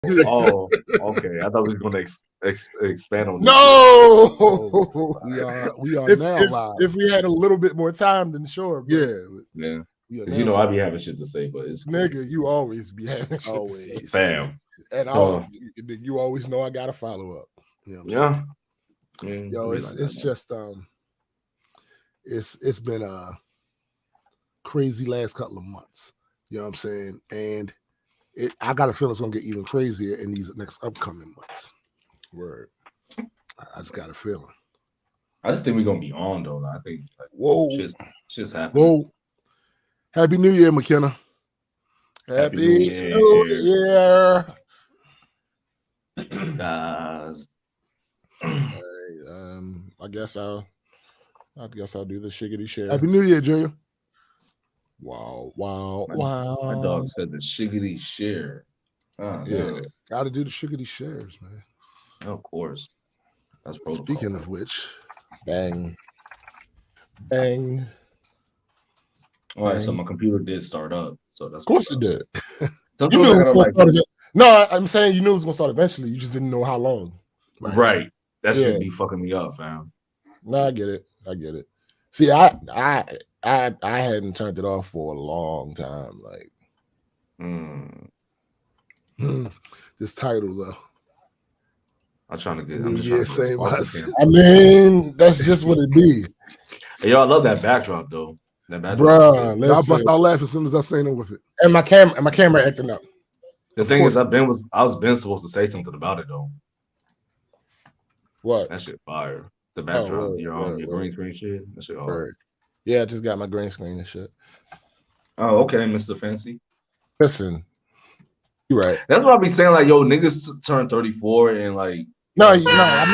Oh, okay. I thought we was gonna expand on this shit. No, we are if, now if, live. if we had a little bit more time, then sure. But Yeah. We are Because now I be having shit to say, but it's cool. nigga, you always be having shit to always. say. Fam. And you always know I gotta follow up. You know what I'm saying? Yeah. Yo, it's just it's been a crazy last couple of months. You know what I'm saying? And I got a feeling it's gonna get even crazier in these next upcoming months. Word. I just got a feeling. I just think we're gonna be on though. I think like, Whoa. shit's happening. Whoa. Happy New Year, McKenna. Happy New Year. Guys. I guess I'll do the shiggity share. Happy New Year, Junior. Wow. My dog said the shiggity share. Gotta do the shiggity shares, man. Of course. That's protocol. Speaking of which, bang. All right, so my computer did start up. So that's of course it did. Sometimes You knew I it was gotta gonna start. No, I'm saying you knew it was gonna start eventually. You just didn't know how long. Right. That should be fucking me up, fam. No, I get it. See, I hadn't turned it off for a long time. Like, this title though. I'm trying to get. I mean, that's just what it be. Hey, yo, I love that backdrop though. That backdrop. Bruh, I bust out laughing as soon as I say no with it. And my camera acting up. The thing is, I was been supposed to say something about it though. What? That shit fire. The backdrop, your green screen shit. That shit hard. Yeah, I just got my green screen and shit. Oh, okay, Mr. Fancy. Listen, you right. That's what I be saying. Like, yo, niggas turn 34 and like. No, I'm not.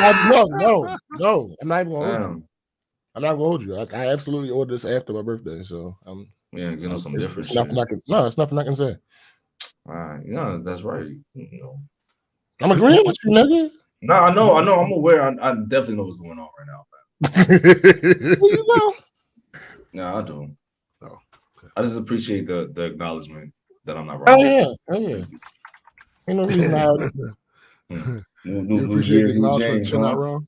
No, I'm not even gonna hold you. I'm not gonna hold you. I absolutely ordered this after my birthday, so getting some different. It's nothing I can. No, it's nothing I can say. All right, yeah, that's right. You know, I'm agreeing with you, nigga. No, I know. I'm aware. I definitely know what's going on right now. You know. No, I do. Oh, okay. I just appreciate the acknowledgement that I'm not wrong. Oh yeah. Ain't no reason I. You appreciate the acknowledgement that you're not wrong.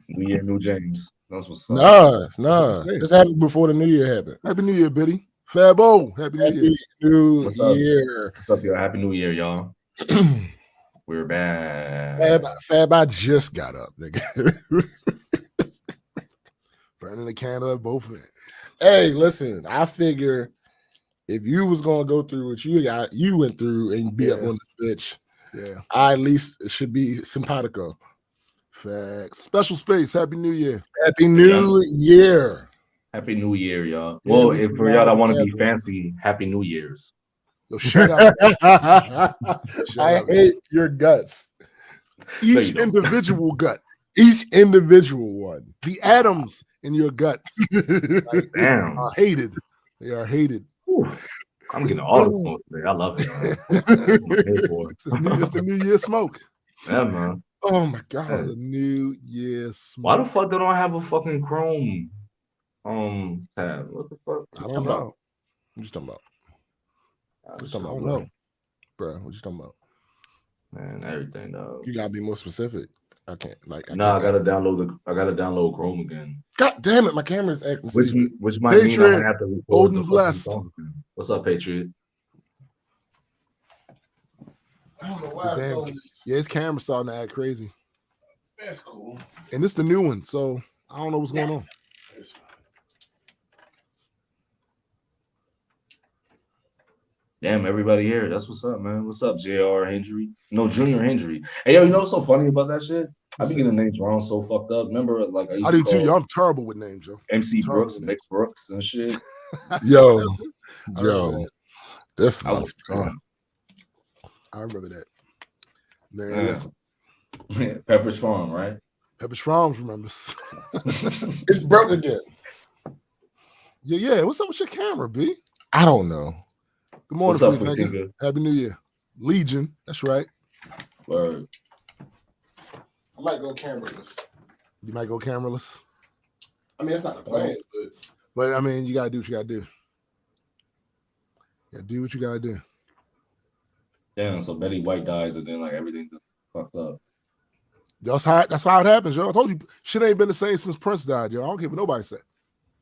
New Year, New James. That's what's up. Nah. This happened before the New Year happened. Happy New Year, Biddy. Fabo. Happy New Year. What's up, y'all? Happy New Year, y'all. We're back. Fab, I just got up, nigga. Burning the candle at both ends. Hey, listen, I figure if you was gonna go through what you went through and be up on this bitch, I at least it should be simpatico. Facts. Special space. Happy New Year. Happy New Year. Happy New Year, y'all. Well, if for y'all that want to be fancy, Happy New Year's. Yo, shut up. I hate your guts. Each individual gut. Each individual one. The atoms in your gut. Damn. Are hated. They are hated. Whew. I'm getting all the smoke today. I love it. It's the New Year smoke. Yeah, man. Oh my god. It's the New Year smoke. Why the fuck they don't have a fucking Chrome tab? What the fuck? I don't know. What you talking about? I don't know. Bro, what you talking about? Man, everything though. You gotta be more specific. I can't I gotta download Chrome again. God damn it, my camera's acting stupid. Which might mean I'm gonna have to record old and blessed. What's up, Patriot? I don't know why. His camera's starting to act crazy. That's cool. And it's the new one, so I don't know what's going on. It's fine. Damn, everybody here. That's what's up, man. What's up, JR Hendry? No, Junior Hendry. Hey, yo, you know what's so funny about that shit? I be getting the names wrong so fucked up. Remember, like I do too. Yo, I'm terrible with names, yo. MC Brooks, Nick Brooks, and shit. Yo, this I remember that. Man, listen. Pepperidge Farm, right? Pepperidge Farms remembers. It's broke again. Yeah. What's up with your camera, B? I don't know. Good morning, Fleetfinger. Happy New Year. Legion. That's right. Word. I might go cameraless. You might go cameraless? I mean, it's not the plan, but I mean, you gotta do what you gotta do. Yeah, do what you gotta do. Damn, so Betty White dies and then like everything just fucks up. That's how it happens, yo. I told you, shit ain't been the same since Prince died, yo. I don't care what nobody said.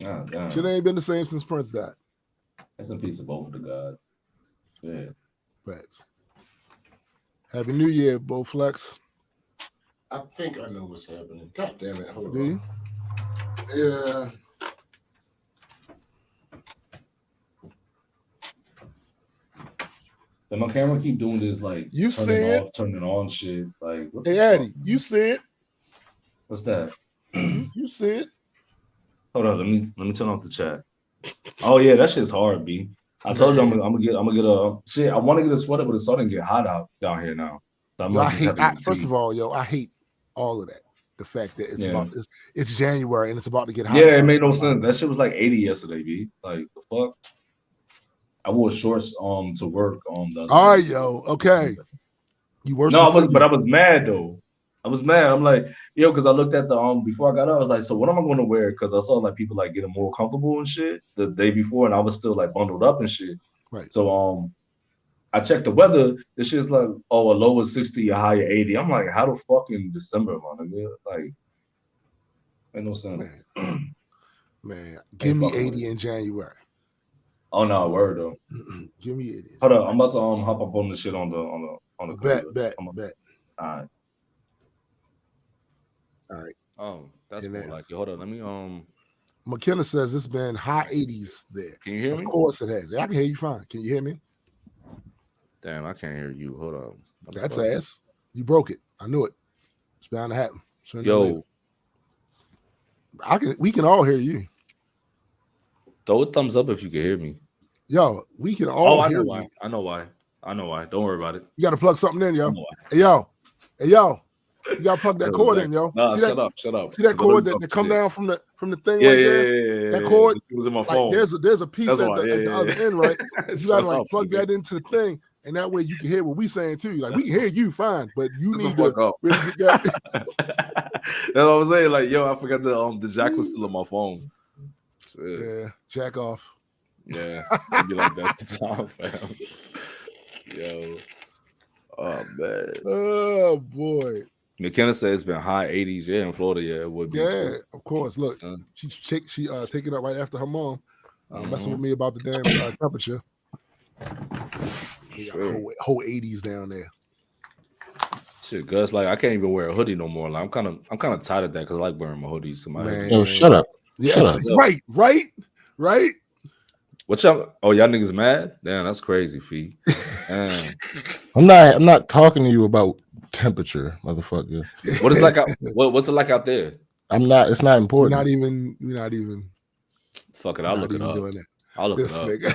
Ah, damn. Shit ain't been the same since Prince died. That's a piece of both of the gods. Yeah. Facts. Happy New Year, Bo Flex. I think I know what's happening. God damn it. Hold Do you? on. Yeah. And my camera keep doing this like You turning see it? off, turning on shit. Like what the Hey, fuck? Addy, you see it? What's that? You see it? Hold on, let me turn off the chat. Oh yeah, that shit's hard, B. I told you I'm gonna get a shit. I want to get a sweater, but it's starting to get hot out down here now. So I Yo, might I just hate. have to get First tea. of all, yo, I hate all of that. The fact that it's Yeah. about it's January and it's about to get hot. Yeah, it made no sense. That shit was like 80 yesterday, B. Like the fuck. I wore shorts to work on the. All right, yo. Okay. You worse No, than but I was mad though. I was mad. I'm like, yo, because I looked at the before I got up, I was like, so what am I going to wear? Because I saw like people like getting more comfortable and shit the day before, and I was still like bundled up and shit. Right. So I checked the weather. The shit's like, oh, a low of 60, a high of 80. I'm like, how the fuck in December, man? Like, ain't no sense. Man, give me 80 in January. Oh no, word though. Give me 80. Hold up, I'm about to hop up on the shit on the bet. All right. Oh, that's cool. Like, hold on, let me McKenna says it's been high 80s there. Can you hear me? Of course it has. I can hear you fine. Can you hear me? Damn, I can't hear you. Hold on. That's ass. You broke it. I knew it. It's bound to happen. Yo, we can all hear you. Throw a thumbs up if you can hear me. Yo, we can all hear you. I know why. Don't worry about it. You got to plug something in, yo. Hey, yo. You got to plug that cord in, yo. Nah, shut up. See that cord that come down from the thing right there? Yeah. That cord it was in my phone. There's a piece at the other end, right? You got to like plug that into the thing, and that way you can hear what we saying too. Like we can hear you fine, but you need to really get that. That's what I was saying. Like, yo, I forgot the jack was still on my phone. Shit. Yeah, jack off. Yeah, it'd be like that time, fam. Yo, oh man. Oh boy. McKenna said it's been high 80s. Yeah, in Florida, yeah, it would be. Yeah, too. of course. Look, she taking up right after her mom, messing with me about the damn temperature. We got whole 80s down there. Shit, Gus, like I can't even wear a hoodie no more. Like I'm kind of tired of that because I like wearing my hoodies. So Yo, shut up. Yes, right. What y'all? Oh, y'all niggas mad? Damn, that's crazy, Fee. I'm not talking to you about temperature, motherfucker. What is like? What's it like out there? It's not important. We're not even. Fuck it, I'll look it up. I'll look it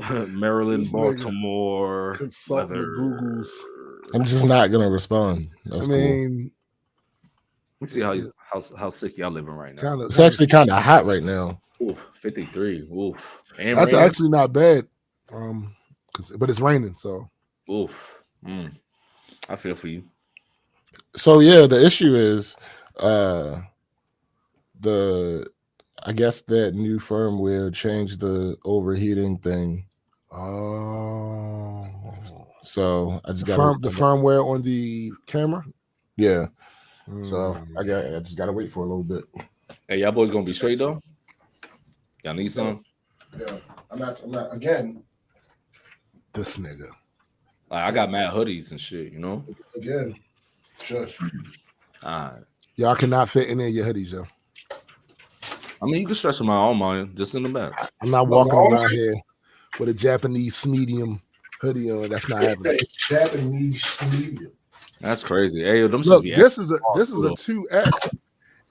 up. Maryland, Baltimore. Consult the Googles. I'm just not gonna respond. That's cool. Let's see how sick y'all living right now. It's actually kind of hot right now. Oof, 53. Oof. And that's raining. Actually not bad. But it's raining, so. Oof. I feel for you. So yeah, the issue is I guess that new firmware changed the overheating thing. Oh. So I just got the firmware on the camera. Yeah. So I just gotta wait for a little bit. Hey, y'all boys gonna be straight though? Y'all need some? Yeah. I'm not again. This nigga. Like, I got mad hoodies and shit, you know? Again. Shush. Alright. Y'all cannot fit any of your hoodies, yo. I mean, you can stretch them out on mine, just in the back. I'm not walking around here with a Japanese medium hoodie on. That's not happening. Japanese medium. That's crazy. Hey, look, this is a 2X,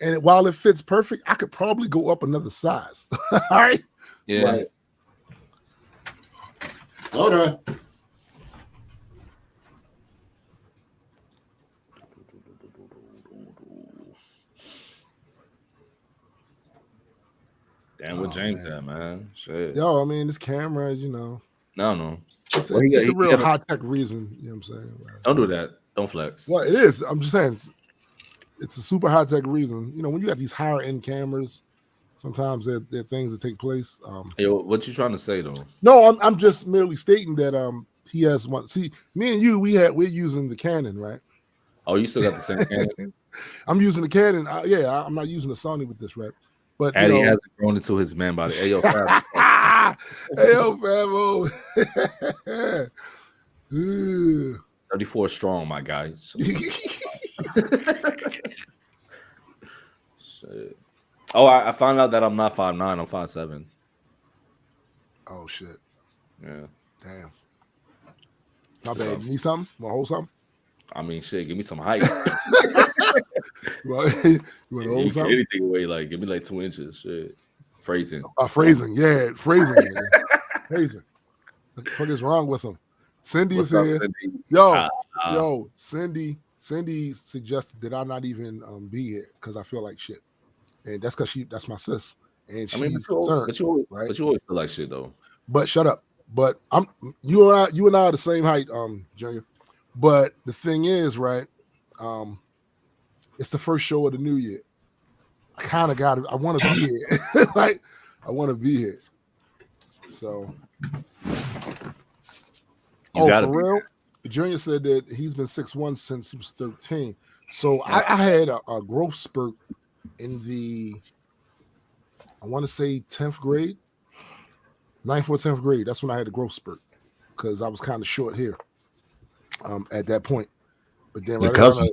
and while it fits perfect, I could probably go up another size. All right. Yeah. Right. Hold on. Damn, what James at, man? Shit. Yo, I mean, this camera, you know. No. It's a real high-tech reason, you know what I'm saying? Don't do that. Don't flex. Well, it is. I'm just saying it's a super high-tech reason. You know, when you got these higher-end cameras, sometimes there are things that take place. Hey, what you trying to say, though? No, I'm just merely stating that He has one. See, me and you, we're using the Canon, right? Oh, you still got the same Canon? I'm using the Canon. I'm not using the Sony with this, right? But Addy hasn't grown into his man body. Hey, yo, hey, yo, Fabo. 34 strong, my guy. Shit. Oh, I found out that I'm not 5'9", I'm 5'7". Oh shit. Yeah. Damn. Not bad. You need something? Want to hold something? I mean, shit, give me some height. you want to hold something? Anything away, like give me like 2 inches. Shit. Phrasing. Phrasing, yeah. Phrasing. Phrasing. What the fuck is wrong with him? Cindy is here. Cindy? Yo, Cindy suggested that I not even be here because I feel like shit. And that's because that's my sis. And she's concerned. But you always feel like shit though. But shut up. But you and I are the same height, Junior. But the thing is, right? It's the first show of the new year. I kind of got it. I want to be here. Like, I want to be here. So, for real? Junior said that he's been 6'1" since he was 13. So I had a growth spurt in the, I want to say 10th grade, 9th or 10th grade. That's when I had the growth spurt because I was kind of short here at that point. But then cousin.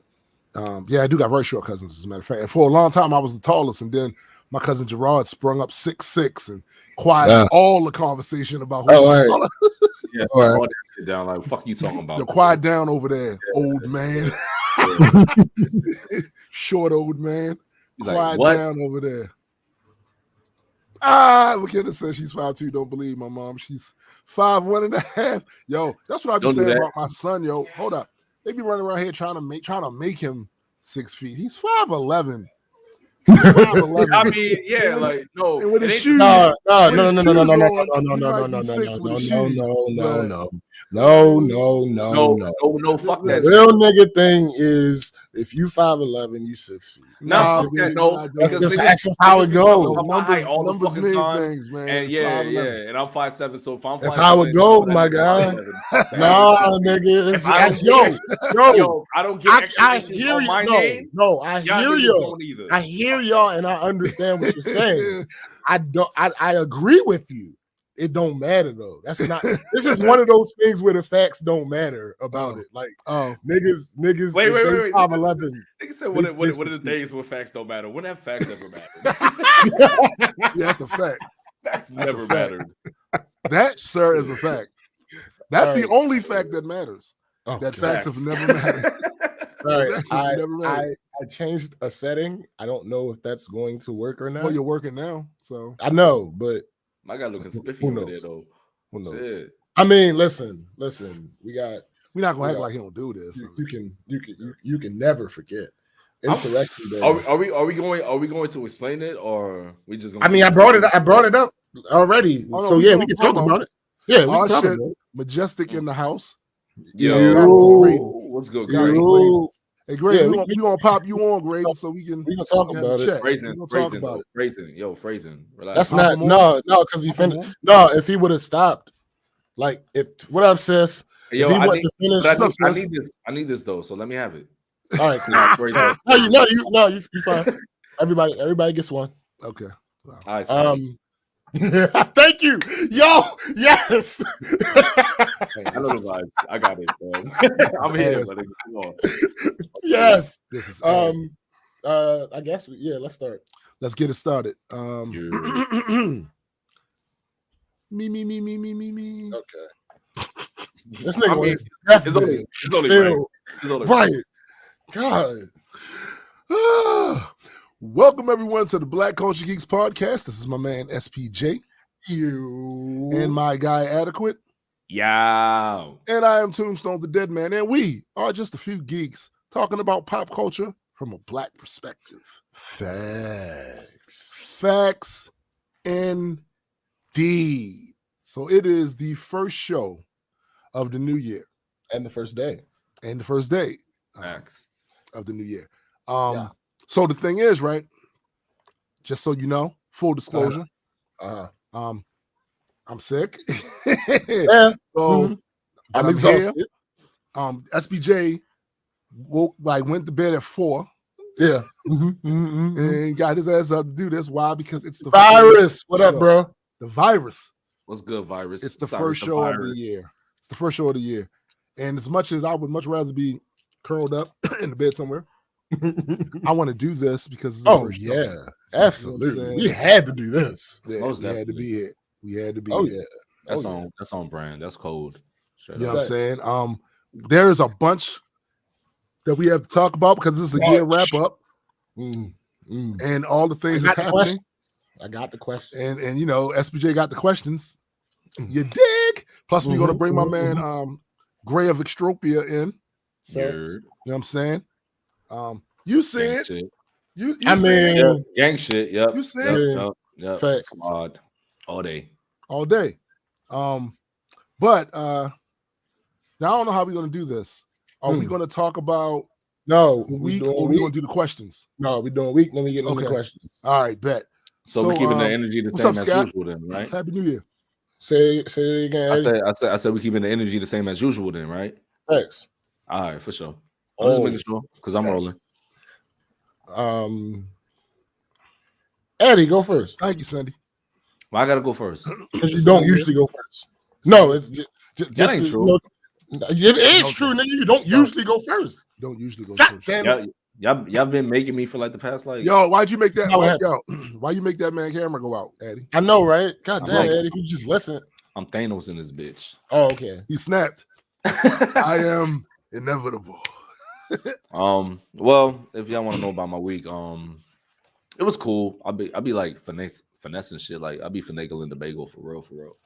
I do got very short cousins, as a matter of fact. And for a long time, I was the tallest. And then my cousin Gerard sprung up 6'6" and quieted all the conversation about who was taller. Yeah, all that shit down. Like, fuck you talking about? Quiet down over there, old man. Short old man. He's quiet like, down over there. McKenna says she's 5'2". Don't believe my mom. She's 5'1.5". Yo, that's what I be saying about my son. Yo, hold up. They be running around here trying to make him 6 feet. He's 5'11". I mean, yeah, like no. And with his shoes, no, fuck that. Real nigga thing is if you 5'11", you 6 feet. No, that's just how it goes. Numbers mean things, man. And yeah, and I'm 5'7", so if I'm that's how it goes, my guy. Nah, nigga, yo, I don't get. I hear you. No, I hear you. I hear y'all, and I understand what you're saying. I agree with you. It don't matter though. That's not. This is one of those things where the facts don't matter about it. Like, niggas. Wait. 5'11". Niggas said what are the days where facts don't matter? When have facts ever mattered? Yeah, that's a fact. Facts never mattered. That, sir, is a fact. That's the only fact that matters. That facts have never mattered. All right, I changed a setting. I don't know if that's going to work or not. Well, you're working now, so I know, but my guy looking spiffy over there though. Who knows? Shit. I mean, listen. We're not gonna act like he don't do this. You can never forget. Insurrection Day. Are we going to explain it or we just? I mean, I brought it up already. So yeah, we can talk about it. Yeah, we can talk about it. Majestic in the house. What's good, Greg? Hey, Greg, we gonna pop you on, Greg, so we can talk about it. Phrasing. Relax. That's not no, because he finished. No, if he would have stopped, like if what up, sis? Yo, if he wouldn't have finished, I need this though, so let me have it. All right, cool. You fine. Everybody gets one. Okay. Wow. All right. Thank you. Yo, yes. I know the vibes. I got it, bro. I'm here, buddy. Come on. Yes. This is I guess let's start. Let's get it started. Me. Okay. This nigga it's only right. God. Welcome everyone to the Black Culture Geeks podcast. This is my man SPJ, and my guy Adequate, and I am Tombstone the Dead Man, and we are just a few geeks talking about pop culture from a black perspective. Facts, indeed. So it is the first show of the new year, and the first day, Facts of the new year. So the thing is, right? Just so you know, full disclosure, I'm sick. Yeah. So I'm exhausted. SBJ went to bed at 4. Yeah. And got his ass up to do this. Why? Because it's the virus. What up, bro? The virus. What's good, virus? It's the first show of the year. It's the first show of the year. And as much as I would much rather be curled up in the bed somewhere, I want to do this because absolutely. We had to do this. Yeah, we had to be here. We had to be here. That's on brand. That's cold. You know what I'm saying? There's a bunch that we have to talk about because this is a year wrap up. And all the things that's happening. I got the question. And you know, SBJ got the questions. You dig? Plus, we're gonna bring my man Gray of Extropia in. You know what I'm saying? You said gang shit. Yep. You said yep. Facts. Squad. All day. But now I don't know how we're gonna do this. Are we gonna talk about week or we gonna do the questions? No, we're doing week, then we get into the questions. All right, bet. So we're keeping the energy the same as usual then, right? Happy New Year. Say it again. I said we're keeping the energy the same as usual then, right? Thanks. All right, for sure. I'm just making sure because I'm rolling. Eddie, go first. Thank you, Sandy. Well, I gotta go first. Because you don't usually go first. No, it's just that ain't true. It is true, nigga. You don't usually go first. Don't usually go first. Y'all been making me for like the past why'd you make that? Why you make that man camera go out, Eddie? I know, right? God damn, Eddie, if you just listen. I'm Thanos in this bitch. Oh, okay. He snapped. I am inevitable. Well, if y'all want to know about my week, it was cool. I'll be like finessing shit. Like I'll be finagling the bagel for real.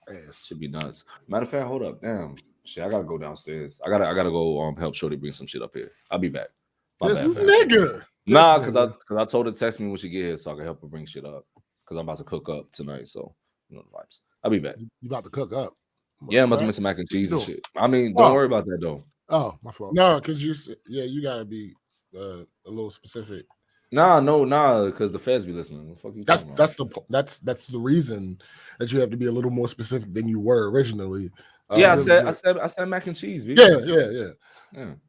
Ass. Should be nuts. Matter of fact, hold up. Damn. Shit, I gotta go downstairs. I gotta go help Shorty bring some shit up here. I'll be back. This nigga. Nah, because I told her to text me when she get here so I can help her bring shit up. Because I'm about to cook up tonight. So you know the vibes. I'll be back. You about to cook up? Yeah, I must make some mac and cheese and shit. I mean, don't worry about that though. Oh, my fault. No, because you gotta be a little specific. Nah, because the feds be listening. What the fuck you that's the reason that you have to be a little more specific than you were originally. I said mac and cheese. Yeah.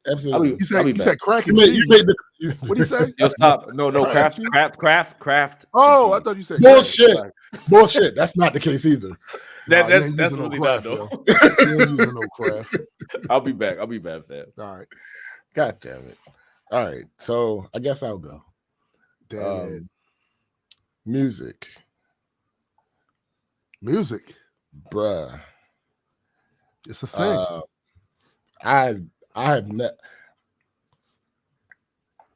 Absolutely. You said crack and cheese. What do you say? Yo, stop. No, craft. Oh, I thought you said bullshit. That's not the case either. That's really not though. No craft. I'll be back, fam. All right. God damn it. All right. So I guess I'll go. Music, bruh. It's a thing. I have met.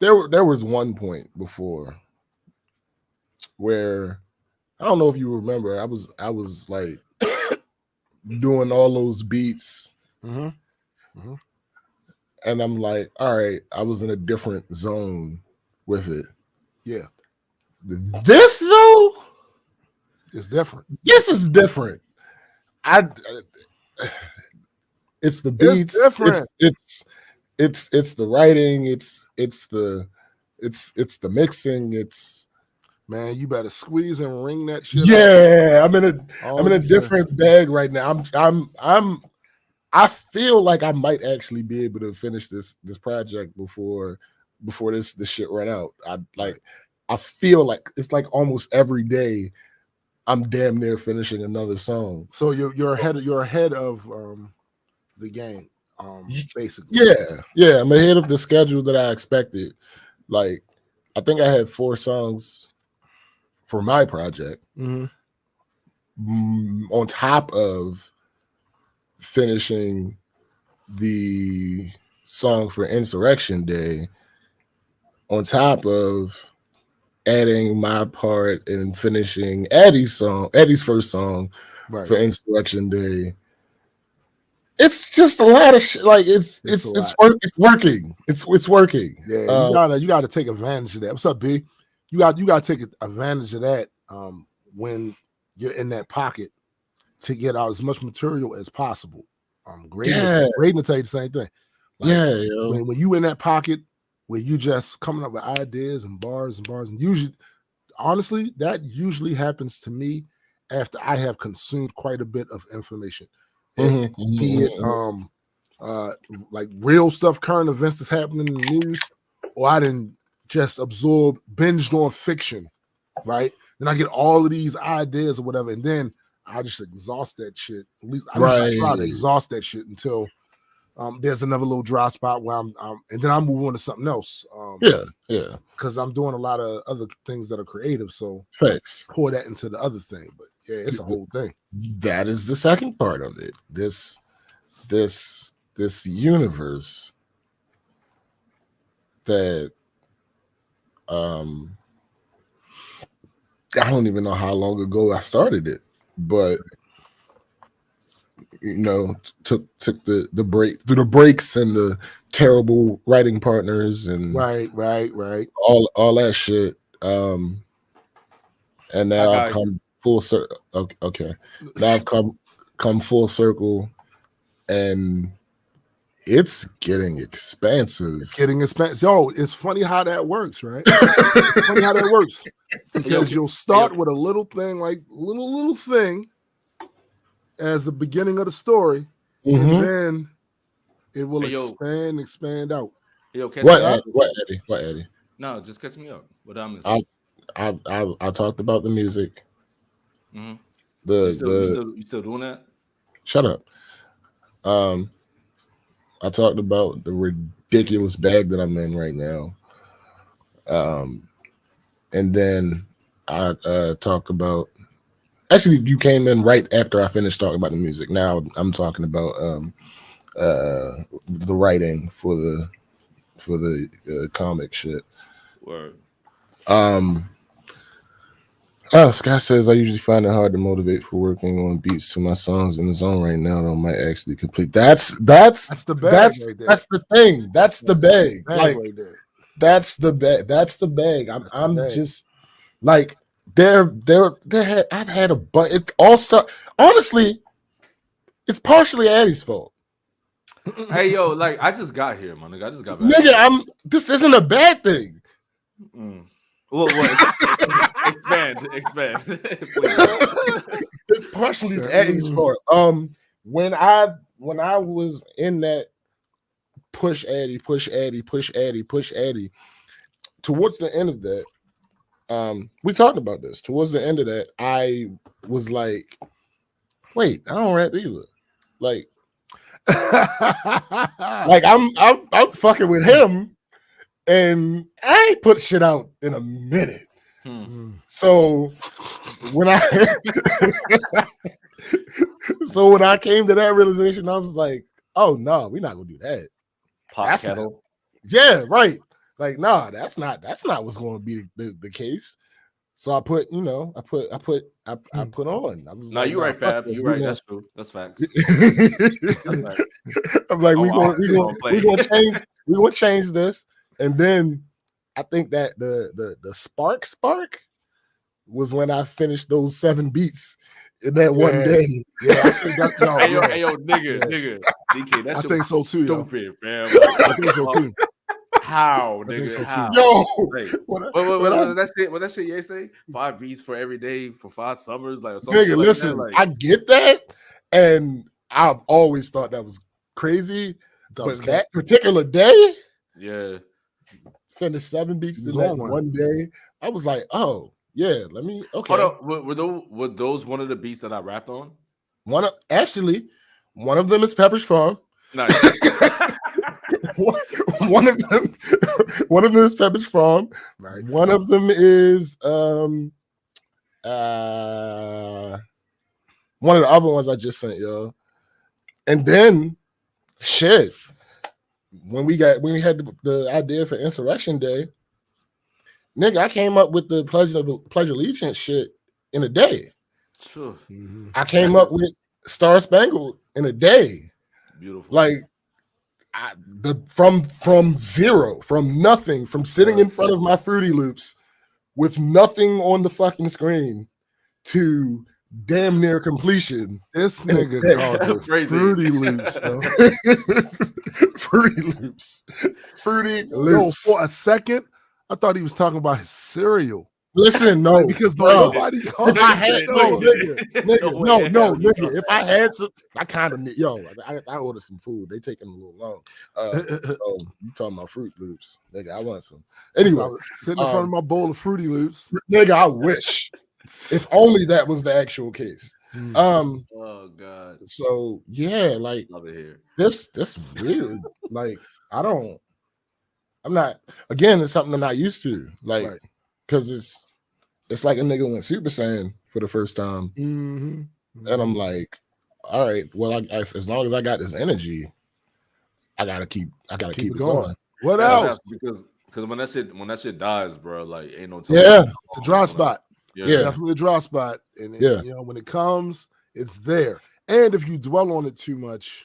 There was one point before where I don't know if you remember. I was like doing all those beats, and I'm like, all right, I was in a different zone with it. Yeah. This though, it's different. This is different. It's the beats. It's different. It's the writing. It's the mixing. It's, man, you better squeeze and ring that shit. Yeah, I'm in a different bag right now. I feel like I might actually be able to finish this project before this shit run out. I feel like it's like almost every day I'm damn near finishing another song. So you're ahead of the game, basically. Yeah, I'm ahead of the schedule that I expected. Like, I think I had 4 songs for my project, on top of finishing the song for Insurrection Day, on top of adding my part and finishing Eddie's first song for Insurrection Day. It's just a lot of shit. Like it's working. It's working. Yeah, you gotta take advantage of that. What's up, B? You gotta take advantage of that when you're in that pocket to get out as much material as possible. Graydon will tell you the same thing. Like, when you in that pocket where you just coming up with ideas and bars, and usually, honestly, that usually happens to me after I have consumed quite a bit of information. be it like real stuff, current events that's happening in the news, or I didn't just binged on fiction, right? Then I get all of these ideas or whatever, and then I just exhaust that shit. At least I try to exhaust that shit until there's another little dry spot where I'm and then I move on to something else. Because I'm doing a lot of other things that are creative, so pour that into the other thing. But yeah, it's a whole thing. That is the second part of it. This universe that I don't even know how long ago I started it, but took the break through the breaks and the terrible writing partners and right all that shit. And now I've come full circle. Okay, now I've come full circle, and it's getting expansive. Yo, it's funny how that works, right? It's funny how that works because you'll start with a little thing, like little thing, as the beginning of the story, and then it will expand out. Yo, what Eddie? No, just catch me up. What I talked about the music. Mm-hmm. You still doing that? Shut up. I talked about the ridiculous bag that I'm in right now. And then I talked about. Actually, you came in right after I finished talking about the music. Now I'm talking about the writing for the comic shit. Word. Scott says I usually find it hard to motivate for working on beats to my songs in the zone right now. Though I might actually complete. That's the bag. That's the thing. That's the bag. Like that's the bag. That's the bag. I'm just like. I've had a bunch. It all start. Honestly, it's partially Addie's fault. Hey yo, like I just got here, my nigga. I just got back. Nigga, this isn't a bad thing. What? Expand. It's partially Addie's fault. When I was in that push Addie, towards the end of that. We talked about this. Towards the end of that, I was like, wait, I don't rap either. Like I'm fucking with him, and I ain't put shit out in a minute. So when I came to that realization, I was like, oh no, we're not gonna do that. Pop kettle. Yeah, right. Like, nah, that's not what's going to be the case. So I put, I put on. I was you're right, Fab. You're right. That's true. That's facts. I'm like, we're gonna change this. And then I think that the spark was when I finished those 7 beats in that one day. Yeah, I think that's hey yo, nigga, DK, that shit was so stupid, fam. I think so too. How, nigga? So how? Yo, what that shit you say? 5 beats for every day for 5 summers, like something. Nigga, listen, I get that, and I've always thought that was crazy. But that particular day, finished 7 beats in that one day. I was like, oh yeah, let me. Okay, hold on. Were those one of the beats that I rapped on? One of them is Pepper's Farm. Nice. one of them is Pepper's Farm. Right. One of them is one of the other ones I just sent y'all. And then shit, when we had the idea for Insurrection Day, nigga, I came up with the Pledge of Allegiance shit in a day. Sure. Mm-hmm. I came up with Star Spangled in a day. Beautiful. Like from zero, from nothing, from sitting in front of my Fruity Loops with nothing on the fucking screen to damn near completion. This nigga called it Fruity Loops, though. Fruity Loops. Yo, for a second, I thought he was talking about his cereal. Listen, no, because nobody. If I had nigga, if I had some, I kind of I ordered some food. They taking a little long. So you talking about Fruit Loops, nigga? I want some. Anyway, sitting in front of my bowl of Fruity Loops, nigga. I wish. If only that was the actual case. Oh God. So yeah, like love it here. This weird. Like I'm not. Again, it's something I'm not used to. Like because it's like a nigga went Super Saiyan for the first time, and I'm like, all right, well, as long as I got this energy, I gotta keep it going. What else? Because when that shit dies, bro, like ain't no time. Yeah, it's a dry spot. Yeah, definitely a dry spot. And when it comes, it's there. And if you dwell on it too much,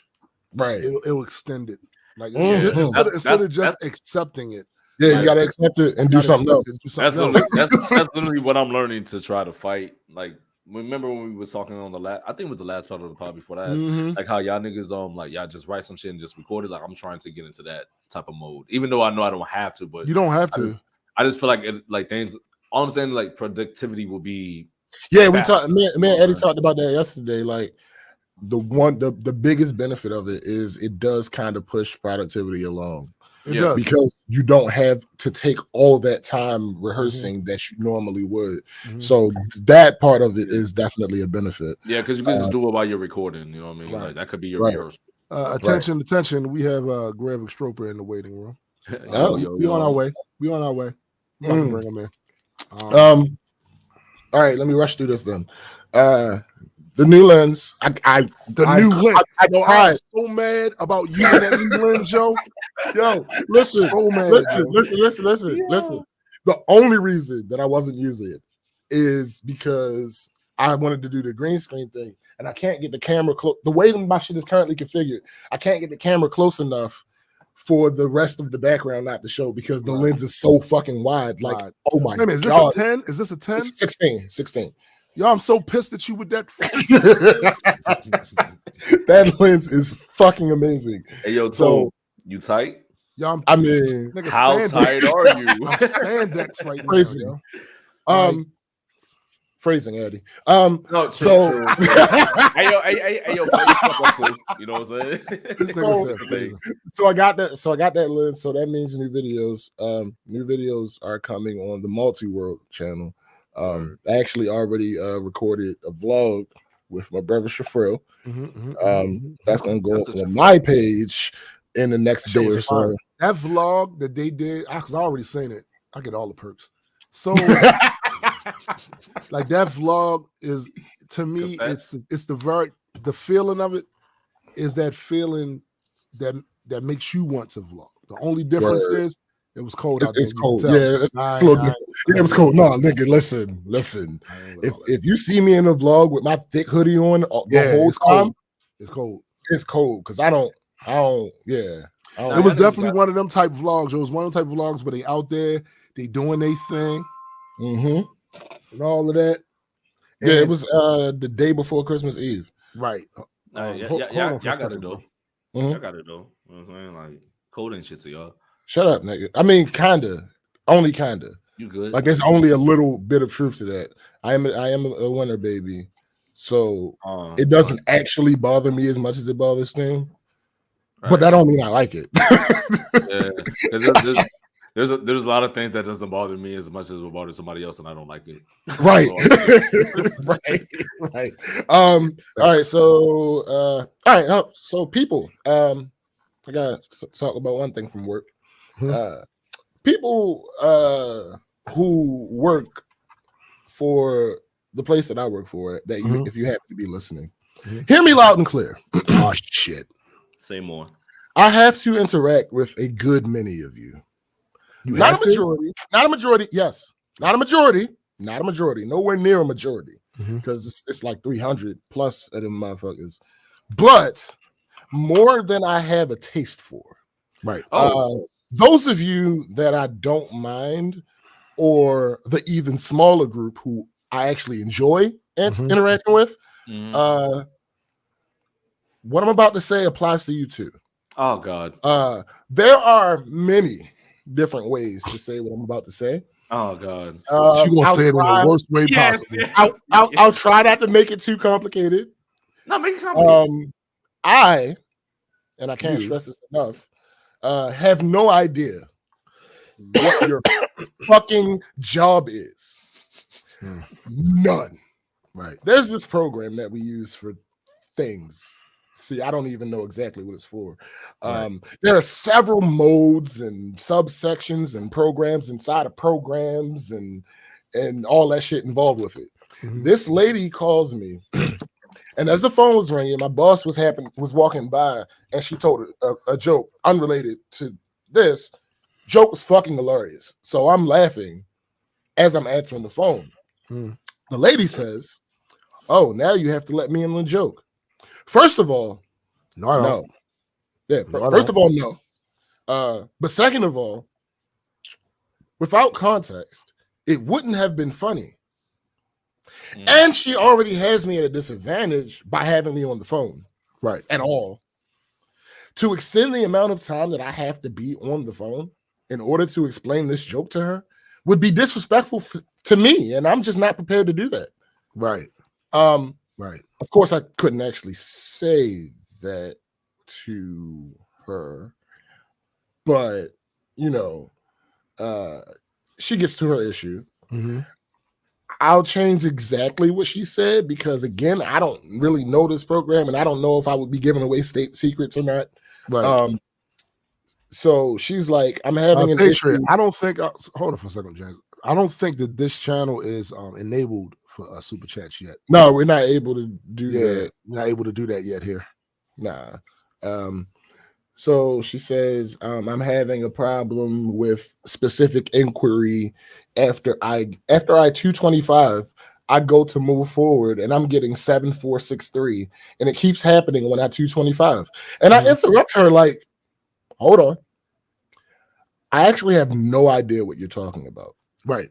it'll extend it. Like instead of just accepting it. Yeah, you gotta accept it and do something else. That's literally what I'm learning to try to fight. Like, remember when we was talking on I think it was the last part of the pod before that, like how y'all niggas like y'all just write some shit and just record it. Like I'm trying to get into that type of mode, even though I know I don't have to. But you don't have to. I just feel like things. All I'm saying, like productivity will be. Yeah, we talked. Me and Eddie talked about that yesterday. Like the biggest benefit of it is it does kind of push productivity along. It does. Because you don't have to take all that time rehearsing that you normally would. So that part of it is definitely a benefit. Yeah, because you can just do it while you're recording. You know what I mean? Like that could be your rehearsal. Attention! We have Greg Stroper in the waiting room. We on our way. Bring him in. All right, let me rush through this then. The new lens. I'm so mad about using that new lens, Joe. Yo, listen. The only reason that I wasn't using it is because I wanted to do the green screen thing, and I can't get the camera close. The way my shit is currently configured, I can't get the camera close enough for the rest of the background not to show because the lens is so fucking wide. Like, oh my God. Is this a 10? Is this a 10? 16. Yo, I'm so pissed at you with that. That lens is fucking amazing. Hey, yo, so you tight? Yo, how tight are you? I'm spandex right Crazy. now. Yo. Phrasing, Eddie. No, true. Hey, yo, you know what I'm saying? So I got that. So I got that lens. So that means new videos. New videos are coming on the Multi-World channel. I actually already recorded a vlog with my brother Shafril. That's gonna go on my page in the next day or so. That vlog that they did, because I already seen it. I get all the perks. So like that vlog is, to me, it's the feeling of it is that feeling that makes you want to vlog. The only difference is it was cold out there. It's cold. Yeah, it's a little different. Yeah, it was cold. No, nigga, listen. If you see me in the vlog with my thick hoodie on the whole time, it's cold. It's cold because I don't. Yeah. It was definitely one of them type vlogs. It was one of them type of vlogs where they out there, they doing their thing, and all of that. And yeah, it was the day before Christmas Eve. Right. Y'all got it though. Y'all got it though. You know what I'm saying? Like, cold ain't shit to y'all. Shut up, nigga. I mean, kinda. Only kinda. You good? Like, there's only a little bit of truth to that. I am a winter baby, so it doesn't actually bother me as much as it bothers Sting. Right. But that don't mean I like it. Yeah, there's a lot of things that doesn't bother me as much as it bothers somebody else, and I don't like it. Right. Right. All right. So people, I gotta talk about one thing from work. People who work for the place that I work for, that you, if you happen to be listening, hear me loud and clear. Oh shit. Say more. I have to interact with a good many of you. Not a majority. Not a majority. Yes. Not a majority. Not a majority. Nowhere near a majority. Because it's like 300 plus of them motherfuckers. But more than I have a taste for. Right. Those of you that I don't mind, or the even smaller group who I actually enjoy interacting with, what I'm about to say applies to you too. Oh God. There are many different ways to say what I'm about to say. Oh God. She gonna say it in the worst way possible. Yes. I'll try not to make it too complicated. No, make it complicated. I can't stress this enough, have no idea what your fucking job is. None. Right. There's this program that we use for things. See, I don't even know exactly what it's for. There are several modes and subsections and programs inside of programs and all that shit involved with it. This lady calls me, and as the phone was ringing, my boss was walking by, and she told a joke unrelated to this. Joke was fucking hilarious. So I'm laughing as I'm answering the phone. The lady says, "Oh, now you have to let me in on the joke." First of all, no. Yeah, first of all, no. But second of all, without context, it wouldn't have been funny. And she already has me at a disadvantage by having me on the phone. Right. At all. To extend the amount of time that I have to be on the phone in order to explain this joke to her would be disrespectful to me, and I'm just not prepared to do that. Right. Right. Of course, I couldn't actually say that to her, but she gets to her issue. I'll change exactly what she said because, again, I don't really know this program, and I don't know if I would be giving away state secrets or not. Right. So she's like, "I'm having an issue." I don't think. Hold on for a second, James. I don't think that this channel is enabled for super chats yet. No, we're not able to do that. We're not able to do that yet here. Nah. So she says, "I'm having a problem with specific inquiry after I 225. I go to move forward and I'm getting 7463, and it keeps happening when I 225." And I interrupt her like, "Hold on. I actually have no idea what you're talking about." Right.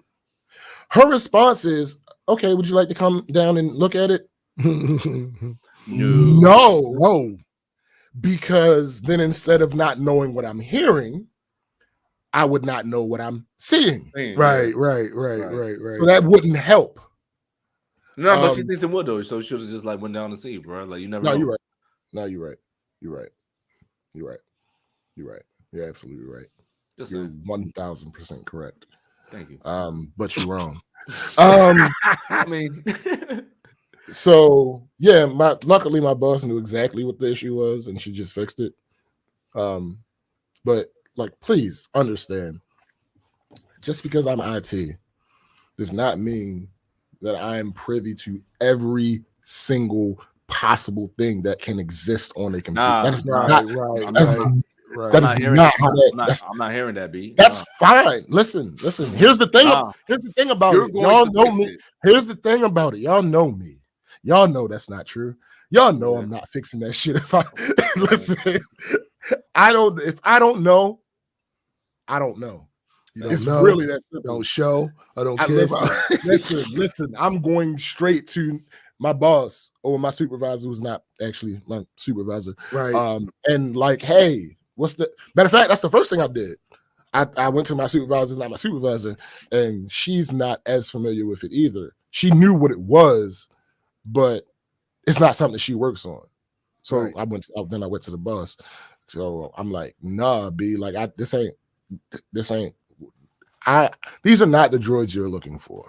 Her response is, "Okay, would you like to come down and look at it?" No. Because then instead of not knowing what I'm hearing, I would not know what I'm seeing. Right. So that wouldn't help. No, but she thinks it would though. So she should have just like went down and see, bro. Like you never. No, know. you're right. No, you're right. You're right. You're absolutely right. You're 1,000% correct. Thank you. But you're wrong. I mean. So yeah, luckily my boss knew exactly what the issue was, and she just fixed it. But like, please understand, just because I'm IT does not mean that I am privy to every single possible thing that can exist on a computer. That's not right. I'm not hearing that, B. That's fine. Listen. Here's the thing. Here's the thing about it. Y'all know me. Here's the thing about it. Y'all know me. Y'all know that's not true. Y'all know I'm not fixing that shit. If I listen, if I don't know, I don't know. It's really that simple. Don't show. I don't care about it. Listen, I'm going straight to my boss or my supervisor, who's not actually my supervisor. Right. And like, hey, what's the matter of fact? That's the first thing I did. I went to my supervisor, not my supervisor, and she's not as familiar with it either. She knew what it was, but it's not something she works on. So I went to the boss. So I'm like, nah, B, like these are not the droids you're looking for.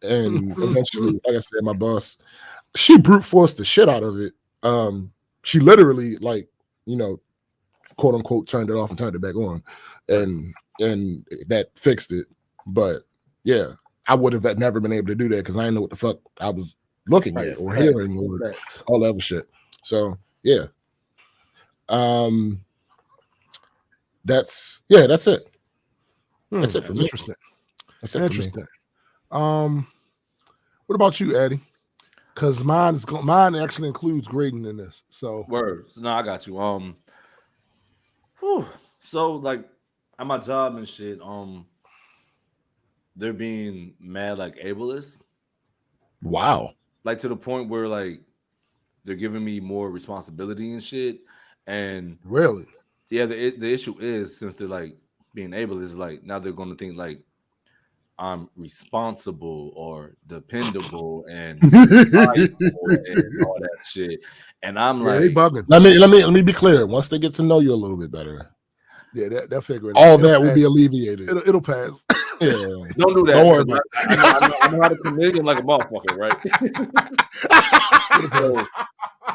And eventually, like I said, my boss, she brute forced the shit out of it. She literally, like, quote unquote, turned it off and turned it back on, and that fixed it. But yeah, I would have never been able to do that because I didn't know what the fuck I was looking at or hearing or all that other shit. So yeah, that's it. That's it for me. Interesting. That's it interesting. What about you, Eddie? Because mine actually includes grading in this. So words. No, I got you. So like at my job and shit, they're being mad like ableist. Wow. Like to the point where like they're giving me more responsibility and shit. And really, yeah, the issue is since they're like being able is like now they're going to think like I'm responsible or dependable and reliable and all that shit. And I'm like, they bugging. Let me be clear. Once they get to know you a little bit better, yeah, that figure. All that will be alleviated. It'll pass. Yeah, don't do that. Don't worry about it. I know how to chameleon like a motherfucker, right? So,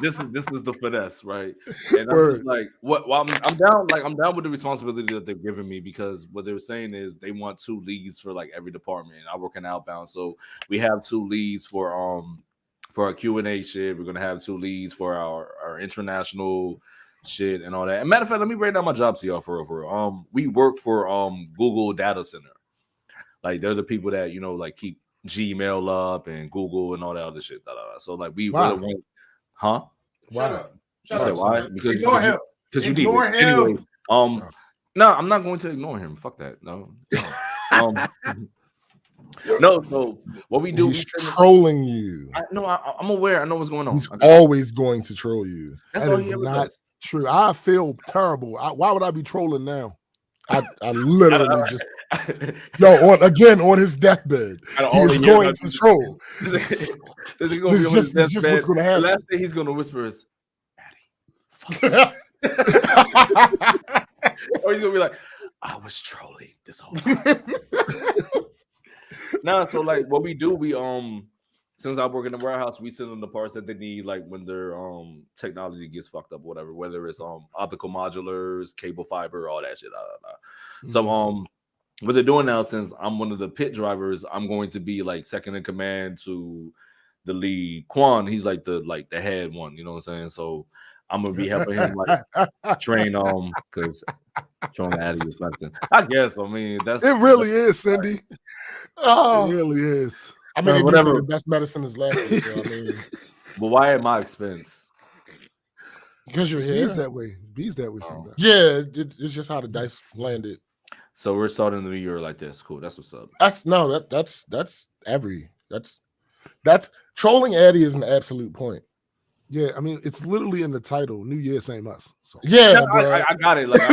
this is the finesse, right? And I'm just like, what? Well, I'm down. Like I'm down with the responsibility that they're giving me because what they're saying is they want 2 leads for like every department. I work in outbound, so we have 2 leads for our Q&A shit. We're gonna have 2 leads for our international shit and all that. And matter of fact, let me break down my job to y'all for real. We work for Google Data Center. Like they're the people that like keep Gmail up and Google and all that other shit. So like we really want, huh? Why? You said why? Because ignore him. Because you ignore need him. Anyway, no, I'm not going to ignore him. Fuck that. No. No. So what we do? He's trolling you. I'm aware. I know what's going on. He's always going to troll you. That's that all is he ever not does. true. I feel terrible. Why would I be trolling now? I literally just on his deathbed. He's going to troll. This is just what's going to happen. The last thing he's going to whisper is, "Maddie, or he's going to be like, I was trolling this whole time." No, so like what we do, we since I work in the warehouse, we send them the parts that they need, like when their technology gets fucked up, or whatever, whether it's optical modulars, cable fiber, all that shit. Mm-hmm. So what they're doing now, since I'm one of the pit drivers, I'm going to be like second in command to the lead Quan. He's like the head one, you know what I'm saying? So I'm gonna be helping him like train because throwing the Addy is medicine. I guess. I mean, it really is, Cindy. Oh, it really is. I mean, whatever. The best medicine is laughter. So, I mean, but why at my expense? Because you're here. Bees that way. Sometimes. Yeah, it's just how the dice landed. So we're starting the new year like this. Cool. That's what's up. That's trolling Addy is an absolute point. Yeah, I mean, it's literally in the title. New Year, same us. So. Yeah, I got it. Like, I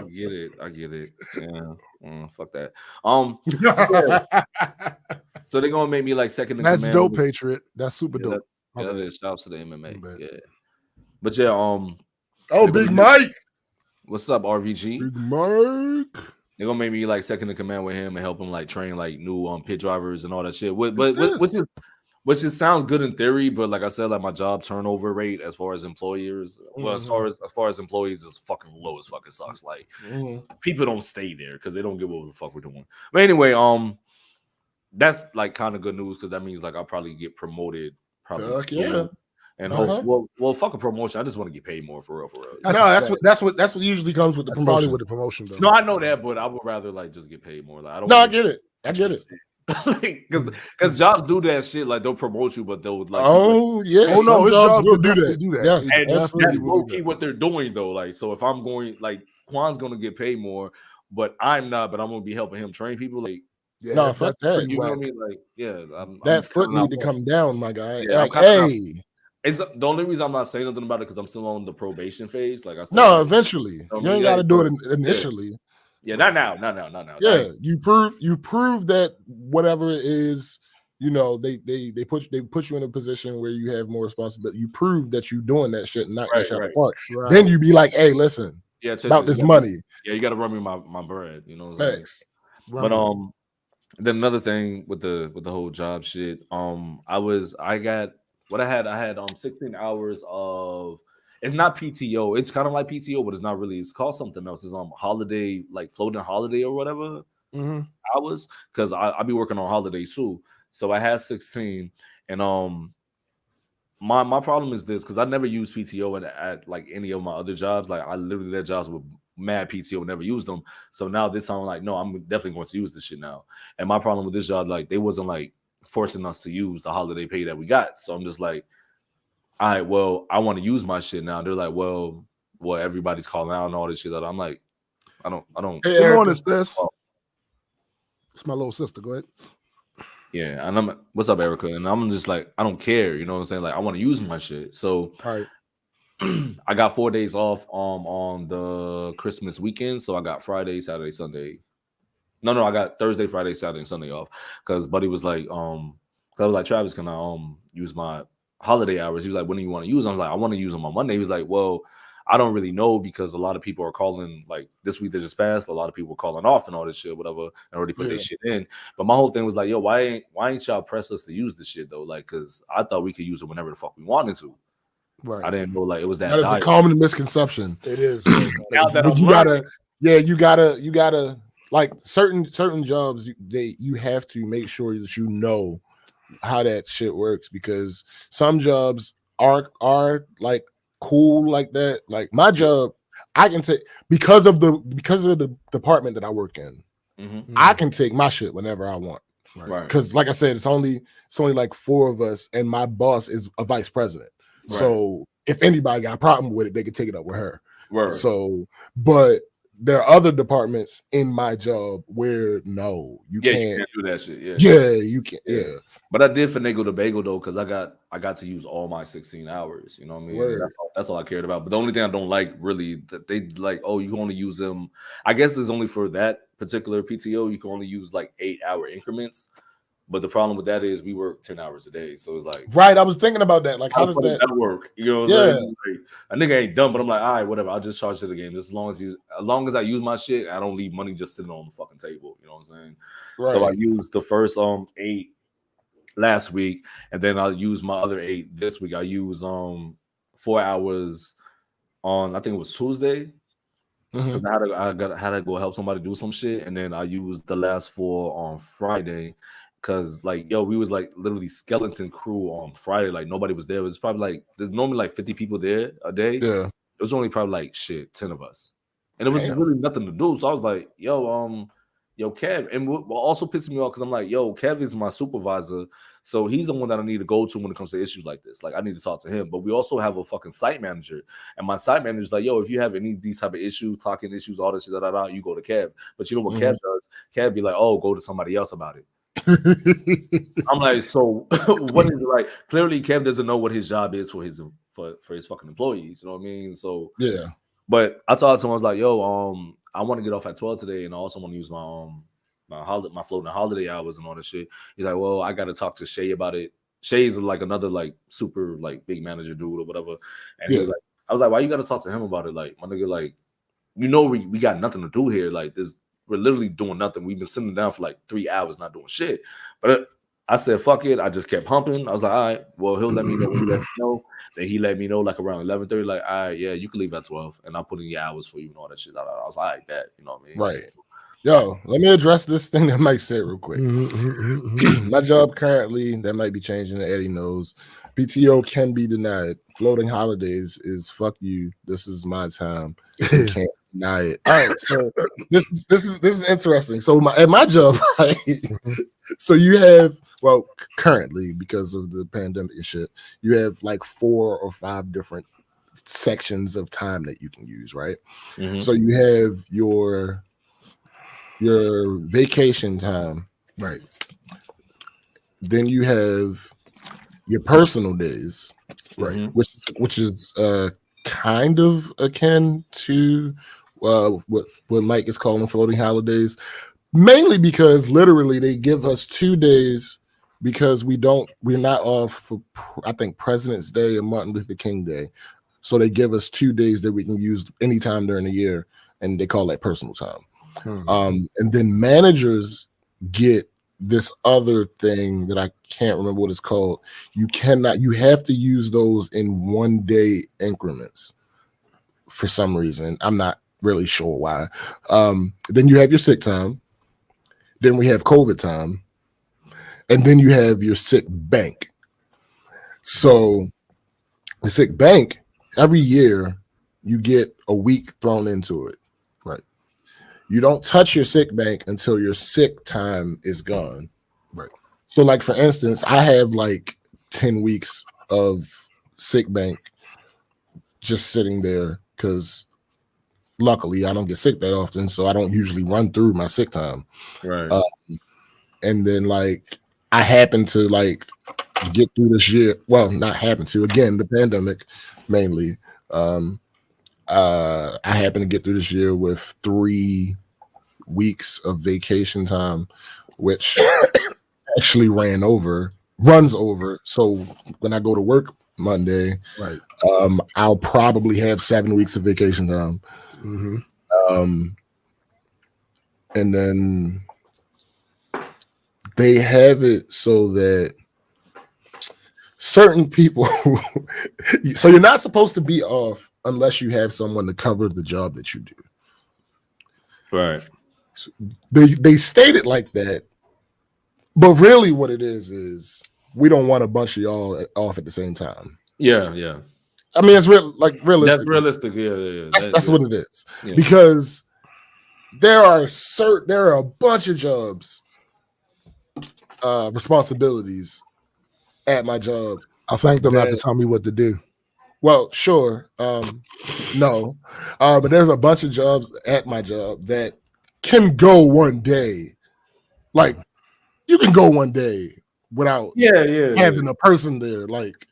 get it. I get it. Yeah, fuck that. Yeah. So they're gonna make me like second in command. That's dope, Patriot. That's super dope. That is. Shouts to the MMA. Yeah, but yeah. Big Mike. What's up, RVG? Big Mike. They're gonna make me like second in command with him and help him like train like new pit drivers and all that shit. Which sounds good in theory, but like I said, like my job turnover rate as far as employers, as far as employees is fucking low as fucking sucks. Like people don't stay there because they don't give what the fuck we're doing. But anyway, that's like kind of good news because that means like I'll probably get promoted. Yeah. And hope fuck a promotion. I just want to get paid more for real. That's what usually comes with the promotion. Probably with the promotion though. No, I know that, but I would rather like just get paid more. Like I don't. No, I get it. Because jobs do that shit. Like they'll promote you, but they'll like. It's jobs will do that. Yes, and that's low key what they're doing though. Like, so if I'm going, like Quan's gonna get paid more, but I'm not. But I'm gonna be helping him train people. Like, fuck that. You know what I mean? Like, that foot need to come down, my guy. Yeah, like, hey. It's the only reason I'm not saying nothing about it because I'm still on the probation phase. Like I said, eventually you ain't got to do it initially. Yeah, not now. Yeah, you prove that whatever it is, they put you in a position where you have more responsibility. You prove that you're doing that shit and not get shot apart. Right. Then you be like, hey, listen, about this money. Yeah, you got to run me my bread. You know. Thanks. But then another thing with the whole job shit, I had 16 hours of. It's not PTO. It's kind of like PTO, but it's not really. It's called something else. It's holiday, like floating holiday or whatever hours. Because I be working on holidays too. So I had 16, and my problem is this because I never use PTO at like any of my other jobs. Like I literally had jobs with mad PTO, never used them. So now this I'm like, no, I'm definitely going to use this shit now. And my problem with this job, like they wasn't like forcing us to use the holiday pay that we got. So I'm just like. All right, well, I want to use my shit now. They're like, well, everybody's calling out and all this shit. I'm like, I don't. Hey, everyone is this. It's my little sister. Go ahead. Yeah, and what's up, Erica? And I'm just like, I don't care. You know what I'm saying? Like, I want to use my shit. So, I got 4 days off on the Christmas weekend, so I got Friday, Saturday, Sunday. No, I got Thursday, Friday, Saturday, and Sunday off because Buddy was like, cause I was like, Travis, can I use my holiday hours? He was like, when do you want to use them? I was like, I want to use them on Monday. He was like, well, I don't really know because a lot of people are calling, like this week that just passed, a lot of people were calling off and all this shit, whatever, and already put their shit in. But my whole thing was like, yo, why ain't y'all press us to use this shit though? Like, cause I thought we could use it whenever the fuck we wanted to. Right. I didn't know like it was that. That is a common misconception. It is. Now that you gotta like certain jobs. You have to make sure that you know how that shit works because some jobs are like cool like that. Like my job, I can take because of the department that I work in. Mm-hmm. I can take my shit whenever I want. Right. Because like I said, it's only like 4 of us, and my boss is a vice president. Right. So if anybody got a problem with it, they could take it up with her. Right. So, but there are other departments in my job where you can't do that shit. You can't. Yeah. But I did finagle the bagel though, because I got to use all my 16 hours. You know what I mean? That's all I cared about. But the only thing I don't like really that they like, oh, you can only use them. I guess it's only for that particular PTO. You can only use like 8-hour increments. But the problem with that is we work 10 hours a day. So it's like right. I was thinking about that. Like, how does that work? You know what I'm saying? Like, a nigga ain't dumb, but I'm like, all right, whatever. I'll just charge to the game. Just as long as I use my shit, I don't leave money just sitting on the fucking table. You know what I'm saying? Right. So I used the first 8 last week, and then I'll use my other 8 this week. I use 4 hours on I think it was Tuesday. Mm-hmm. I had to go help somebody do some shit, and then I used the last 4 on Friday. Cause like we was like literally skeleton crew on Friday. Like nobody was there. It was probably like there's normally like 50 people there a day. Yeah, it was only probably like 10 of us, and it was really nothing to do. So I was like, Kev, and what also pissing me off because I'm like, Kev is my supervisor, so he's the one that I need to go to when it comes to issues like this. Like I need to talk to him. But we also have a fucking site manager, and my site manager's like, if you have any of these type of issues, clocking issues, all this shit, you go to Kev. But you know what Kev does? Kev be like, go to somebody else about it. I'm like, so what is it like? Clearly, Kev doesn't know what his job is for his fucking employees. You know what I mean? So yeah. But I talked to him. I was like, I want to get off at 12 today, and I also want to use my floating holiday hours and all that shit. He's like, well, I got to talk to Shay about it. Shay's like another like super like big manager dude or whatever. And he was like, I was like, why you got to talk to him about it? Like my nigga, like we got nothing to do here. Like this. We're literally doing nothing. We've been sitting down for like 3 hours not doing shit. But I said, fuck it. I just kept humping. I was like, all right, well, he'll let me know when he let me know. Then he let me know like around 11:30, like, all right, yeah, you can leave at 12. And I'll put in your hours for you and all that shit. I was like, all right, bet. You know what I mean? Right. So, let me address this thing that Mike said real quick. My job currently, that might be changing, Eddie knows. PTO can be denied. Floating holidays is fuck you. This is my time. You can't deny it. All right, so this is interesting. So at my job, right? So you have currently because of the pandemic and shit, you have like 4 or 5 different sections of time that you can use, right? Mm-hmm. So you have your vacation time, right? Then you have your personal days, right? Mm-hmm. Which is kind of akin to what Mike is calling floating holidays, mainly because literally they give us 2 days because we're not off for I think President's Day and Martin Luther King Day, so they give us 2 days that we can use anytime during the year, and they call that personal time. And then managers get this other thing that I can't remember what it's called. You have to use those in 1-day increments for some reason. I'm not really sure why. Then you have your sick time. Then we have COVID time. And then you have your sick bank. So the sick bank, every year you get a week thrown into it. Right. You don't touch your sick bank until your sick time is gone. Right. So like, for instance, I have like 10 weeks of sick bank just sitting there because luckily I don't get sick that often. So I don't usually run through my sick time. Right. And then like I happen to like get through this year. Well, not happen to, again, the pandemic mainly. I happened to get through this year with 3 weeks of vacation time, which actually runs over. So when I go to work Monday, right, I'll probably have 7 weeks of vacation time. And then they have it so that certain people, so you're not supposed to be off unless you have someone to cover the job that you do. Right. So they state it like that, but really what it is we don't want a bunch of y'all off at the same time. Yeah, yeah. I mean, it's realistic. That's realistic. Yeah. That's what it is. Yeah. Because there are a bunch of jobs, responsibilities at my job. I thank them not to tell me what to do. Well, sure. No. But there's a bunch of jobs at my job that can go one day. Like, you can go one day without having a person there. Like,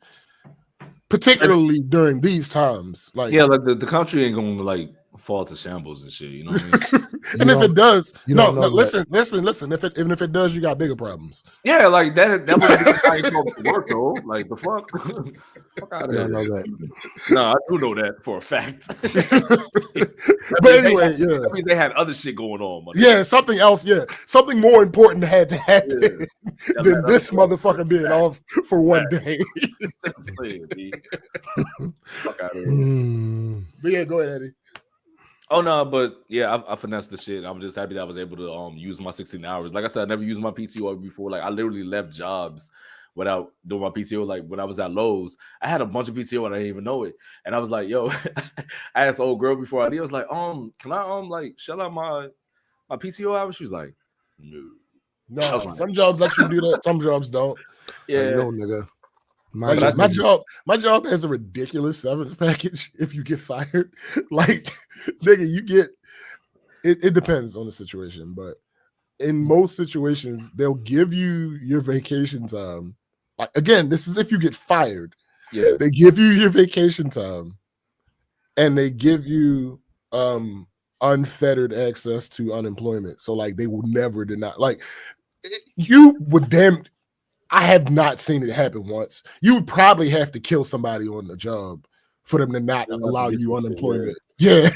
particularly during these times. Like, like the country ain't gonna like fall to shambles and shit, you know what I mean? And if it does, listen. If it does, you got bigger problems. Yeah, like that would be how you come to work though. Like the fuck, fuck out of here. Know that. No, I do know that for a fact. But anyway, that means they had other shit going on. Something else. Yeah, something more important had to happen than this motherfucker being off for one day. Fuck out of here. But yeah, go ahead, Eddie. Oh no, but yeah, I finessed the shit. I'm just happy that I was able to use my 16 hours. Like I said, I never used my PTO before. Like I literally left jobs without doing my PTO. Like when I was at Lowe's, I had a bunch of PTO and I didn't even know it. And I was like, yo, I asked the old girl before I did. I was like, can I like shell out my PTO hours? She was like, no. Some jobs let you do that. Some jobs don't. Yeah, no, nigga. My job has a ridiculous severance package if you get fired. Like, nigga, you get it depends on the situation, but in most situations, they'll give you your vacation time. Like, again, this is if you get fired. Yeah, they give you your vacation time and they give you unfettered access to unemployment. So like they will never deny, like you would I have not seen it happen once. You would probably have to kill somebody on the job for them to not allow you unemployment. Yeah.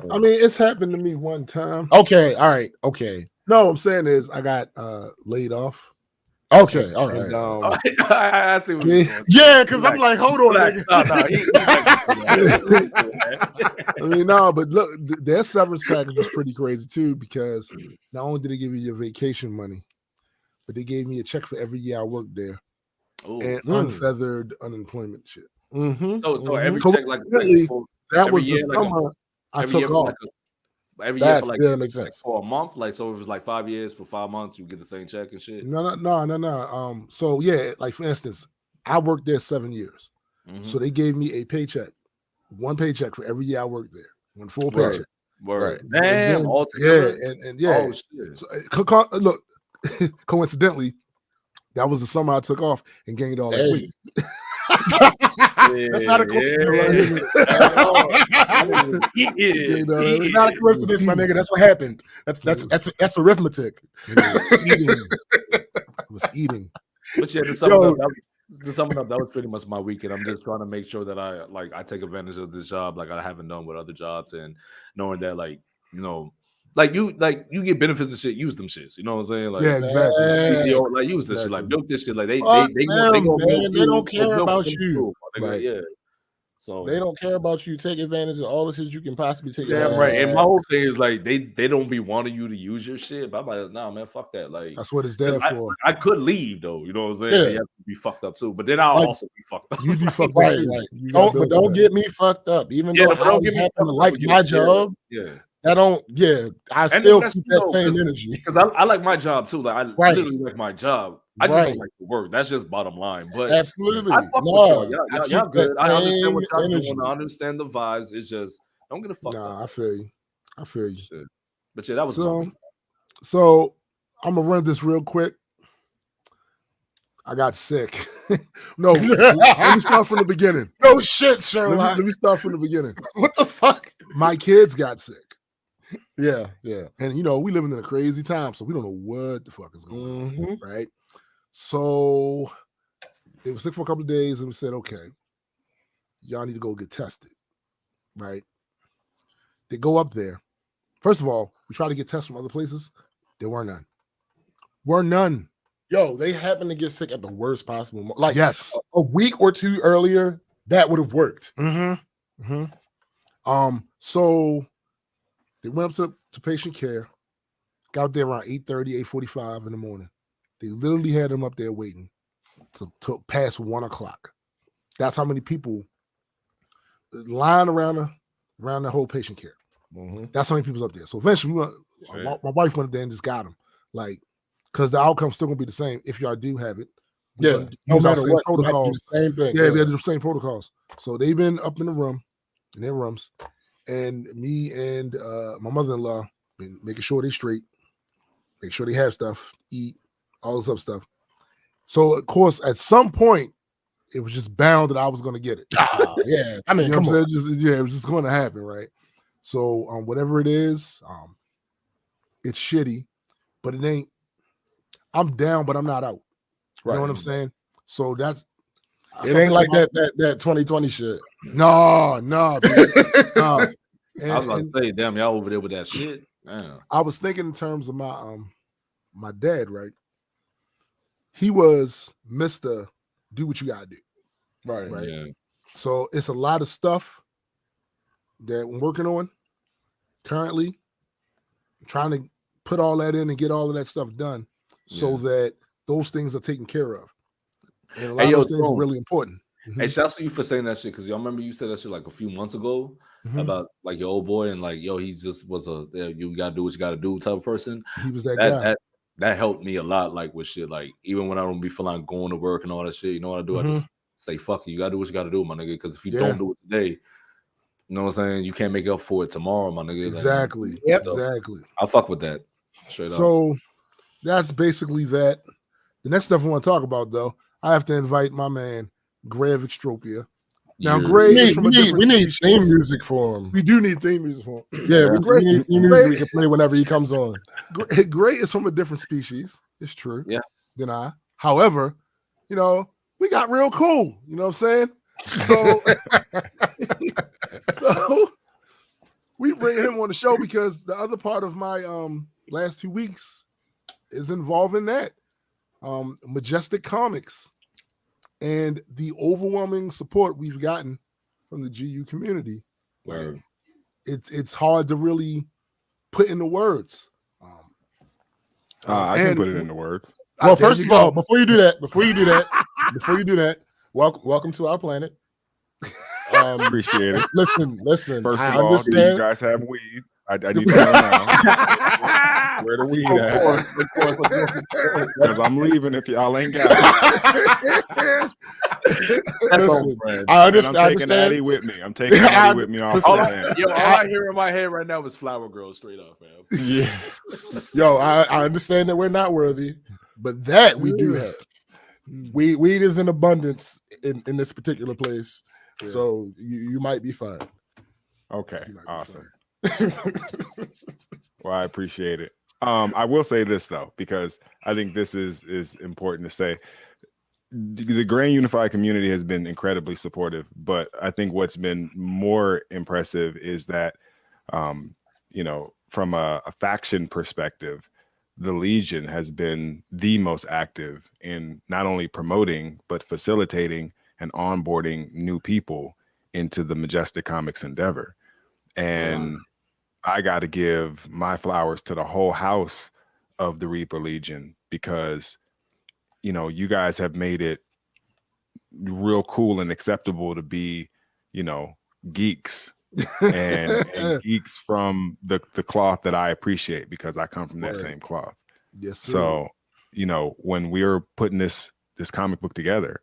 I mean, it's happened to me one time. Okay. All right. Okay. No, what I'm saying is I got laid off. Okay. All right. And, I see what you're doing. Yeah, because I'm like, hold on. I mean, no, but look, their severance package was pretty crazy too, because not only did they give you your vacation money, but they gave me a check for every year I worked there. And unfeathered unemployment shit. So every check, like that was the summer I took off. Every year for like, that makes sense. For a month, like so it was like 5 years for 5 months, you get the same check and shit. No. So yeah, like for instance, I worked there 7 years. So they gave me a paycheck, one paycheck for every year I worked there. One full paycheck. Word. Damn, all together. Yeah. Oh shit. So, look, coincidentally, that was the summer I took off and gained all that weight. That's not a coincidence. It's not a coincidence, my nigga. That's what happened. That's arithmetic. I was eating. But yeah, to sum it up, that was pretty much my weekend. I'm just trying to make sure that I take advantage of this job like I haven't done with other jobs, and knowing that like you get benefits and shit, use them shits. You know what I'm saying? Like, yeah, exactly. Like use this shit, like milk this shit. Like they don't care about you. Right. Yeah. So they don't care about you. Take advantage of all the shit you can possibly take. Yeah, right. And my whole thing is like they don't be wanting you to use your shit. But I'm like, nah, man, fuck that. Like that's what it's there for. I could leave though. You know what I'm saying? Yeah. You have to be fucked up too. But then I'll also be fucked up. You be fucked up too. Right. Don't get me fucked up. Even though I happen to like my job. Yeah. I still keep that same energy because I like my job too. Like I literally like my job. I just don't like to work. That's just bottom line. But absolutely, I fuck with y'all. Y'all good. I understand what y'all doing. I understand the vibes. It's just don't get a fuck. Nah, I feel you. Shit. But yeah, that was so I'm gonna run this real quick. I got sick. No, let me start from the beginning. No shit, Sherlock. Let me start from the beginning. What the fuck? My kids got sick. Yeah. And we living in a crazy time, so we don't know what the fuck is going on, right? So they were sick for a couple of days, and we said, okay, y'all need to go get tested, right? They go up there. First of all, we try to get tests from other places. There were none. Yo, they happened to get sick at the worst possible moment. Like, yes, a week or two earlier, that would have worked. So they went up to patient care, got up there around 8:30, 8:45 in the morning. They literally had them up there waiting to past 1 o'clock. That's how many people lying around the whole patient care. That's how many people's up there. So eventually, my wife went up there and just got them, like, because the outcome's still gonna be the same if y'all do have it. Yeah, no matter what, protocols. the same thing. Yeah, we had to do the same protocols. So they've been up in their rooms, and me and my mother-in-law been making sure they're straight, make sure they have stuff, eat, all this other stuff. So of course, at some point, it was just bound that I was going to get it. Yeah, I mean, come on. It was just going to happen, right? So whatever it is, it's shitty, but it ain't. I'm down, but I'm not out. You know what I'm saying? So it ain't like that 2020 shit. No. I was about to say, damn, y'all over there with that shit. Damn. I was thinking in terms of my dad, right? He was Mr. Do what you gotta do. Right. Yeah. So it's a lot of stuff that I'm working on currently. I'm trying to put all that in and get all of that stuff done so that those things are taken care of. And a lot of those things are really important. Hey, shouts to you for saying that shit, because y'all remember you said that shit like a few months ago about like your old boy and like, yo, he just was you gotta do what you gotta do type of person. He was that guy. That helped me a lot, like with shit. Like even when I don't be feeling like going to work and all that shit, you know what I do? I just say, fuck it, you gotta do what you gotta do, my nigga. Because if you don't do it today, you know what I'm saying, you can't make up for it tomorrow, my nigga. Exactly. Like, exactly. I'll fuck with that. Straight up. So that's basically that. The next stuff I want to talk about, though, I have to invite my man, Gray of Extropia. Now, Gray is from a different need theme music for him. We do need theme music for him. Yeah, we need theme music we can play whenever he comes on. Gray is from a different species. It's true. Yeah. Than I. However, we got real cool. You know what I'm saying? So, so we bring him on the show because the other part of my last 2 weeks is involving that. Majestic Comics and the overwhelming support we've gotten from the GU community. It's hard to really put into words. I can put it into words. Well, first of all, before you do that, welcome to our planet. Appreciate it. Listen. First I of all, understand. do you guys have weed? I need to know now. Where the weed at? Because I'm leaving if y'all ain't got it. I understand. I'm taking Addy with me. I'm taking Addy with me off the land. All I hear in my head right now is Flower Girl straight up, fam. Yes. Yo, I understand that we're not worthy, but that we do have. Weed is in abundance in this particular place, so you might be fine. Okay, awesome. Well, I appreciate it. I will say this though, because I think this is important to say. The Grand Unified community has been incredibly supportive, but I think what's been more impressive is that, from a faction perspective, the Legion has been the most active in not only promoting but facilitating and onboarding new people into the Majestic Comics endeavor. And I got to give my flowers to the whole house of the Reaper Legion, because, you guys have made it real cool and acceptable to be, geeks and geeks from the cloth that I appreciate, because I come from that same cloth. Yes. Sir. So, when we're putting this comic book together,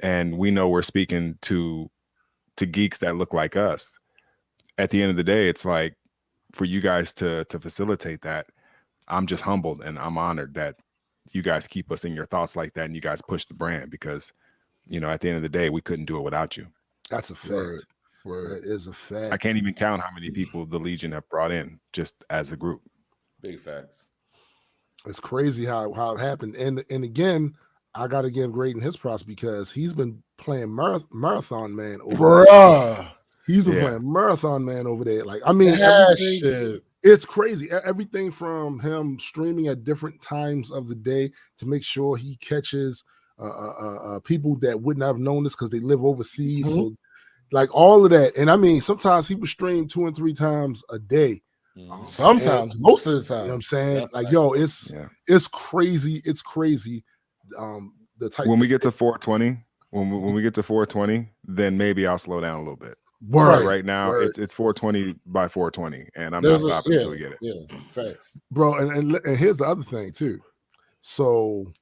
and we know we're speaking to geeks that look like us, at the end of the day, it's like, for you guys to facilitate that, I'm just humbled and I'm honored that you guys keep us in your thoughts like that and you guys push the brand, because you know, at the end of the day, we couldn't do it without you. That's a fact. That is a fact. I can't even count how many people the Legion have brought in just as a group. Big facts. It's crazy how it happened. And again, I got to give Graydon his props because he's been playing Marathon Man over there. He's been playing Marathon Man over there. Like, I mean, it's crazy. Everything from him streaming at different times of the day to make sure he catches people that wouldn't have known this because they live overseas. So, like, all of that. And I mean, sometimes he would stream 2 and 3 times a day. Sometimes, most of the time. You know what I'm saying? Like, yo, it's crazy. It's crazy. The type when we get to 420, when we get to 420, then maybe I'll slow down a little bit. Right now, it's 420 by 420, and I'm not stopping until we get it. Yeah, facts, bro. And here's the other thing too. So,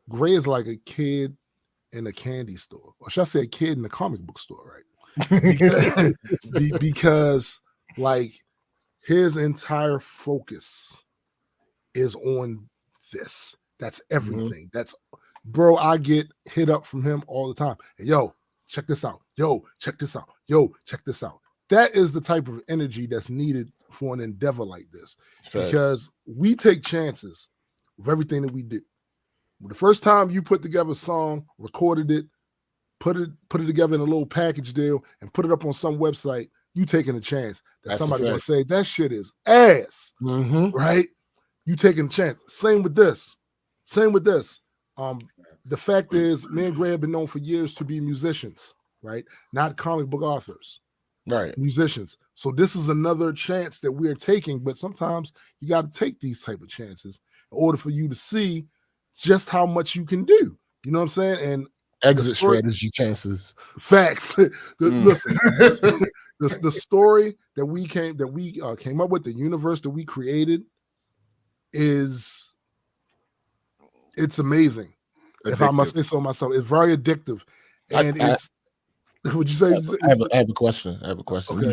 Gray is like a kid in a candy store, or should I say, a kid in a comic book store, right? because like his entire focus is on this. That's everything. That's, bro. I get hit up from him all the time. Hey, yo, check this out. Yo, check this out. Yo, check this out. That is the type of energy that's needed for an endeavor like this. Facts. Because we take chances with everything that we do. The first time you put together a song, recorded it, put it together in a little package deal, and put it up on some website, you taking a chance that somebody will say that shit is ass, right? You taking a chance. Same with this. The fact is, me and Gray have been known for years to be musicians, right? Not comic book authors, right? Musicians. So this is another chance that we're taking, but sometimes you got to take these type of chances in order for you to see just how much you can do. You know what I'm saying? And exit strategy chances. Facts. Listen, the story that we came up with, the universe that we created, it's amazing. Addictive. If I must say so myself, it's very addictive. And would you say? I have a question. Okay,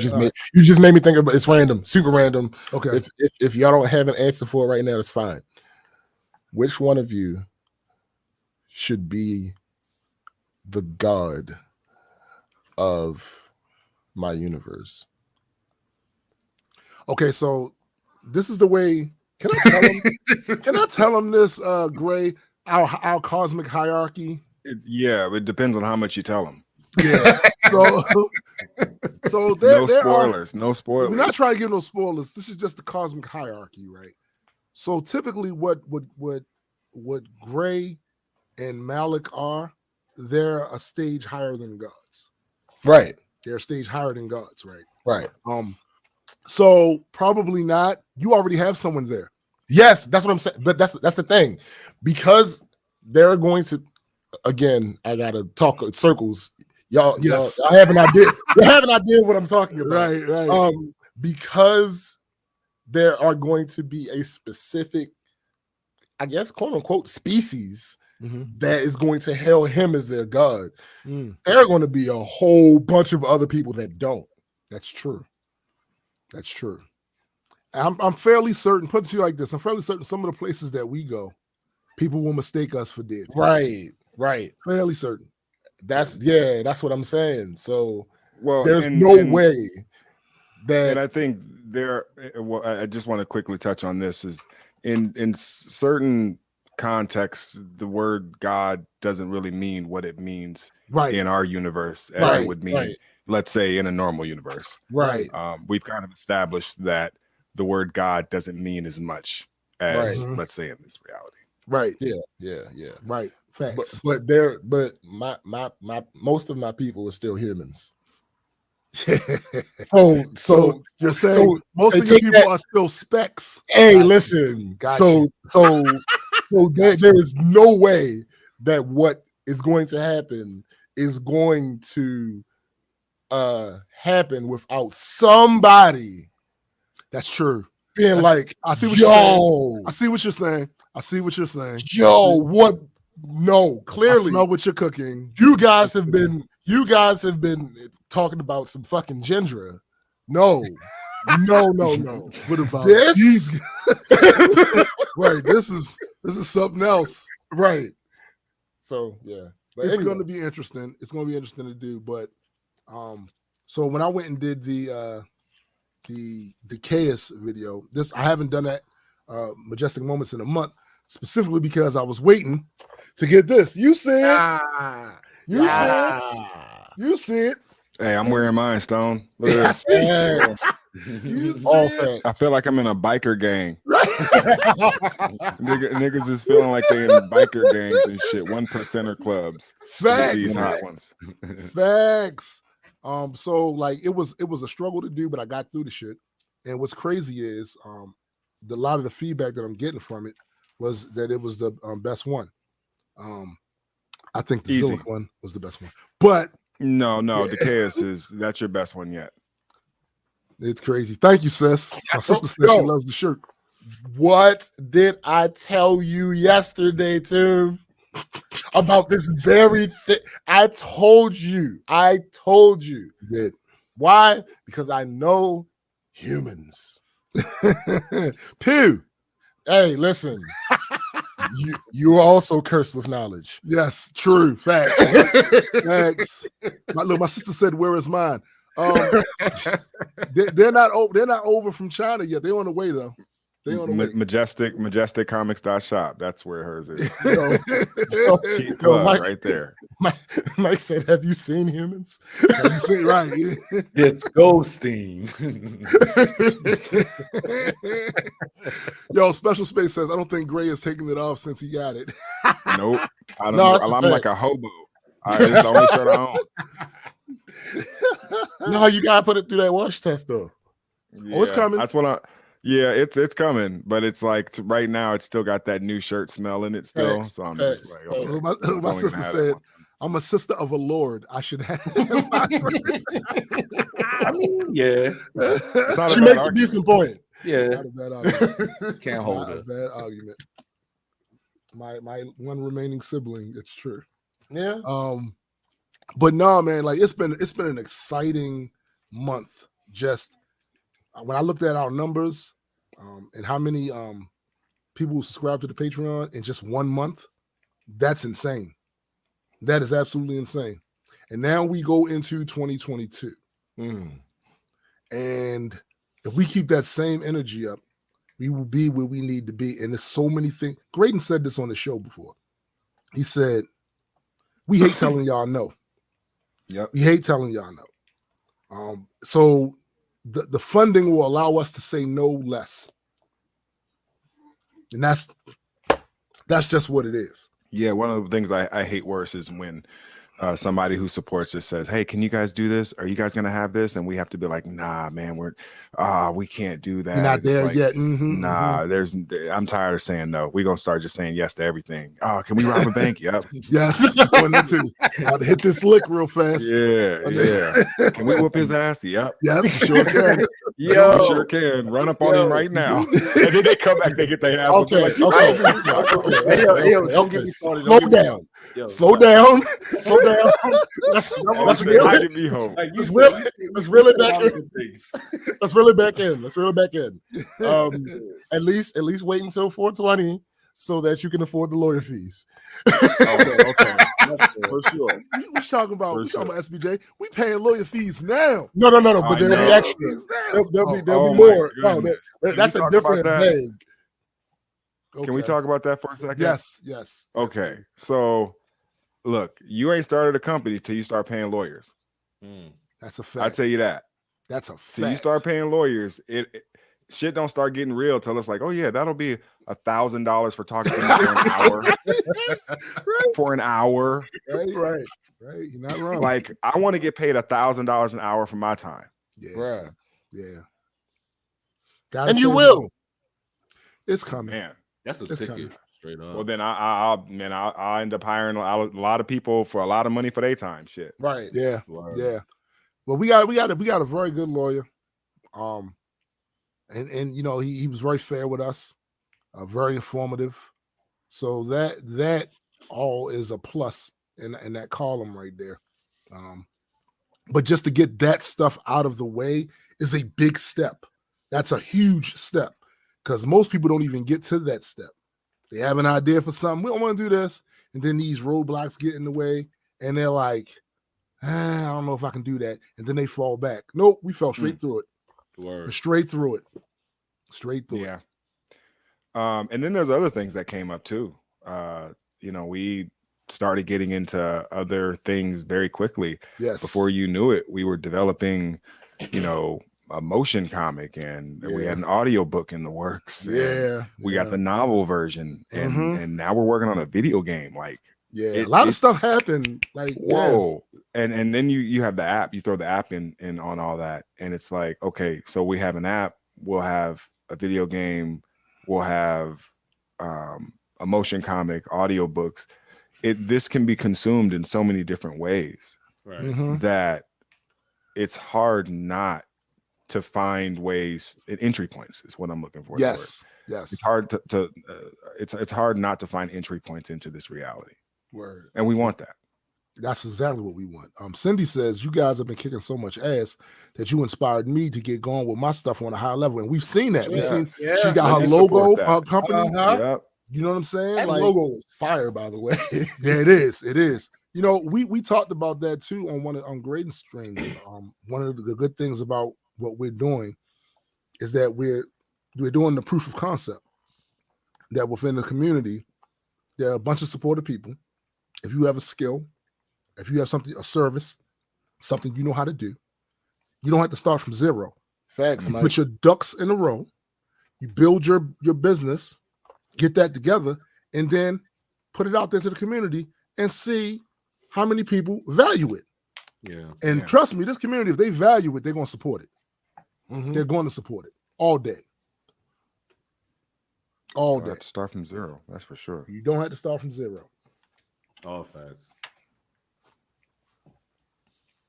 you just made me think about it's random, super random. Okay. If y'all don't have an answer for it right now, that's fine. Which one of you should be the god of my universe? Okay, so this is the way. Can I tell him? Can I tell him this, Gray? Our cosmic hierarchy. It depends on how much you tell him. Yeah. So no spoilers. We're not trying to give no spoilers. This is just the cosmic hierarchy, right? So typically, what Gray and Malik are, they're a stage higher than gods. Right. They're a stage higher than gods, right? Right. So probably not. You already have someone there. Yes, that's what I'm saying. But that's the thing, because they're going to. Again, I gotta talk circles. Y'all, I have an idea. You have an idea of what I'm talking about, right? Because there are going to be a specific, I guess, quote unquote, species that is going to hail him as their god. There are going to be a whole bunch of other people that don't. That's true. I'm fairly certain. Put it to you like this: I'm fairly certain some of the places that we go, people will mistake us for dead. Right. Fairly certain. That's what I'm saying. So, there's no way that. And I think I just want to quickly touch on this: is in certain contexts, the word God doesn't really mean what it means in our universe as it would mean, let's say, in a normal universe. Right. We've kind of established that the word God doesn't mean as much as, let's say, in this reality. Right. Yeah. Right. Facts. But my most of my people are still humans. so you're saying most of your people are still specks. Hey, listen. So there is no way that what is going to happen is going to happen without somebody. That's true. Being like, I see what you're saying. I see what you're saying. Yo, what? No, clearly. I smell what you're cooking. You guys have been talking about some fucking Gendra. No. What about this? Right. This is something else. Right. So yeah. It's going to be interesting. It's going to be interesting to do. But so when I went and did the Chaos video, I haven't done that Majestic Moments in a month, specifically because I was waiting to get this. You see it. You see it. Hey, I'm wearing mine, Stone. Look at this. All facts. I feel like I'm in a biker gang. Niggas is feeling like they in biker gangs and shit. 1%er clubs. Facts. These hot ones. Facts. So like it was a struggle to do, but I got through the shit. And what's crazy is a lot of the feedback that I'm getting from it was that it was the best one. I think the Zilliq one was the best one, but no, the Chaos that's your best one yet. It's crazy. Thank you, sis. My sister said she loves the shirt. What did I tell you yesterday, Tim, about this very thing? I told you. You did. Why? Because I know humans. Pew. Hey, listen. You are also cursed with knowledge. Yes, true. Facts. Facts. My sister said, "Where is mine?" They're not over from China yet. They're on the way though. They on the way. Majesticcomics.shop. That's where hers is. Cheap plug Mike, right there. Mike said, "Have you seen humans?" Have you seen, right? It's ghosting. Yo, Special Space says, "I don't think Gray is taking it off since he got it." Nope. I don't know. I'm like a hobo. It's the only shirt I own. No, you gotta put it through that wash test though. Yeah, it's coming. That's what it's coming, but it's like right now it's still got that new shirt smell in it still. Facts, so I'm facts. just like, okay. My sister said, "I'm a sister of a lord. I should have." I mean, yeah. She makes a decent point. Yeah. Not a bad argument. Can't hold Not it. a bad argument. My one remaining sibling, it's true. Yeah. But no, man, like it's been an exciting month. Just when I looked at our numbers and how many people who subscribe to the Patreon in just 1 month, that's insane. That is absolutely insane. And now we go into 2022. And if we keep that same energy up, we will be where we need to be. And there's so many things. Graydon said this on the show before. He said, "We hate telling y'all no." Yep. We hate telling y'all no. So the funding will allow us to say no less. And that's just what it is. Yeah, one of the things I hate worse is when somebody who supports us says, "Hey, can you guys do this? Are you guys gonna have this?" And we have to be like, "Nah, man, we can't do that. You're not there like, yet." Nah, I'm tired of saying no. We're gonna start just saying yes to everything. Oh, can we rob a bank? Yep. Yes. I'll hit this lick real fast. Yeah. Can we whoop his ass? Yep. Yep, sure can. Yo, sure can. Run up on him right now. And then they come back, they get their ass. Okay. Like, Don't get me started. Slow down. Slow down. Let's me home. reel it back in. Let's reel it back in. At least wait until 420 so that you can afford the lawyer fees. Okay. For sure. We're talking about SBJ. We paying lawyer fees now. No. But there'll be extra. There'll be more. No, that's a different thing. Okay. Can we talk about that for a second? Yes. Okay. So, look, you ain't started a company till you start paying lawyers. That's a fact. I'll tell you that. That's a fact. Till you start paying lawyers, shit don't start getting real till it's like, oh yeah, that'll be $1,000 for talking to me for an hour. Right. For an hour. Right. You're not wrong. Like, I want to get paid $1,000 an hour for my time. Yeah. Right. Yeah. And you will. It's coming. Man. That's a ticket. Coming. Straight up. Well, then I'll end up hiring a lot of people for a lot of money for their time. Shit. Right. Yeah. Yeah. Well, we got a very good lawyer. And you know, he was very fair with us, very informative. So that all is a plus in that column right there. But just to get that stuff out of the way is a big step. That's a huge step because most people don't even get to that step. They have an idea for something. We don't want to do this. and then these roadblocks get in the way, and they're like, I don't know if I can do that, and then they fall back. Nope, we fell straight through it. Straight through it. Yeah. And then there's other things that came up too. We started getting into other things very quickly. Yes. Before you knew it, we were developing, a motion comic, and we had an audio book in the works. Yeah. We got the novel version, and now we're working on a video game. Like, a lot of stuff happened. Like, whoa. And then you have the app, you throw the app in on all that, and it's like, okay, so we have an app, we'll have a video game, we'll have a motion comic, audio books. This can be consumed in so many different ways, right? That it's hard not to find ways, entry points is what I'm looking for. Yes. It's hard to it's hard not to find entry points into this reality. Word. And we want that. That's exactly what we want. Cindy says, you guys have been kicking so much ass that you inspired me to get going with my stuff on a high level. And we've seen that. We've seen she got her logo for her company. Yep. You know what I'm saying? That logo was fire, by the way. Yeah, it is. It is. We talked about that too on grading streams. One of the good things about what we're doing is that we're doing the proof of concept that within the community, there are a bunch of supportive people. If you have a skill, if you have a service, something you know how to do, you don't have to start from zero. Facts, Mike. Put your ducks in a row. You build your business, get that together, and then put it out there to the community and see how many people value it. Yeah. And trust me, this community, if they value it, they're going to support it. They're going to support it all day. All day. Have to start from zero. That's for sure. You don't have to start from zero. All facts.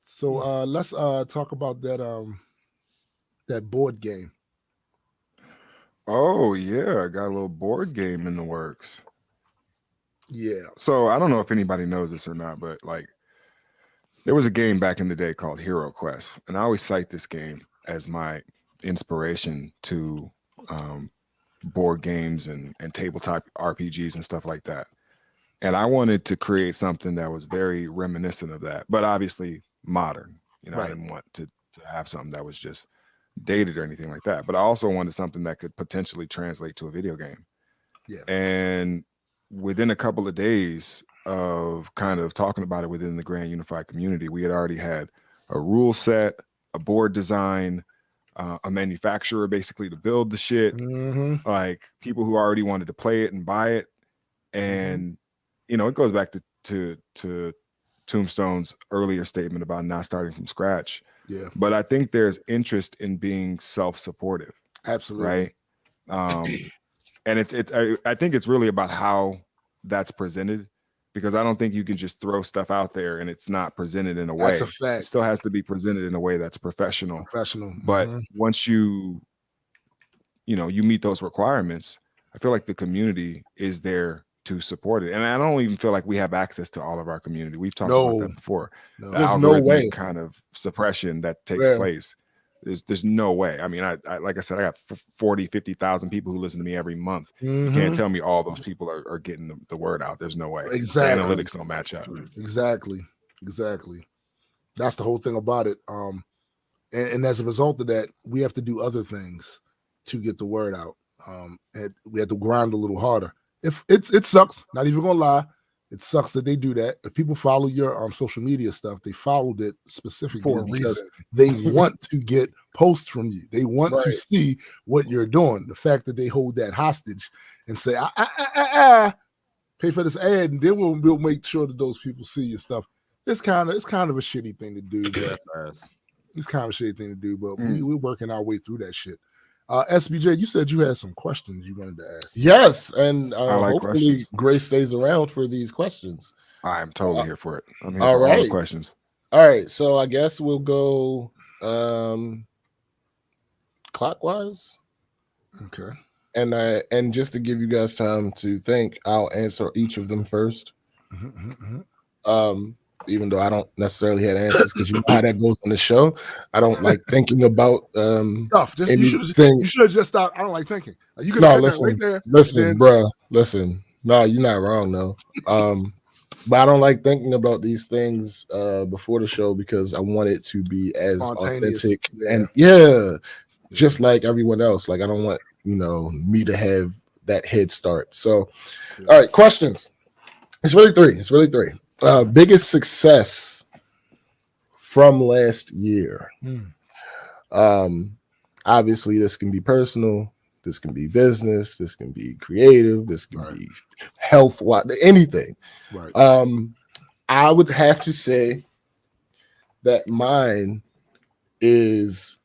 So let's talk about that board game. Oh yeah, I got a little board game in the works. Yeah. So I don't know if anybody knows this or not, but like there was a game back in the day called Hero Quest, and I always cite this game as my inspiration to board games and tabletop RPGs and stuff like that. And I wanted to create something that was very reminiscent of that, but obviously modern. Right. I didn't want to have something that was just dated or anything like that. But I also wanted something that could potentially translate to a video game. Yeah. And within a couple of days of kind of talking about it within the Grand Unified community, we had already had a rule set, a board design, a manufacturer basically to build the shit, like people who already wanted to play it and buy it. And it goes back to Tombstone's earlier statement about not starting from scratch. Yeah. But I think there's interest in being self-supportive. Absolutely. Right. And I think it's really about how that's presented, because I don't think you can just throw stuff out there and it's not presented in a way. That's a fact. It still has to be presented in a way that's professional. But once you meet those requirements, I feel like the community is there to support it. And I don't even feel like we have access to all of our community. We've talked about that before. No. There's no way. Kind of suppression that takes place. There's no way. I mean, I like I said, I got 40, 50,000 people who listen to me every month. You can't tell me all those people are getting the word out. There's no way. Exactly. The analytics don't match up. Exactly. That's the whole thing about it. And as a result of that, we have to do other things to get the word out. And we have to grind a little harder. If it sucks, not even gonna lie, it sucks that they do that. If people follow your social media stuff, they followed it specifically because they want to get posts from you. They want to see what you're doing. The fact that they hold that hostage and say, pay for this ad, and then we'll make sure that those people see your stuff. It's kind of a shitty thing to do. But it's kind of a shitty thing to do, but we're working our way through that shit. SBJ, you said you had some questions you wanted to ask. Yes, and hopefully questions. Grace stays around for these questions. I'm totally here for it. I'm here all for right. all the questions. All right, so I guess we'll go clockwise. Okay. And just to give you guys time to think, I'll answer each of them first. Even though I don't necessarily have answers, because you know how that goes on the show. I don't like thinking about stuff. You should have just stopped. I don't like thinking. You can listen, right there, listen, bruh. Listen. No, you're not wrong, though. But I don't like thinking about these things before the show because I want it to be as authentic and just like everyone else. Like I don't want me to have that head start. So, all right, questions. It's really three. Biggest success from last year. Obviously, this can be personal. This can be business. This can be creative. This can be health. Anything. Right. I would have to say that mine is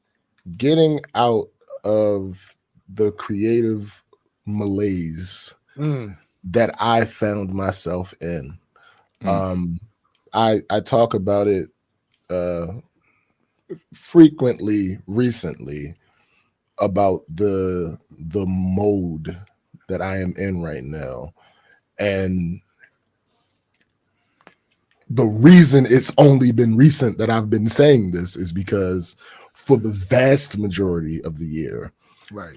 getting out of the creative malaise that I found myself in. I talk about it frequently recently about the mode that I am in right now. And the reason it's only been recent that I've been saying this is because for the vast majority of the year, there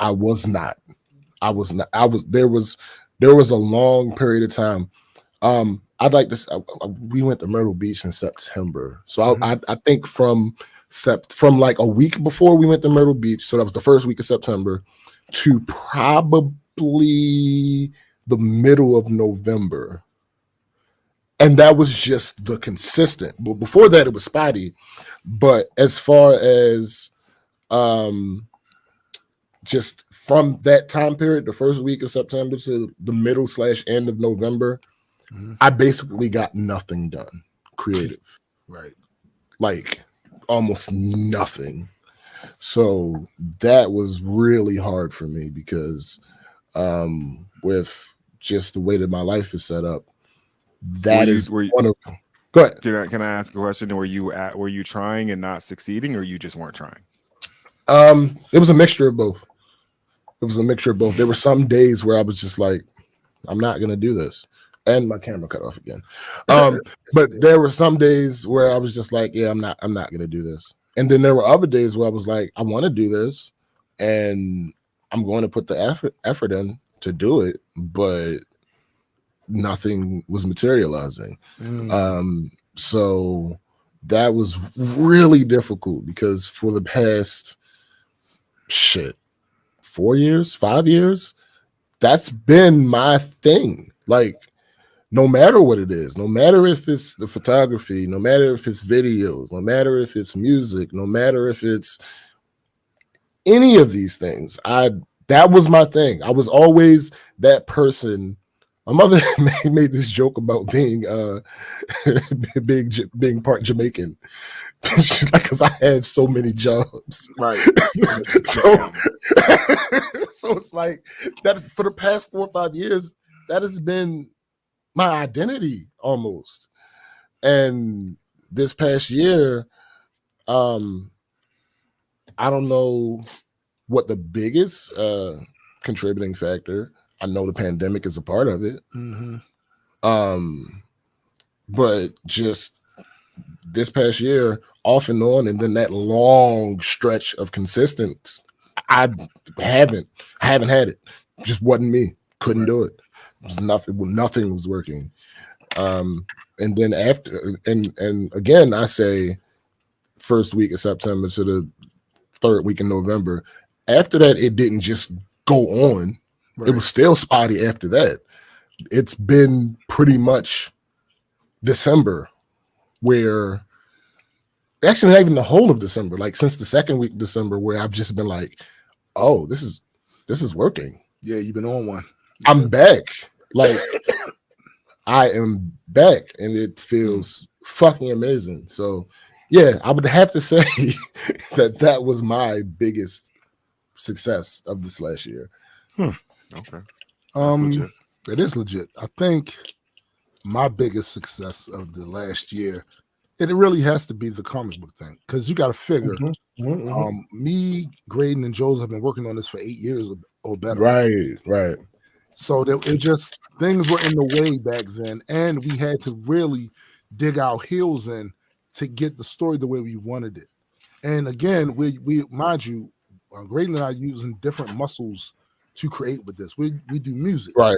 was a long period of time. I'd like to. We went to Myrtle Beach in September, so I think from like a week before we went to Myrtle Beach, so that was the first week of September, to probably the middle of November, and that was just the consistent. But before that, it was spotty. But as far as just from that time period, the first week of September to the middle / end of November, I basically got nothing done creative. Like almost nothing. So that was really hard for me because with just the way that my life is set up, that is one of them. Go ahead. Can I ask a question? Were you trying and not succeeding, or you just weren't trying? It was a mixture of both. There were some days where I was just like, I'm not gonna do this. And my camera cut off again. But there were some days where I was just like, yeah, I'm not gonna do this. And then there were other days where I was like, I want to do this and I'm going to put the effort in to do it, but nothing was materializing. So that was really difficult because for the past 5 years, that's been my thing. Like, no matter what it is, no matter if it's the photography, no matter if it's videos, no matter if it's music, no matter if it's any of these things, that was my thing. I was always that person. My mother made this joke about being being part Jamaican. Because I have so many jobs. So it's like that is for the past 4 or 5 years, that has been my identity almost. And this past year, I don't know what the biggest contributing factor. I know the pandemic is a part of it. But just this past year, off and on, and then that long stretch of consistency, I haven't had it. Just wasn't me. Couldn't do it. It was nothing was working. And then after, and again, I say first week of September to the third week in November. After that, it didn't just go on. It was still spotty after that. It's been pretty much December where, actually not even the whole of December, like since the second week of December, where I've just been like, oh, this is working. Yeah, you've been on one. I'm back. Like, I am back, and it feels fucking amazing. So, yeah, I would have to say that was my biggest success of this last year. Okay. It is legit. I think my biggest success of the last year, it really has to be the comic book thing, because you got to figure, me, Graydon, and Joel have been working on this for 8 years or better. Right. So it just, things were in the way back then, and we had to really dig our heels in to get the story the way we wanted it. And again, we mind you, Graydon and I are using different muscles to create with this. We do music. Right.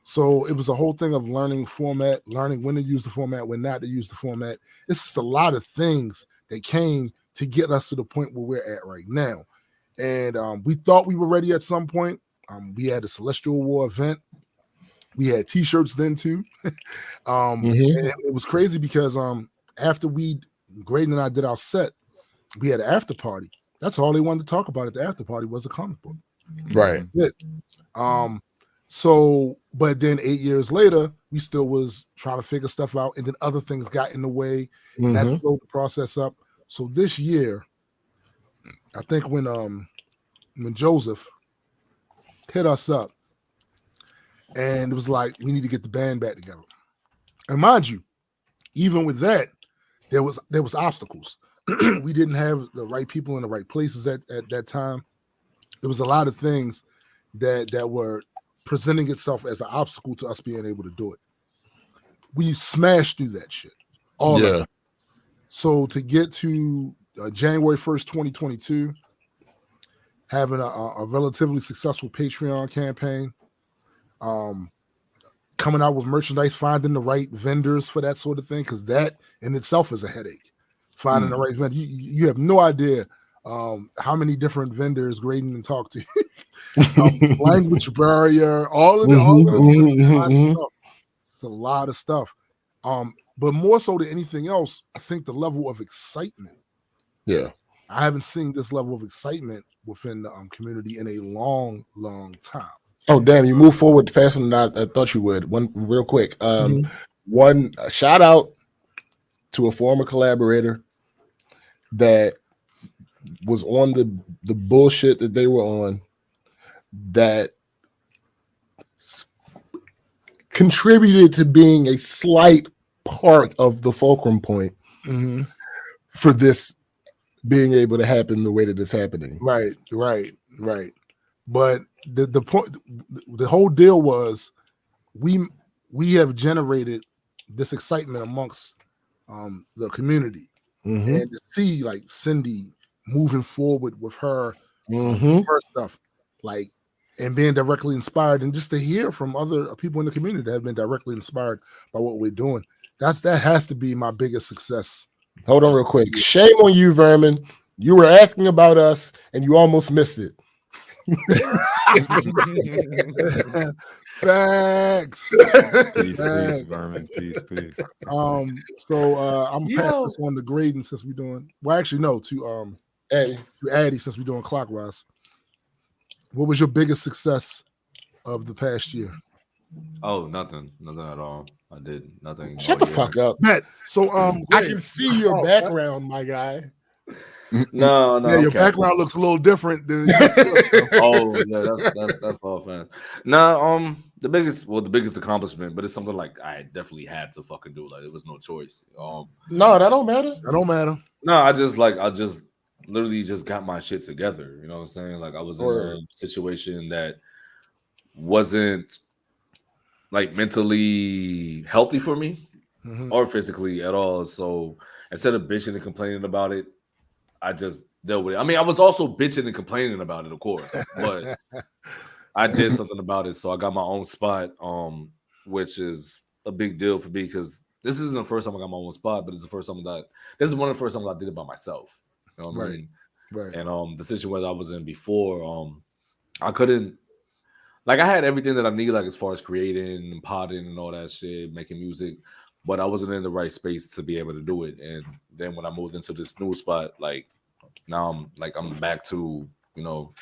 So it was a whole thing of learning format, learning when to use the format, when not to use the format. It's just a lot of things that came to get us to the point where we're at right now. And we thought we were ready at some point. We had a Celestial War event. We had T-shirts then too. And it was crazy because after Graydon and I did our set, we had an after party. That's all they wanted to talk about at the after party was the comic book. Right. That's it. So, but then 8 years later, we still was trying to figure stuff out, and then other things got in the way, and that slowed the process up. So this year, I think when Joseph hit us up, and it was like we need to get the band back together. And mind you, even with that, there was obstacles. We didn't have the right people in the right places at that time. There was a lot of things that were presenting itself as an obstacle to us being able to do it. We smashed through that shit. All of it. So to get to January 1st, 2022, having a relatively successful Patreon campaign, coming out with merchandise, finding the right vendors for that sort of thing, because that in itself is a headache. Finding the right vendor. You have no idea how many different vendors Graydon talked to. Language barrier, all of this stuff. It's a lot of stuff. But more so than anything else, I think the level of excitement. Yeah. I haven't seen this level of excitement within the community in a long, long time. Oh, damn, you move forward faster than I thought you would. One real quick. One shout out to a former collaborator that was on the bullshit that they were on, that contributed to being a slight part of the fulcrum point for this being able to happen the way that it's happening. Right. But the point, the whole deal was we have generated this excitement amongst the community, and to see like Cindy moving forward with her stuff, like, and being directly inspired, and just to hear from other people in the community that have been directly inspired by what we're doing. That has to be my biggest success. Hold on real quick. Shame on you, Vermin. You were asking about us and you almost missed it. Thanks. Peace, Vermin. Peace. So I'm gonna pass this on to Graydon since we're doing, well, actually no, to Addy since we're doing clockwise. What was your biggest success of the past year? Oh, nothing at all. I did nothing. Shut the fuck up. So I can see your background, my guy. No. Yeah, your background looks a little different than. Oh yeah, that's all fans. No, the biggest accomplishment, but it's something like I definitely had to fucking do. Like it was no choice. No, that don't matter. That don't matter. No, I just literally just got my shit together. You know what I'm saying? Like I was in a situation that wasn't like mentally healthy for me or physically at all. So instead of bitching and complaining about it, I just dealt with it. I mean, I was also bitching and complaining about it, of course, but I did something about it. So I got my own spot, which is a big deal for me because this isn't the first time I got my own spot, but it's the first time this is one of the first times I did it by myself. You know what I mean? Right. And the situation I was in before, I couldn't, like I had everything that I need, like as far as creating and potting and all that shit, making music, but I wasn't in the right space to be able to do it. And then when I moved into this new spot, like now I'm back to, you know,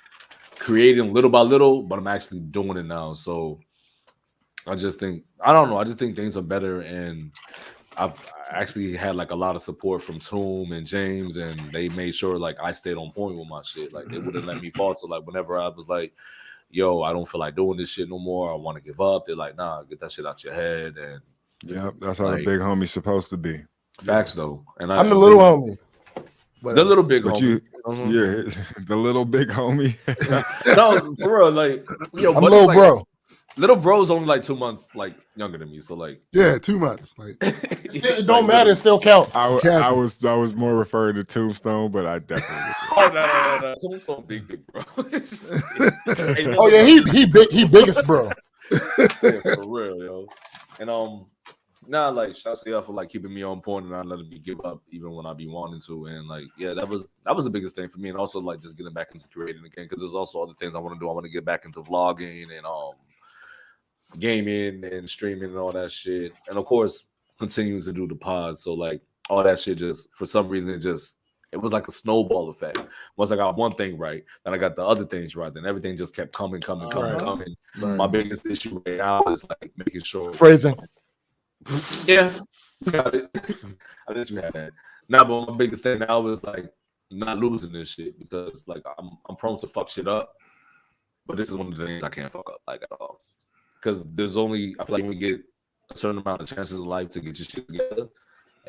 creating little by little, but I'm actually doing it now. So I just think things are better, and I've actually had like a lot of support from Toom and James, and they made sure like I stayed on point with my shit. Like they wouldn't let me fall. So like whenever I was like, yo, I don't feel like doing this shit no more, I want to give up, they're like, nah, get that shit out your head. And yeah, that's how the big homie's supposed to be. Facts though. And I'm the little homie. The little big homie. You're the little big homie. No, for real, like yo, I'm little bro. Little bro's only like 2 months like younger than me, so like 2 months. Like it don't matter, it still count. I was more referring to Tombstone, but I definitely. Oh no. Tombstone big bro. Oh yeah, he biggest bro. Yeah, for real, yo. And now like shout out for like keeping me on point and not letting me give up even when I be wanting to. And like, yeah, that was the biggest thing for me. And also like just getting back into creating again, because there's also other things I want to do. I want to get back into vlogging and gaming and streaming and all that shit. And of course, continuing to do the pod. So like all that shit just for some reason it was like a snowball effect. Once I got one thing right, then I got the other things right. Then everything just kept coming. Right. My biggest issue right now is like making sure Phrasing. Yeah, got it. I just had that. Now, but my biggest thing now is like not losing this shit because like I'm prone to fuck shit up. But this is one of the things I can't fuck up like at all. Because I feel like we get a certain amount of chances in life to get your shit together.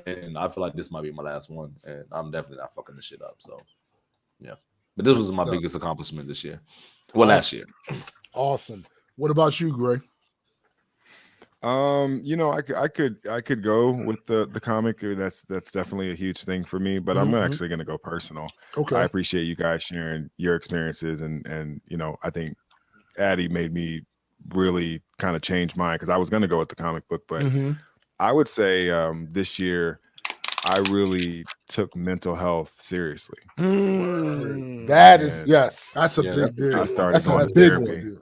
And I feel like this might be my last one. And I'm definitely not fucking this shit up. So yeah. But this was my biggest accomplishment this year. Well, last year. Awesome. What about you, Gray? You know, I could go with the comic. That's definitely a huge thing for me, but I'm actually gonna go personal. Okay. I appreciate you guys sharing your experiences, and you know, I think Addie made me really kind of change mine because I was gonna go with the comic book, but I would say this year I really took mental health seriously. That is that's a big deal. I started going to therapy,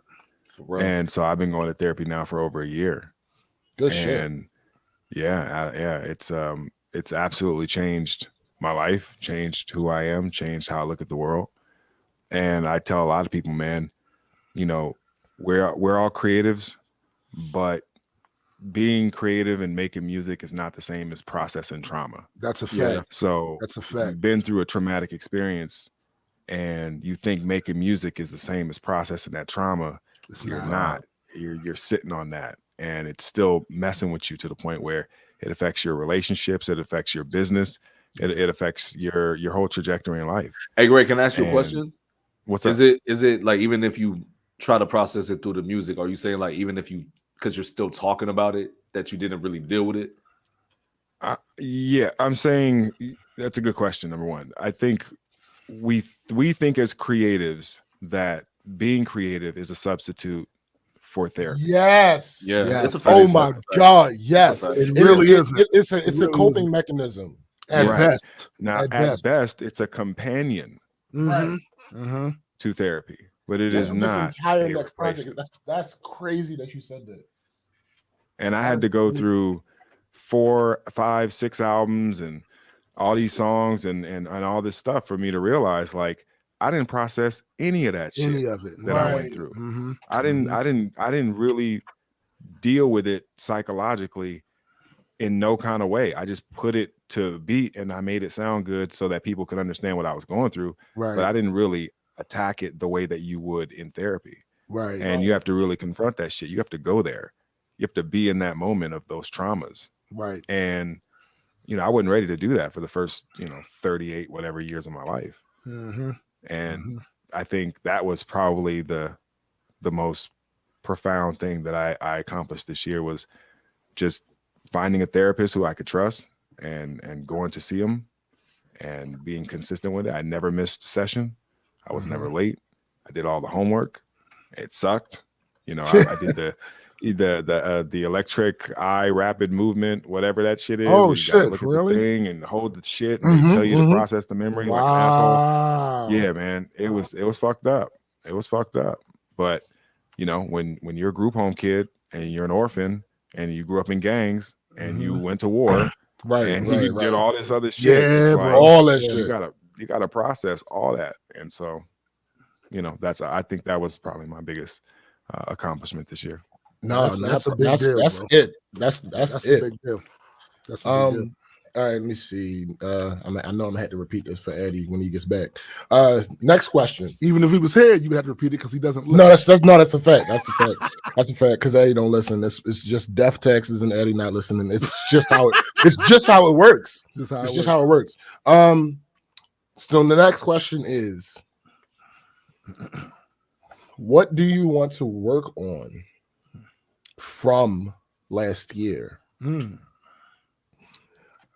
and so I've been going to therapy now for over a year. Good shit. And it's absolutely changed my life, changed who I am, changed how I look at the world. And I tell a lot of people, man, you know, we're all creatives, but being creative and making music is not the same as processing trauma. That's a fact. Yeah. So that's a fact. You've been through a traumatic experience and you think making music is the same as processing that trauma. You're not. You're sitting on that. And it's still messing with you to the point where it affects your relationships, it affects your business, it affects your whole trajectory in life. Hey, Greg, can I ask you a question? What's up? Is it like even if you try to process it through the music, are you saying like even if you because you're still talking about it that you didn't really deal with it? Yeah, I'm saying that's a good question. Number one, I think we think as creatives that being creative is a substitute for therapy. Yes. Yeah. Yes. Oh my God. Yes. It really is. It's a coping mechanism at best. Now, at best, it's a companion to therapy, but it is not. This entire next project. That's crazy that you said that. And I had to go through 4, 5, 6 albums and all these songs and all this stuff for me to realize like I didn't process any of that shit that I went through. I didn't really deal with it psychologically in no kind of way. I just put it to beat and I made it sound good so that people could understand what I was going through. Right. But I didn't really attack it the way that you would in therapy. Right. And you have to really confront that shit. You have to go there. You have to be in that moment of those traumas. Right. And, you know, I wasn't ready to do that for the first, 38 whatever years of my life. And I think that was probably the most profound thing that I accomplished this year was just finding a therapist who I could trust and going to see him and being consistent with it. I never missed a session. I was never late. I did all the homework. It sucked. I did the electric eye rapid movement, whatever that shit is. Oh, you shit, look really? at the thing and hold the shit and they tell you to process the memory like an asshole. Yeah, man. It was fucked up. It was fucked up. But when you're a group home kid and you're an orphan and you grew up in gangs and you went to war and you did all this other shit. Yeah, like, all that shit. You gotta process all that. And so, I think that was probably my biggest accomplishment this year. No, that's a big deal. That's bro. it. That's it. A big deal. That's a big deal. All right, let me see. I know I'm gonna have to repeat this for Eddie when he gets back. Next question. Even if he was here, you would have to repeat it because he doesn't listen. That's a fact. That's a fact. That's a fact because Eddie don't listen. It's just death taxes and Eddie not listening. It's just how it works. It's just how it works. So the next question is, what do you want to work on from last year?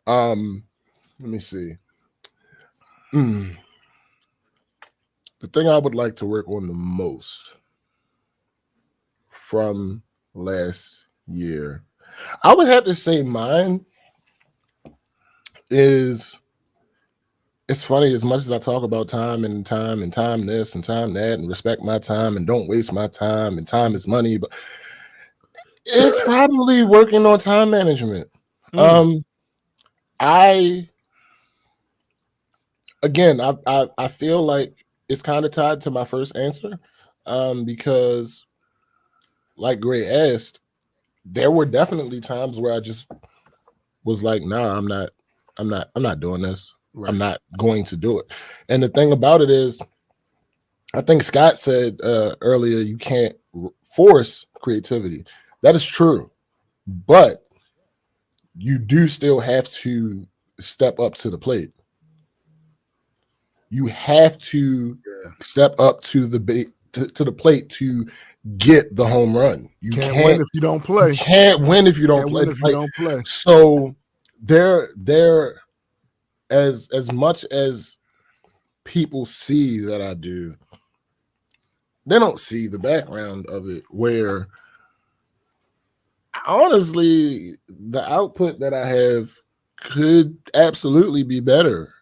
Let me see. The thing I would like to work on the most from last year. I would have to say mine is, it's funny, as much as I talk about time and time this and time that and respect my time and don't waste my time and time is money, but it's probably working on time management. I feel like it's kind of tied to my first answer, because like Gray asked, there were definitely times where I just was like, nah, I'm not doing this. Right. I'm not going to do it. And the thing about it is, I think Scott said earlier, you can't force creativity. That is true, but you do still have to step up to the plate. You have to step up to the to the plate to get the home run. You can't win if you don't play. You can't win if you don't play. So there, as much as people see that I do, they don't see the background of it, where honestly the output that I have could absolutely be better.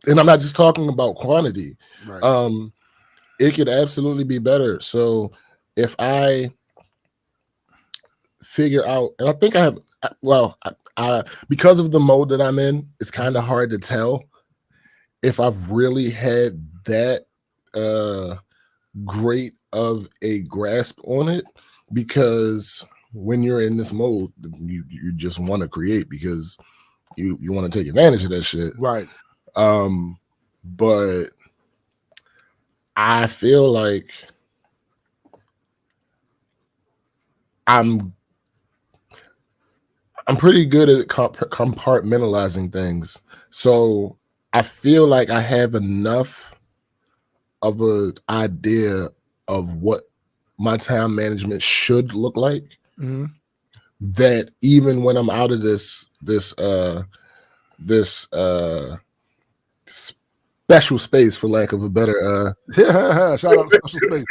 And I'm not just talking about quantity. Right. It could absolutely be better. So if I figure out, and I think I have, I because of the mode that I'm in, it's kind of hard to tell if I've really had that great of a grasp on it, because when you're in this mode, you just want to create because you want to take advantage of that shit. Right. But I feel like I'm pretty good at compartmentalizing things. So I feel like I have enough of an idea of what my time management should look like, that even when I'm out of this special space, for lack of a better shout out special space.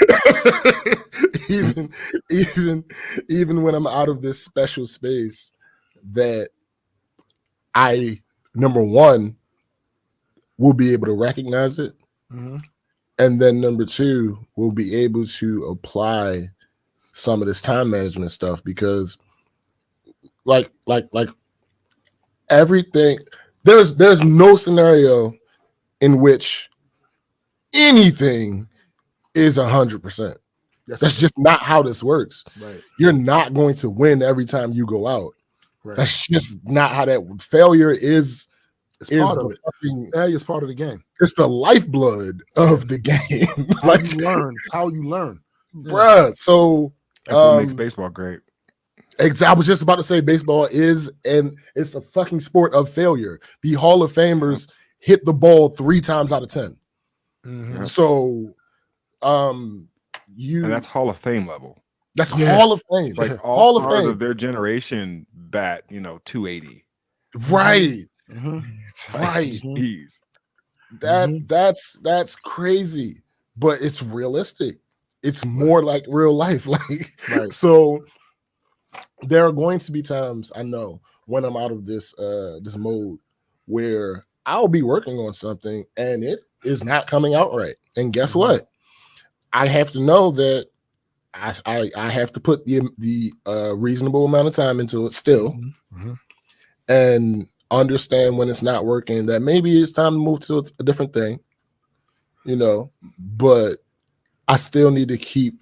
even when I'm out of this special space, that I, number one, will be able to recognize it, and then number two, will be able to apply some of this time management stuff, because like everything, there's no scenario in which anything is 100%. That's just not how this works. Right. You're not going to win every time you go out. Right. That's just not how that failure is. It's part of it. It's part of the game. It's the lifeblood of the game. Like, you learn. It's how you learn. Bruh. So that's what makes baseball great. I was just about to say, baseball is, and it's a fucking sport of failure. The Hall of Famers hit the ball 3 times out of 10. So and that's Hall of Fame level. That's Hall of Fame. Like all stars of their generation bat, 280. Right. Right. That's crazy, but it's realistic. It's more like real life. Like, so there are going to be times, I know, when I'm out of this mode, where I'll be working on something and it is not coming out right. And guess what? I have to know that I have to put the reasonable amount of time into it still, and understand when it's not working, that maybe it's time to move to a different thing, but I still need to keep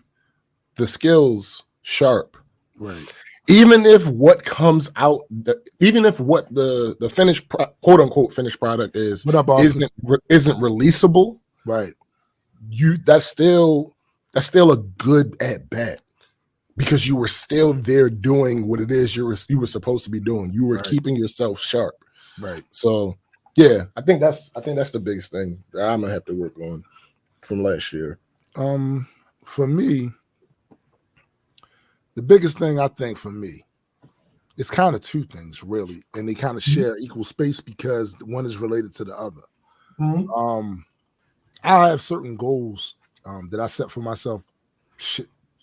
the skills sharp. Right. Even if what comes out, even if what the finished quote unquote finished product is isn't releasable, right? That's still a good at bat, because you were still there doing what it is you were supposed to be doing. You were keeping yourself sharp, right? So yeah, I think that's the biggest thing that I'm gonna have to work on from last year. For me, the biggest thing I think for me, it's kind of two things really, and they kind of share equal space because one is related to the other. I have certain goals that I set for myself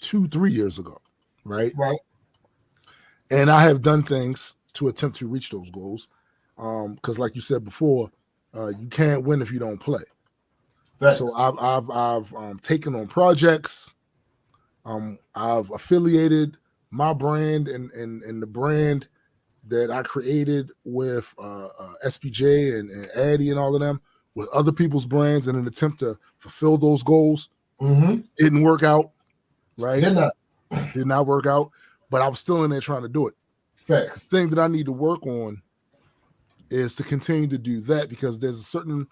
2-3 years ago. right? And I have done things to attempt to reach those goals. Because like you said before, you can't win if you don't play. Thanks. So I've taken on projects. I've affiliated my brand and the brand that I created with SPJ and Addy and all of them with other people's brands in an attempt to fulfill those goals. Didn't work out, right? Did not work out, but I was still in there trying to do it. Facts. The thing that I need to work on is to continue to do that because there's a certain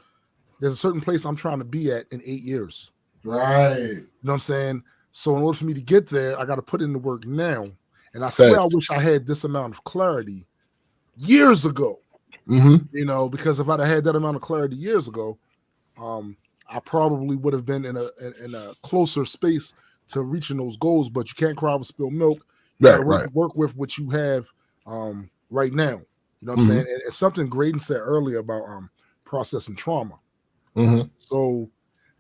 place I'm trying to be at in 8 years. Right. You know what I'm saying? So in order for me to get there, I got to put in the work now. And I swear I wish I had this amount of clarity years ago. You know, because if I'd have had that amount of clarity years ago, I probably would have been in a closer space to reaching those goals. But you can't cry over spilled milk. You gotta work with what you have right now. You know what I'm saying? And it's something Graydon said earlier about processing trauma. So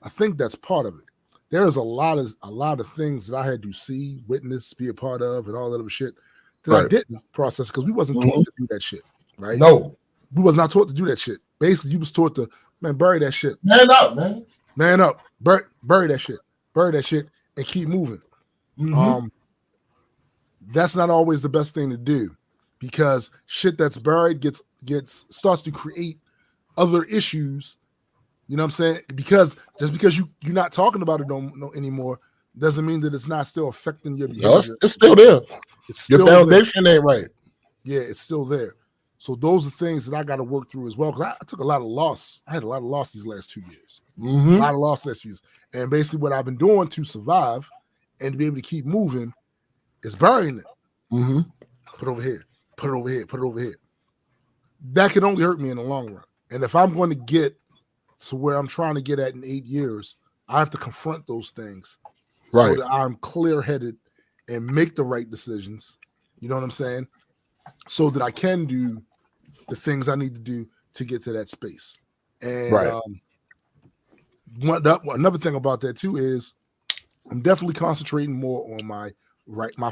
I think that's part of it. There's a lot of things that I had to see, witness, be a part of, and all that other shit that I didn't process because we wasn't taught to do that shit, right? No, we was not taught to do that shit. Basically, you was taught to bury that shit. Man up, man. Man up. Bury that shit. Bury that shit and keep moving. That's not always the best thing to do because shit that's buried starts to create other issues. You know what I'm saying? Because just because you're not talking about it no anymore doesn't mean that it's not still affecting your behavior. No, it's still there. It's still your foundation ain't right. Yeah, it's still there. So those are things that I got to work through as well. Because I took a lot of loss. I had a lot of loss these last 2 years. A lot of loss last 2 years. And basically what I've been doing to survive and to be able to keep moving is burying it. Put it over here. Put it over here. Put it over here. That can only hurt me in the long run. And if I'm going to get to where I'm trying to get at in 8 years, I have to confront those things so that I'm clear-headed and make the right decisions. You know what I'm saying? So that I can do the things I need to do to get to that space. And another thing about that too is I'm definitely concentrating more on my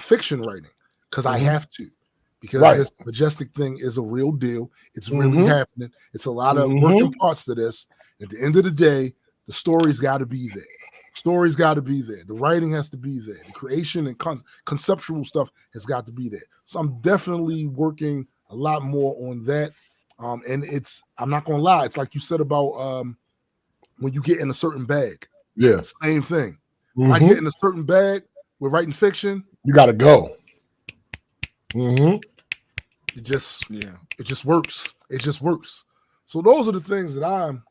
fiction writing because I have to. Because this Majestic thing is a real deal. It's really happening. It's a lot of working parts to this. At the end of the day, the story's got to be there. Story's got to be there. The writing has to be there. The creation and conceptual stuff has got to be there. So I'm definitely working a lot more on that. And I'm not going to lie. It's like you said about when you get in a certain bag. Yeah. Same thing. When I get in a certain bag with writing fiction, you got to go. It just works. It just works. So those are the things that I'm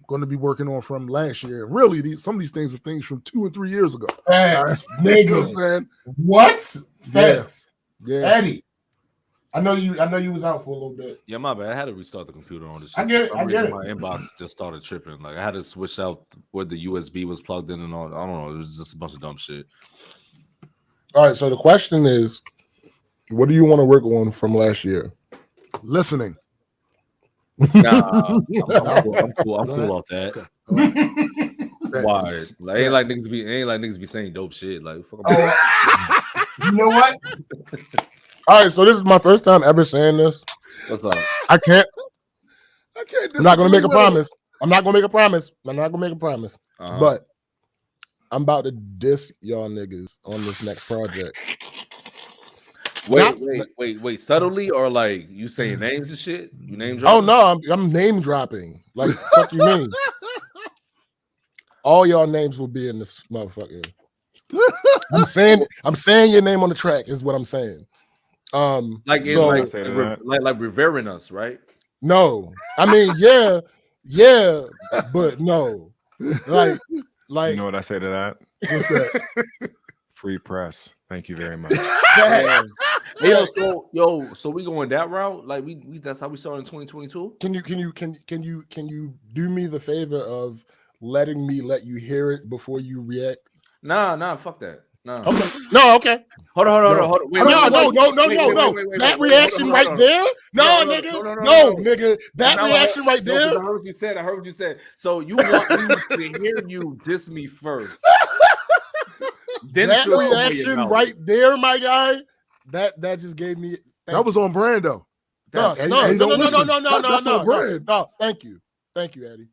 going to be working on from last year. Really, some of these things are things from 2 and 3 years ago. Thanks, nigga. You know what I'm saying? What? Thanks. Yeah. Eddie, I know you was out for a little bit. Yeah, my bad. I had to restart the computer on this shit. I get it. My inbox just started tripping. Like I had to switch out where the USB was plugged in and all. I don't know. It was just a bunch of dumb shit. All right. So the question is, what do you want to work on from last year? Listening. Nah, I'm cool off that. Why? Like ain't like niggas be saying dope shit. Like fuck. You know what? All right, so this is my first time ever saying this. What's up? I can't. I'm not gonna make a promise. But I'm about to diss y'all niggas on this next project. Wait. Subtly or like you saying names and shit? You name dropping? Oh no, I'm name dropping. Like fuck you mean? All y'all names will be in this motherfucker. I'm saying your name on the track is what I'm saying. Like revering us, right? No, I mean yeah, but no. Like you know what I say to that? What's that? Free press. Thank you very much. Hey, so we going that route? Like we that's how we started in 2022? Can you do me the favor of letting me let you hear it before you react? Nah, fuck that. No. Okay. No, okay. Hold on. Wait, no. That reaction right there? No, nigga. No, nigga. That reaction right there. I heard what you said. So you want me to hear you diss me first. Then that reaction right there, my guy, that just gave me. That was on brand though. No. That's on brand. No, thank you, Eddie.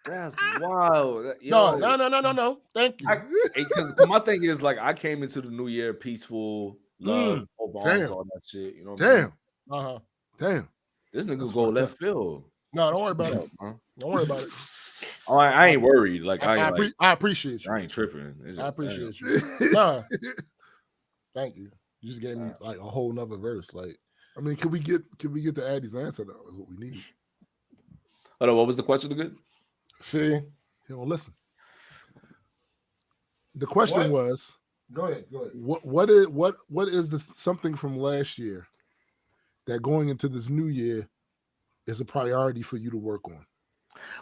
That's wild. No. Thank you. Because my thing is like I came into the new year peaceful, love, open arms, all that shit. You know what I mean? Damn. This nigga go left field. No, don't worry about it. Don't worry about it. I ain't worried. Like I appreciate you. I ain't tripping. I appreciate you. Nah. Thank you. You just gave me like a whole nother verse. Like, I mean, can we get the Addie's answer though? Is what we need. Hold on, what was the question again? See, he don't listen. The question was, go ahead. What is the something from last year that going into this new year is a priority for you to work on?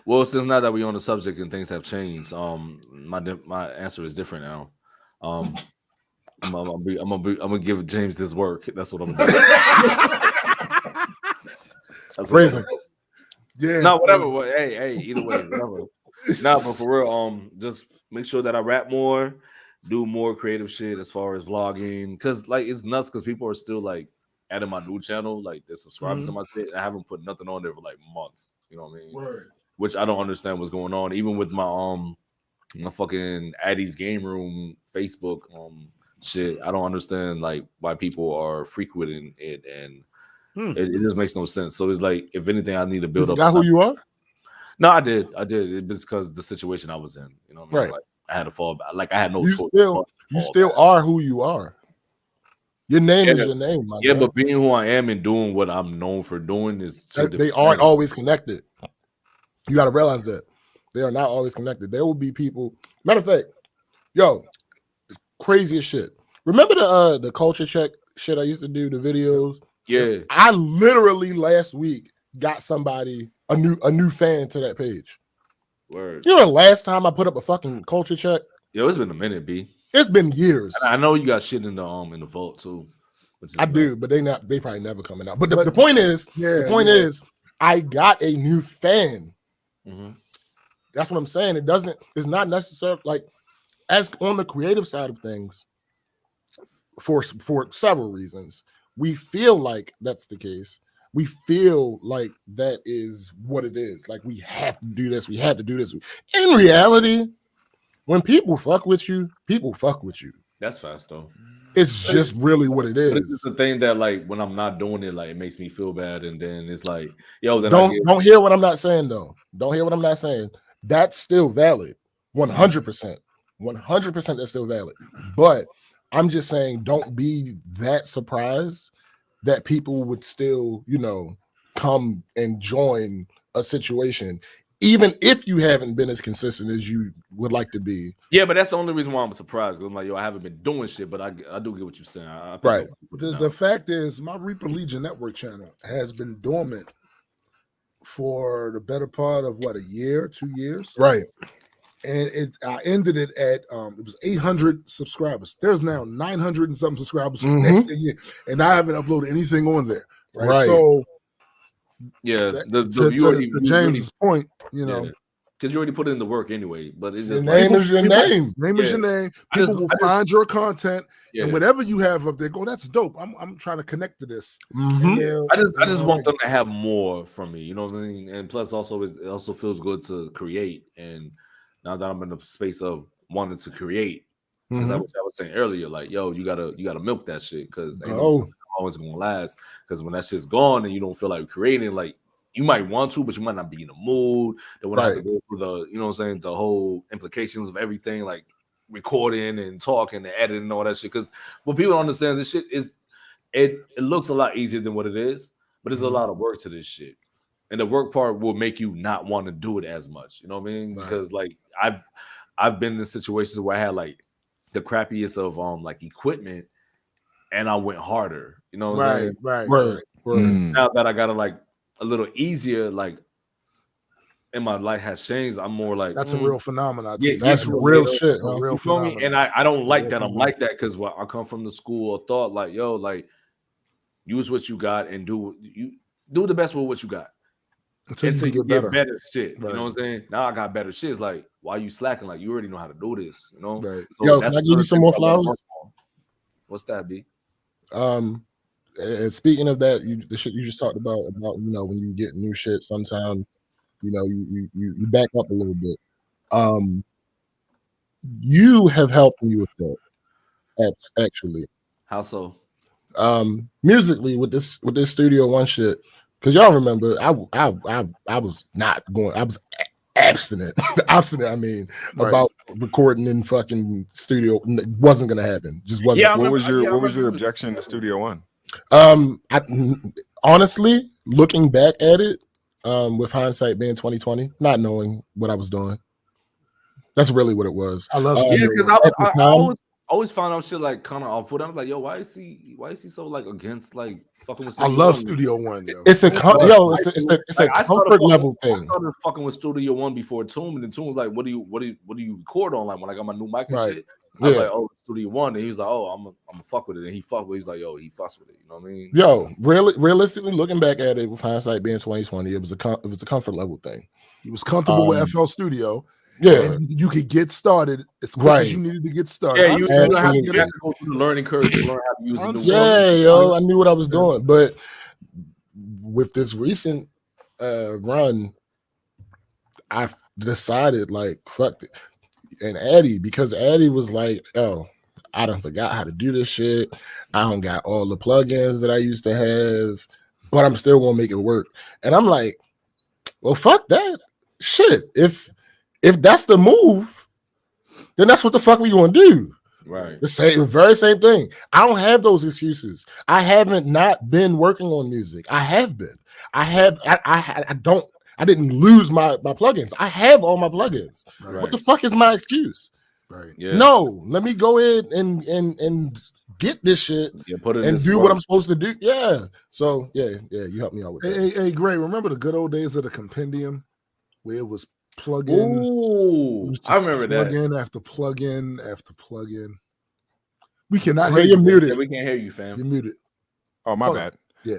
Well, since now that we're on the subject and things have changed, my answer is different now. I'm gonna give James this work. That's what I'm gonna do. That's phrasing. Yeah. No, whatever. Hey, either way, whatever. Nah, but for real, just make sure that I rap more, do more creative shit as far as vlogging. Cause like it's nuts because people are still like adding my new channel, like they're subscribing to my shit. I haven't put nothing on there for like months. You know what I mean? Word. Which I don't understand what's going on. Even with my fucking Addie's Game Room Facebook shit, I don't understand like why people are frequenting it, and it just makes no sense. So it's like, if anything, I need to build up. Is that who you are? No, I did. It's because the situation I was in. You know what I mean? Right. Like, I had to fall back. Like I had no you choice. You still are who you are. Your name is your name. My but being who I am and doing what I'm known for doing is they aren't always connected. You got to realize that they are not always connected. There will be people. Matter of fact, craziest shit. Remember the culture check shit I used to do, the videos? Yeah. I literally last week got somebody a new fan to that page. Word. You know the last time I put up a fucking culture check? Yo, it's been a minute, B. It's been years. And I know you got shit in the vault too. I do, but they probably never coming out. But the point is, is I got a new fan. Mm-hmm. That's what I'm saying. It's not necessarily like as on the creative side of things. For several reasons, we feel like that's the case. We feel like that is what it is. Like we have to do this. We have to do this. In reality, when people fuck with you, people fuck with you. That's fast though. It's just really what it is. But it's the thing that like when I'm not doing it, like it makes me feel bad, and then it's like, yo, then don't hear what I'm not saying though. Don't hear what I'm not saying. That's still valid. 100%. 100% that's still valid. But I'm just saying, don't be that surprised that people would still, come and join a situation, even if you haven't been as consistent as you would like to be. Yeah, but that's the only reason why I'm surprised. I'm like, yo, I haven't been doing shit, but I do get what you're saying. Right. The fact is, my Reaper Legion Network channel has been dormant for the better part of a year, 2 years. Right. And I ended it at it was 800 subscribers. There's now 900 and something subscribers, and I haven't uploaded anything on there. Right. So yeah, to James's point, because you already put in the work anyway. But it's just your name is your name. Name is your name. People will find your content, and whatever you have up there, go. That's dope. I'm trying to connect to this. Mm-hmm. I just want them to have more from me. You know what I mean? And plus, also it also feels good to create. And now that I'm in the space of wanting to create, because I was saying earlier, like, yo, you gotta milk that shit because always gonna last. Because when that shit's gone and you don't feel like creating, like you might want to, but you might not be in the mood. Then when I have to go through the, you know what I'm saying, the whole implications of everything, like recording and talking and editing and all that shit. Because what people don't understand, this shit is it looks a lot easier than what it is, but there's a lot of work to this shit. And the work part will make you not want to do it as much. You know what I mean? Because like I've been in situations where I had like the crappiest of like equipment and I went harder. You know what I'm saying? Right. Now that I got it like a little easier, like and my life has changed, I'm more like that's a real phenomenon. Yeah, that's real shit. You feel me? And I don't like that. I'm like that because I come from the school of thought, like, yo, like use what you got and do the best with what you got. until you get better shit. Right. You know what I'm saying? Now I got better shit. It's like, why you slacking? Like, you already know how to do this, you know? Right. So Yo, can I give you some more flowers? What's that, B? And speaking of that, the shit you just talked about, you know, when you get new shit, sometimes, you know, you back up a little bit. You have helped me with that, actually. How so? Musically with this Studio One shit, because y'all remember I was not going. I was abstinent. I mean, about recording in fucking studio. Wasn't gonna happen. Just wasn't. Yeah, what was your objection to Studio One? Honestly, looking back at it, with hindsight being 2020, not knowing what I was doing. That's really what it was. I love because I always found out shit like kind of off with. I'm like, yo, why is he so like against like fucking with Studio I love One? Studio One. Yo. It's a comfort level thing. I started fucking with Studio One before Toom, and then Toom was like, what do you record on? Like when I got my new mic and shit. I was like, oh, Studio One, and he was like, oh, I'm gonna fuck with it, and he fucked with it. He's like, yo, he fucks with it. You know what I mean? Yo, realistically, looking back at it with hindsight being 2020, it was a comfort level thing. He was comfortable with FL Studio. Yeah, and you could get started as quick as you needed to get started. Yeah, you have to go through the learning curve to learn how to use it. Yo, I knew what I was doing, but with this recent run, I decided like fuck it. And because Addy was like, oh, I done forgot how to do this shit. I don't got all the plugins that I used to have, but I'm still gonna make it work. And I'm like, well, fuck that shit. If that's the move, then that's what the fuck we gonna do. Right. The very same thing. I don't have those excuses. I haven't not been working on music. I have been. I didn't lose my plugins. I have all my plugins. Right. What the fuck is my excuse? Right. Yeah. No, let me go in and get this shit and do what I'm supposed to do. Yeah. So yeah, you helped me out with that. Hey, Gray, remember the good old days of the compendium where it was plug-in? Ooh, I remember that. Plug-in after plug-in after plug-in. We cannot hear you. Muted. Yeah, we can't hear you, fam. You're muted. Oh, my bad. Yeah.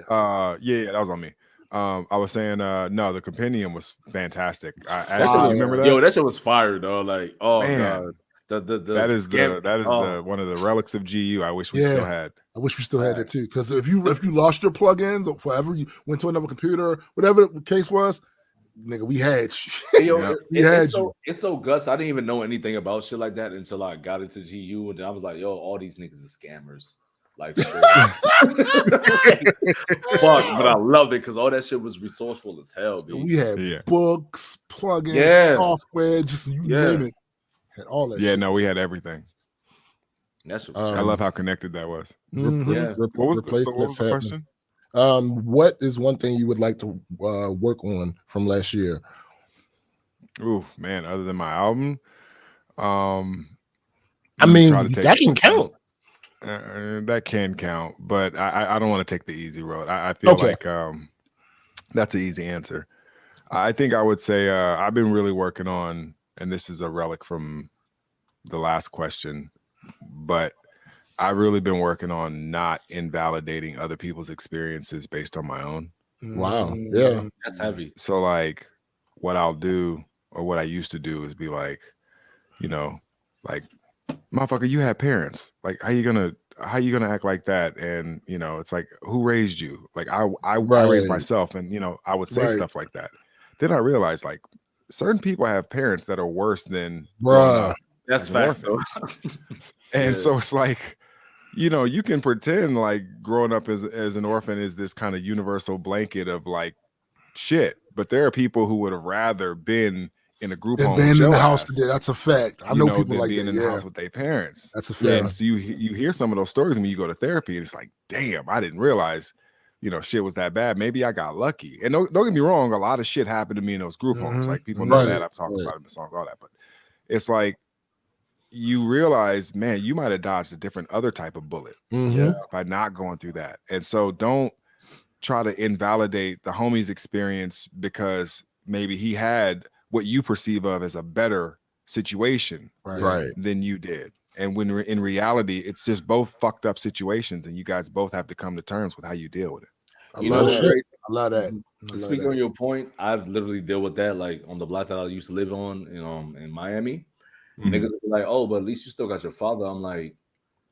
Yeah, that was on me. I was saying, no, the compendium was fantastic. I actually remember that. Yo, that shit was fire, though. Like, oh man, God. That is the one of the relics of GU. I wish we still had. I wish we still had it too. Because if you lost your plugins or forever you went to another computer, whatever the case was, nigga, we had you. Yo, it's so guts. I didn't even know anything about shit like that until I got into GU, and then I was like, yo, all these niggas are scammers. Like, fuck, but I loved it because all that shit was resourceful as hell. Dude. We had books, plugins, software, just you name it. Had all that. Yeah, shit. no, we had everything. That's I love how connected that was. Mm-hmm. What was the question? What is one thing you would like to work on from last year? Ooh, man, other than my album, I mean, that can count. That can count, but I don't want to take the easy road. I feel like that's an easy answer. I think I would say I've been really working on, and this is a relic from the last question, but I've really been working on not invalidating other people's experiences based on my own. Wow. Yeah. That's heavy. So like what I'll do or what I used to do is be like, you know, like, motherfucker, you had parents. Like, how you gonna act like that? And you know, it's like, who raised you? Like I raised myself, and you know, I would say stuff like that. Then I realized like certain people have parents that are worse than that's fact though. And so it's like, you know, you can pretend like growing up as an orphan is this kind of universal blanket of like shit, but there are people who would have rather been in a group home in the house. That's a fact. I know people like being that, in the house with their parents. That's a fact. And so you hear some of those stories when you go to therapy, and it's like, damn, I didn't realize, you know, shit was that bad. Maybe I got lucky. And don't get me wrong, a lot of shit happened to me in those group homes. Like people know that. I've talked about it in the songs, all that. But it's like you realize, man, you might have dodged a different other type of bullet by not going through that. And so don't try to invalidate the homie's experience because maybe he had what you perceive of as a better situation than you did. And when in reality, it's just both fucked up situations, and you guys both have to come to terms with how you deal with it. I love that. To speak on your point, I've literally dealt with that, like on the block that I used to live on in Miami. Niggas be like, oh, but at least you still got your father. I'm like,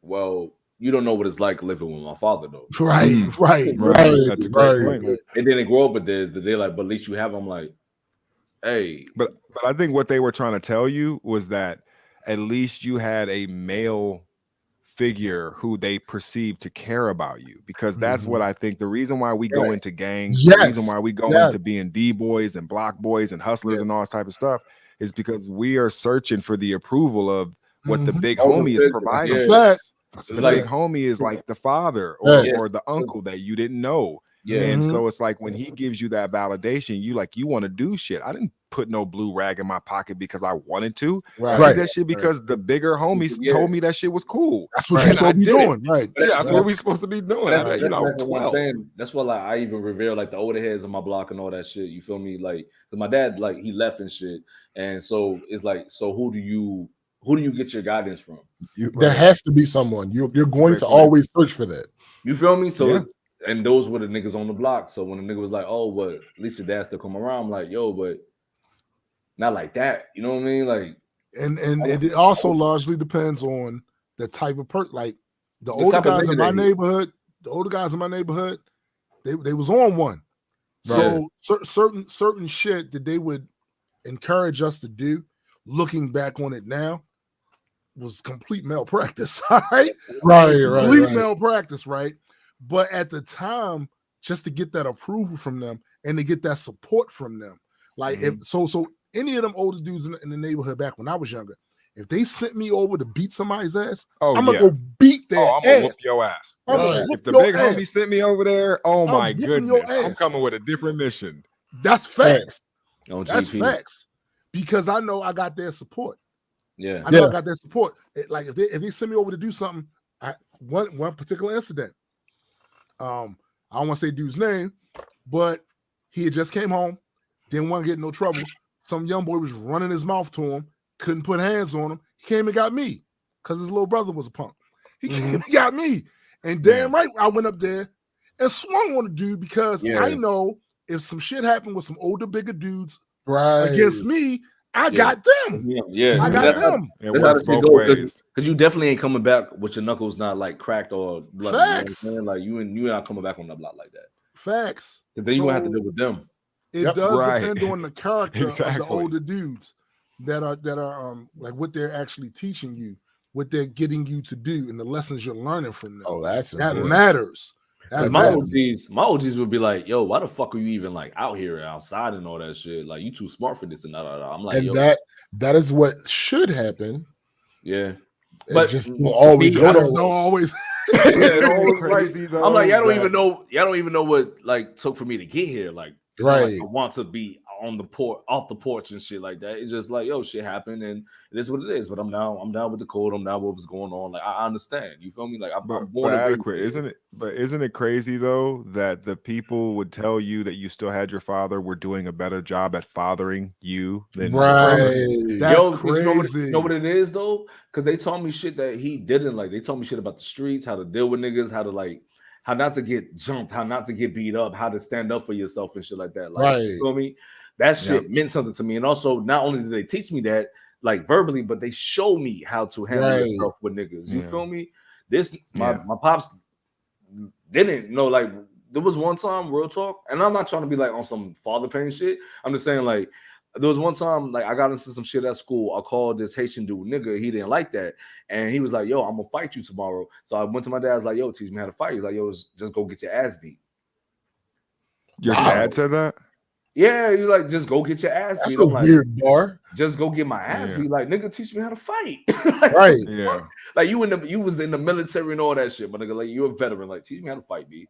well, you don't know what it's like living with my father, though. Right. That's a great point. And then they grow up with this, they're like, but at least you have. I'm like, hey. But I think what they were trying to tell you was that at least you had a male figure who they perceive to care about you, because that's what I think the reason why we go into gangs, the reason why we go into being D-boys and block boys and hustlers and all this type of stuff is because we are searching for the approval of what the big homie is providing. The big homie is like the father or the uncle that you didn't know. And so it's like when he gives you that validation, you want to do shit. I didn't put no blue rag in my pocket because I wanted to. I did that shit because the bigger homies told me that shit was cool. That's what you're supposed to be doing. That's what we're supposed to be doing. I was 12. That's why like I even revere like the older heads on my block and all that shit. You feel me? Like, cause my dad, like, he left and shit. And so it's like, so who do you get your guidance from? There has to be someone. You're going to always search for that. You feel me? So and those were the niggas on the block. So when the nigga was like, oh, but at least your dad still come around, I'm like, yo, but not like that. You know what I mean? Like, and it also largely depends on the type of person. Like the older guys in my neighborhood, they was on one. So certain shit that they would encourage us to do, looking back on it now, was complete malpractice. Right. Complete malpractice, right? But at the time, just to get that approval from them and to get that support from them, like so any of them older dudes in the neighborhood back when I was younger, if they sent me over to beat somebody's ass, I'm gonna go beat their ass. I'm gonna whoop your ass. If the big homie sent me over there, oh my goodness, I'm coming with a different mission. That's facts. That's facts. Because I know I got their support. Yeah, I know I got their support. Like if they send me over to do something, one particular incident. I don't want to say dude's name, but he had just came home, didn't want to get in no trouble. Some young boy was running his mouth to him, couldn't put hands on him. He came and got me because his little brother was a punk. He came and got me. And damn right, I went up there and swung on the dude because I know if some shit happened with some older, bigger dudes against me, I got them. I got them. That's how this goes. Because you definitely ain't coming back with your knuckles not like cracked or bloody. Facts. You know what I'm saying? Like you not coming back on the block like that. Facts. Because then you won't have to deal with them. It does depend on the character of the older dudes that are like what they're actually teaching you, what they're getting you to do, and the lessons you're learning from them. Oh, that matters. My OGs would be like, "Yo, why the fuck are you even like out here outside and all that shit? Like, you too smart for this and that." I'm like, and that is what should happen. Yeah, but just always don't always. Crazy though. I'm like, y'all don't even know what like took for me to get here. Like, like I want to be on the off the porch and shit like that. It's just like, yo, shit happened and it is what it is. But I'm down with the code. I'm down with what's going on. Like, I understand. You feel me? Like, I'm born adequate, isn't it? But isn't it crazy though that the people would tell you that you still had your father were doing a better job at fathering you than That's crazy. You know what it is though? Because they told me shit that he didn't like. They told me shit about the streets, how to deal with niggas, how not to get jumped, how not to get beat up, how to stand up for yourself and shit like that. Like, you feel me? That shit meant something to me. And also, not only did they teach me that, like verbally, but they showed me how to handle yourself with niggas. You feel me? My pops didn't know, like, there was one time, real talk, and I'm not trying to be like on some father pain shit. I'm just saying, like, there was one time, like, I got into some shit at school. I called this Haitian dude nigga. He didn't like that. And he was like, yo, I'm going to fight you tomorrow. So I went to my dad. I was like, yo, teach me how to fight. He's like, yo, just go get your ass beat. Your dad said that? Yeah, he was like, just go get your ass beat. That's a weird bar. Just go get my ass beat. Like, nigga, teach me how to fight. Like, like you was in the military and all that shit, but nigga, like, you're a veteran. Like, teach me how to fight, B.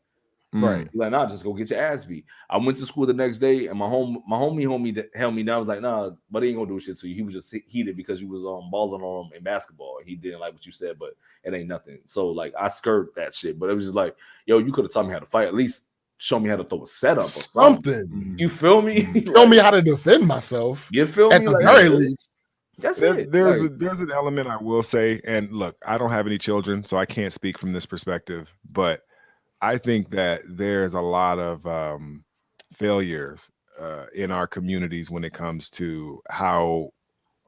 Right. Like, nah, just go get your ass beat. I went to school the next day, and my homie held me down. I was like, nah, but he ain't gonna do shit to you. He was just heated because you was balling on him in basketball. He didn't like what you said, but it ain't nothing. So like, I skirted that shit. But it was just like, yo, you could have taught me how to fight. At least show me how to throw a setup or something. You feel me? Show me how to defend myself. You feel at me? the Like, very least. That's it. There's an element I will say, and look, I don't have any children, so I can't speak from this perspective, but I think that there's a lot of failures in our communities when it comes to how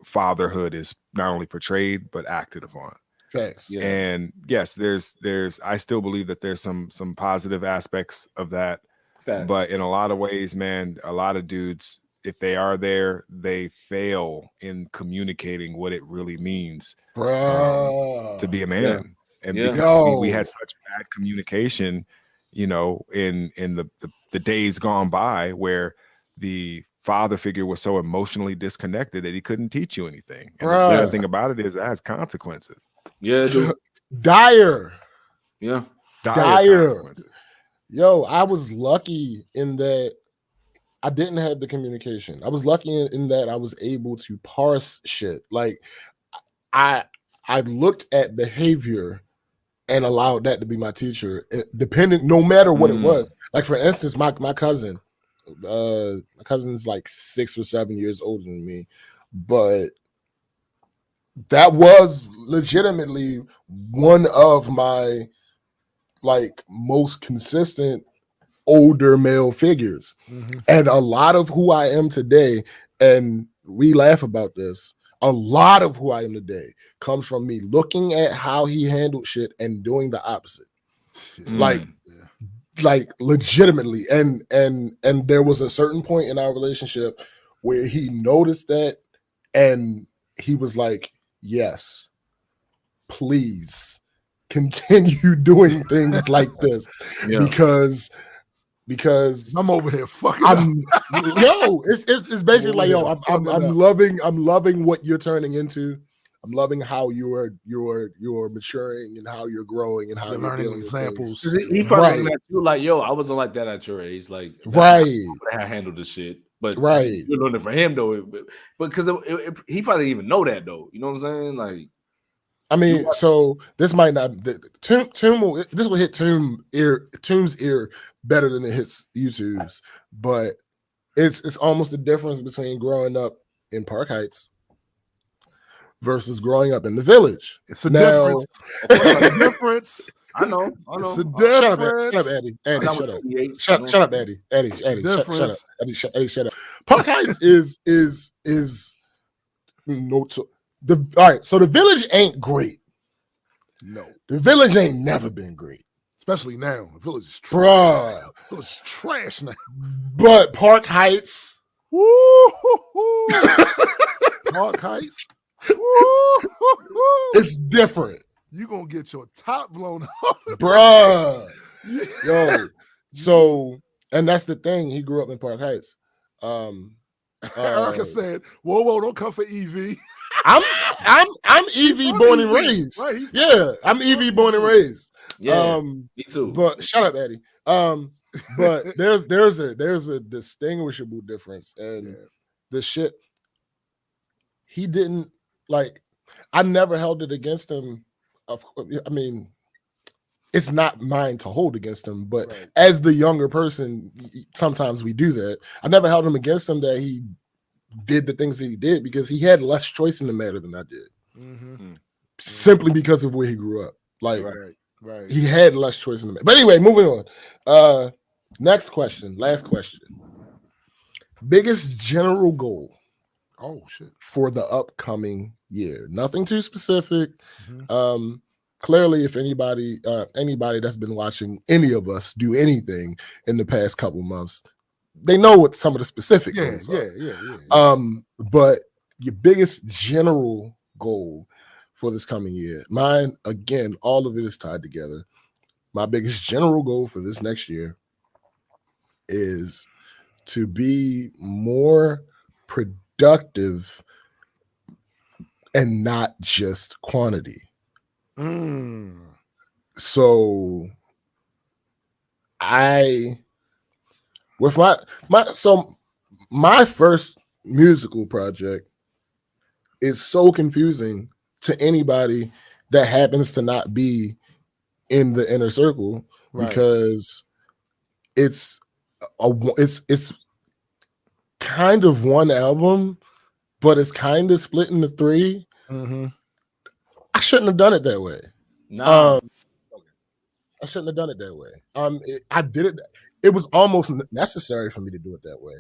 fatherhood is not only portrayed but acted upon. Facts. Yeah. And yes, there's I still believe that there's some positive aspects of that. Facts. But in a lot of ways, man, a lot of dudes, if they are there, they fail in communicating what it really means to be a man. Yeah. And because we had such bad communication, you know, in the days gone by where the father figure was so emotionally disconnected that he couldn't teach you anything. And the sad thing about it is that has consequences. Yeah, dude. Dire. Yeah. Dire. Yo, I was lucky in that I didn't have the communication. I was lucky in that I was able to parse shit. Like I looked at behavior and allowed that to be my teacher, depending, no matter what it was. Like for instance, my cousin, my cousin's like 6 or 7 years older than me, but that was legitimately one of my like most consistent older male figures. And a lot of who I am today, and we laugh about this, a lot of who I am today comes from me looking at how he handled shit and doing the opposite. Like legitimately. And there was a certain point in our relationship where he noticed that and he was like, yes, please continue doing things like this. Because I'm over here fucking it's basically like, yo, I'm loving what you're turning into. I'm loving how you're maturing and how you're growing and how you're learning dealing examples. With he probably at you like, yo, I wasn't like that at your age. Like, right, I handled this shit. But right, you're learning from him though. But because he probably didn't even know that though. You know what I'm saying? Like, I mean, so this might not Tomb. This will hit Tomb's ear better than it hits YouTube's, but it's almost the difference between growing up in Park Heights versus growing up in the village. It's a difference. It's a difference. I know. It's a difference. Shut up, Eddie. Shut up, Eddie. Eddie, shut up. Eddie, shut up. Park Heights is all right. So the village ain't great. No, the village ain't never been great, especially now. The village is trash. The village is trash now. But Park Heights, Park Heights, it's different. You gonna get your top blown off, bruh. Yo, so and that's the thing. He grew up in Park Heights. Erica said, "Whoa, don't come for EV." I'm EV born and raised. Right. Yeah, I'm EV born and raised. Yeah, me too. But shut up, Eddie. But there's a distinguishable difference, and the shit he didn't like. I never held it against him. I mean, it's not mine to hold against him, but as the younger person, sometimes we do that. I never held him against him that he did the things that he did because he had less choice in the matter than I did. Simply because of where he grew up. Like, right. He had less choice in the matter. But anyway, moving on. Next question, last question. Biggest general goal. Oh shit. For the upcoming year. Nothing too specific. Clearly, if anybody that's been watching any of us do anything in the past couple months, they know what some of the specific goals are. Yeah. But your biggest general goal for this coming year, mine, again, all of it is tied together. My biggest general goal for this next year is to be more productive and not just quantity. So my first musical project is so confusing to anybody that happens to not be in the inner circle because it's kind of one album, but it's kind of split into three. I shouldn't have done it that way. I shouldn't have done it that way. I did it. it was almost necessary for me to do it that way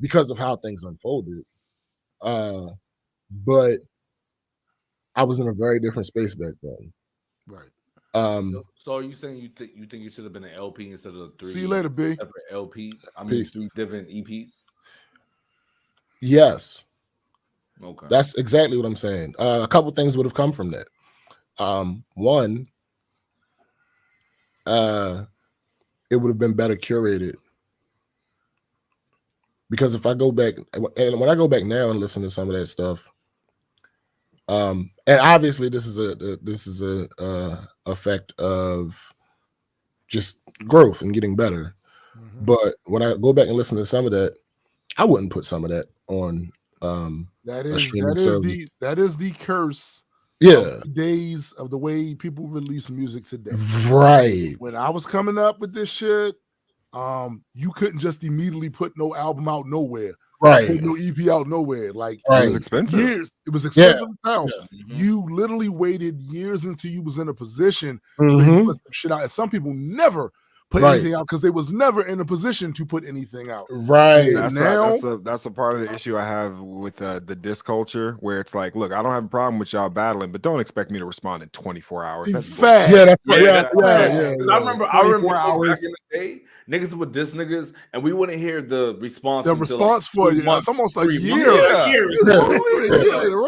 because of how things unfolded. But I was in a very different space back then. Right. So are you saying you think it should have been an LP instead of 3? See you later, B. LP. I mean, Peace. 3 different EPs. Yes. Okay. That's exactly what I'm saying. A couple things would have come from that. One, it would have been better curated. Because if I go back, and when I go back now and listen to some of that stuff, and obviously this is a effect of just growth and getting better. Mm-hmm. But when I go back and listen to some of that, I wouldn't put some of that on. That is the curse. Yeah, days of the way people release music today. Right. When I was coming up with this shit, you couldn't just immediately put no album out nowhere. Right. Put no EP out nowhere. Like it was expensive. Years. It was expensive as hell. Yeah. You literally waited years until you was in a position where you put some shit out. And some people never put anything out because they was never in a position to put anything out. Right. That's a part of the issue I have with the disc culture, where it's like, look, I don't have a problem with y'all battling, but don't expect me to respond in 24 hours. That's fact. Yeah. I remember back in the day, niggas would diss niggas, and we wouldn't hear the response. The response for you. It's almost a year.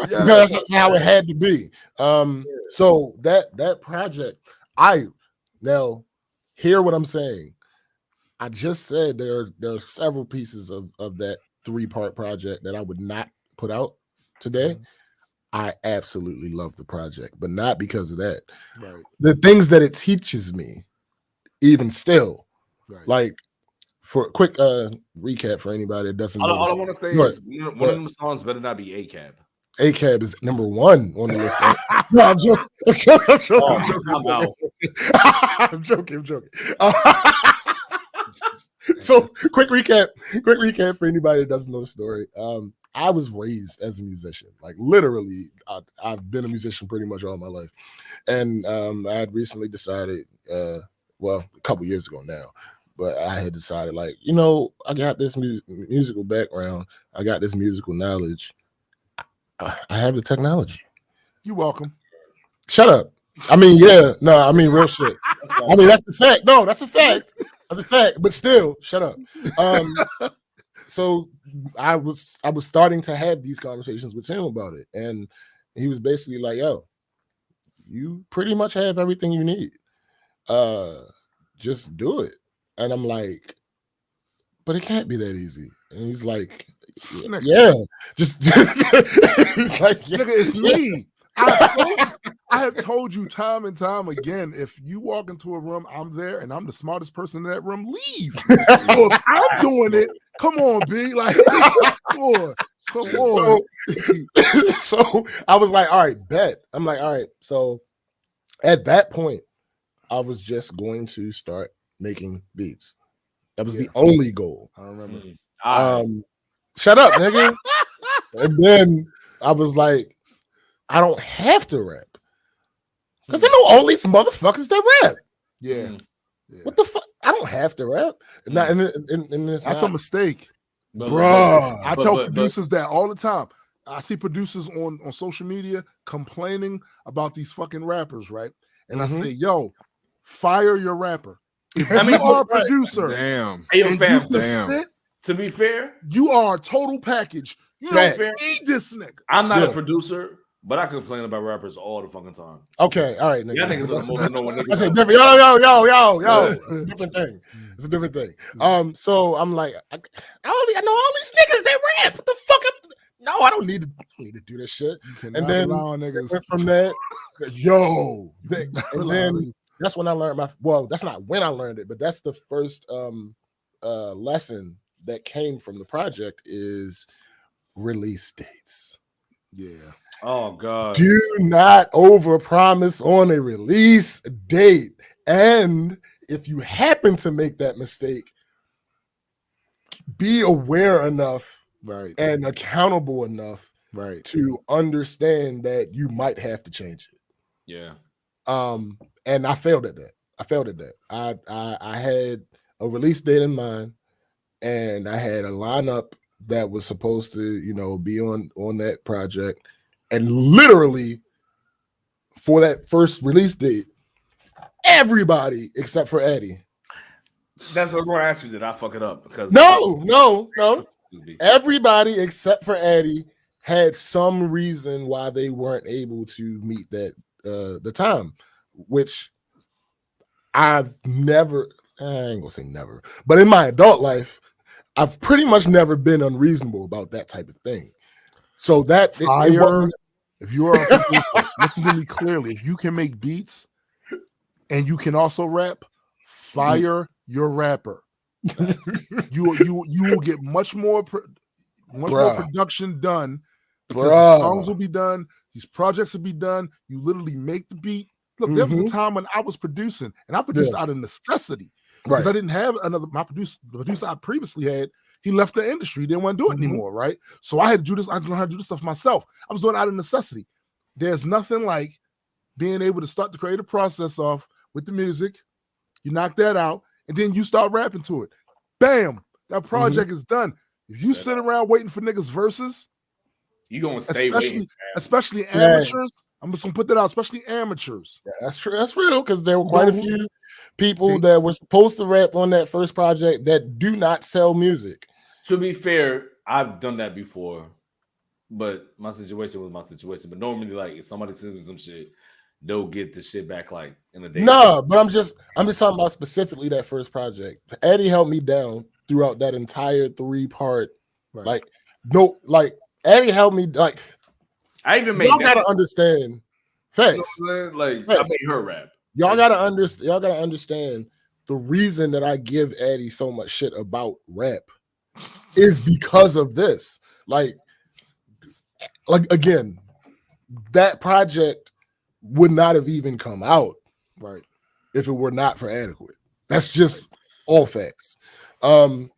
That's how it had to be. So that project, now hear what I'm saying. I just said there are several pieces of that 3-part project that I would not put out today. I absolutely love the project, but not because of that. Right. The things that it teaches me, even still. Right. Like, for a quick recap for anybody that doesn't know. All I want to say is one of them songs better not be ACAB. ACAB is number 1 on the list. No, I'm joking. I'm joking. So quick recap for anybody that doesn't know the story. I was raised as a musician, like literally. I've been a musician pretty much all my life, and I had recently decided, well, a couple years ago now, but I had decided, like, I got this musical background, I got this musical knowledge, I have the technology. You're welcome. Shut up. I mean, real shit. I mean, that's the fact. No, that's a fact. That's a fact. But still, shut up. So I was starting to have these conversations with him about it, and he was basically like, "Yo, you pretty much have everything you need. Just do it." And I'm like, "But it can't be that easy." And he's like, "Yeah, just." He's like, "Nigga, it's me." I have told you time and time again, if you walk into a room, I'm there and I'm the smartest person in that room, leave. So if I'm doing it, come on, B. Like, come on. So I was like, all right, bet. I'm like, all right. So at that point, I was just going to start making beats. That was the only goal. I remember. Shut up, nigga. And then I was like, I don't have to rap. Because I know all these motherfuckers that rap. Yeah. What the fuck? I don't have to rap. That's a mistake. Bruh. I tell producers that all the time. I see producers on social media complaining about these fucking rappers, right? And I say, yo, fire your rapper. If you are a producer, to be fair, you are a total package. You don't need this nigga. I'm not a producer, but I complain about rappers all the fucking time. Okay, all right, nigga. Y'all niggas are the most annoying niggas. That's a different. Yo. It's a different thing. It's a different thing. So I'm like, I know all these niggas that rap. What the fuck? No, I don't need to do this shit. And then from that, and then that's when I learned that's not when I learned it, but that's the first lesson that came from the project is release dates. Yeah. Oh God. Do not overpromise on a release date. And if you happen to make that mistake, be aware enough and accountable enough to understand that you might have to change it. Yeah. And I failed at that. I had a release date in mind, and I had a lineup that was supposed to, be on that project, and literally for that first release date, everybody except for Eddie. That's what I'm going to ask you. Did I fuck it up? Because no. Everybody except for Eddie had some reason why they weren't able to meet that the time, which I've never. I ain't gonna say never, but in my adult life, I've pretty much never been unreasonable about that type of thing. So that it wasn't. If you are a producer, listen to me clearly. If you can make beats and you can also rap, fire your rapper. you will get much more production done, because the songs will be done, these projects will be done. You literally make the beat. Look, there was a time when I was producing, and I produced out of necessity because I didn't have another. The producer I previously had, he left the industry, didn't want to do it anymore, right? So I had to do this. I learned how to do this stuff myself. I was doing it out of necessity. There's nothing like being able to start the creative process off with the music. You knock that out, and then you start rapping to it. Bam! That project is done. If you sit around waiting for niggas' verses, you gonna stay waiting, especially amateurs. I'm just gonna put that out, especially amateurs. Yeah, that's true. That's real, because there were quite a few people that were supposed to rap on that first project that do not sell music. To be fair, I've done that before, but my situation was my situation. But normally, like, if somebody sends me some shit, they'll get the shit back like in a day. No, but I'm just talking about specifically that first project. Eddie held me down throughout that entire 3-part. Like Eddie held me like. I even made. Y'all gotta understand. Facts. You know like facts. I made her rap. Y'all gotta understand. Y'all gotta understand the reason that I give Eddie so much shit about rap is because of this. Like again, that project would not have even come out, right, if it were not for Adequate. That's just all facts.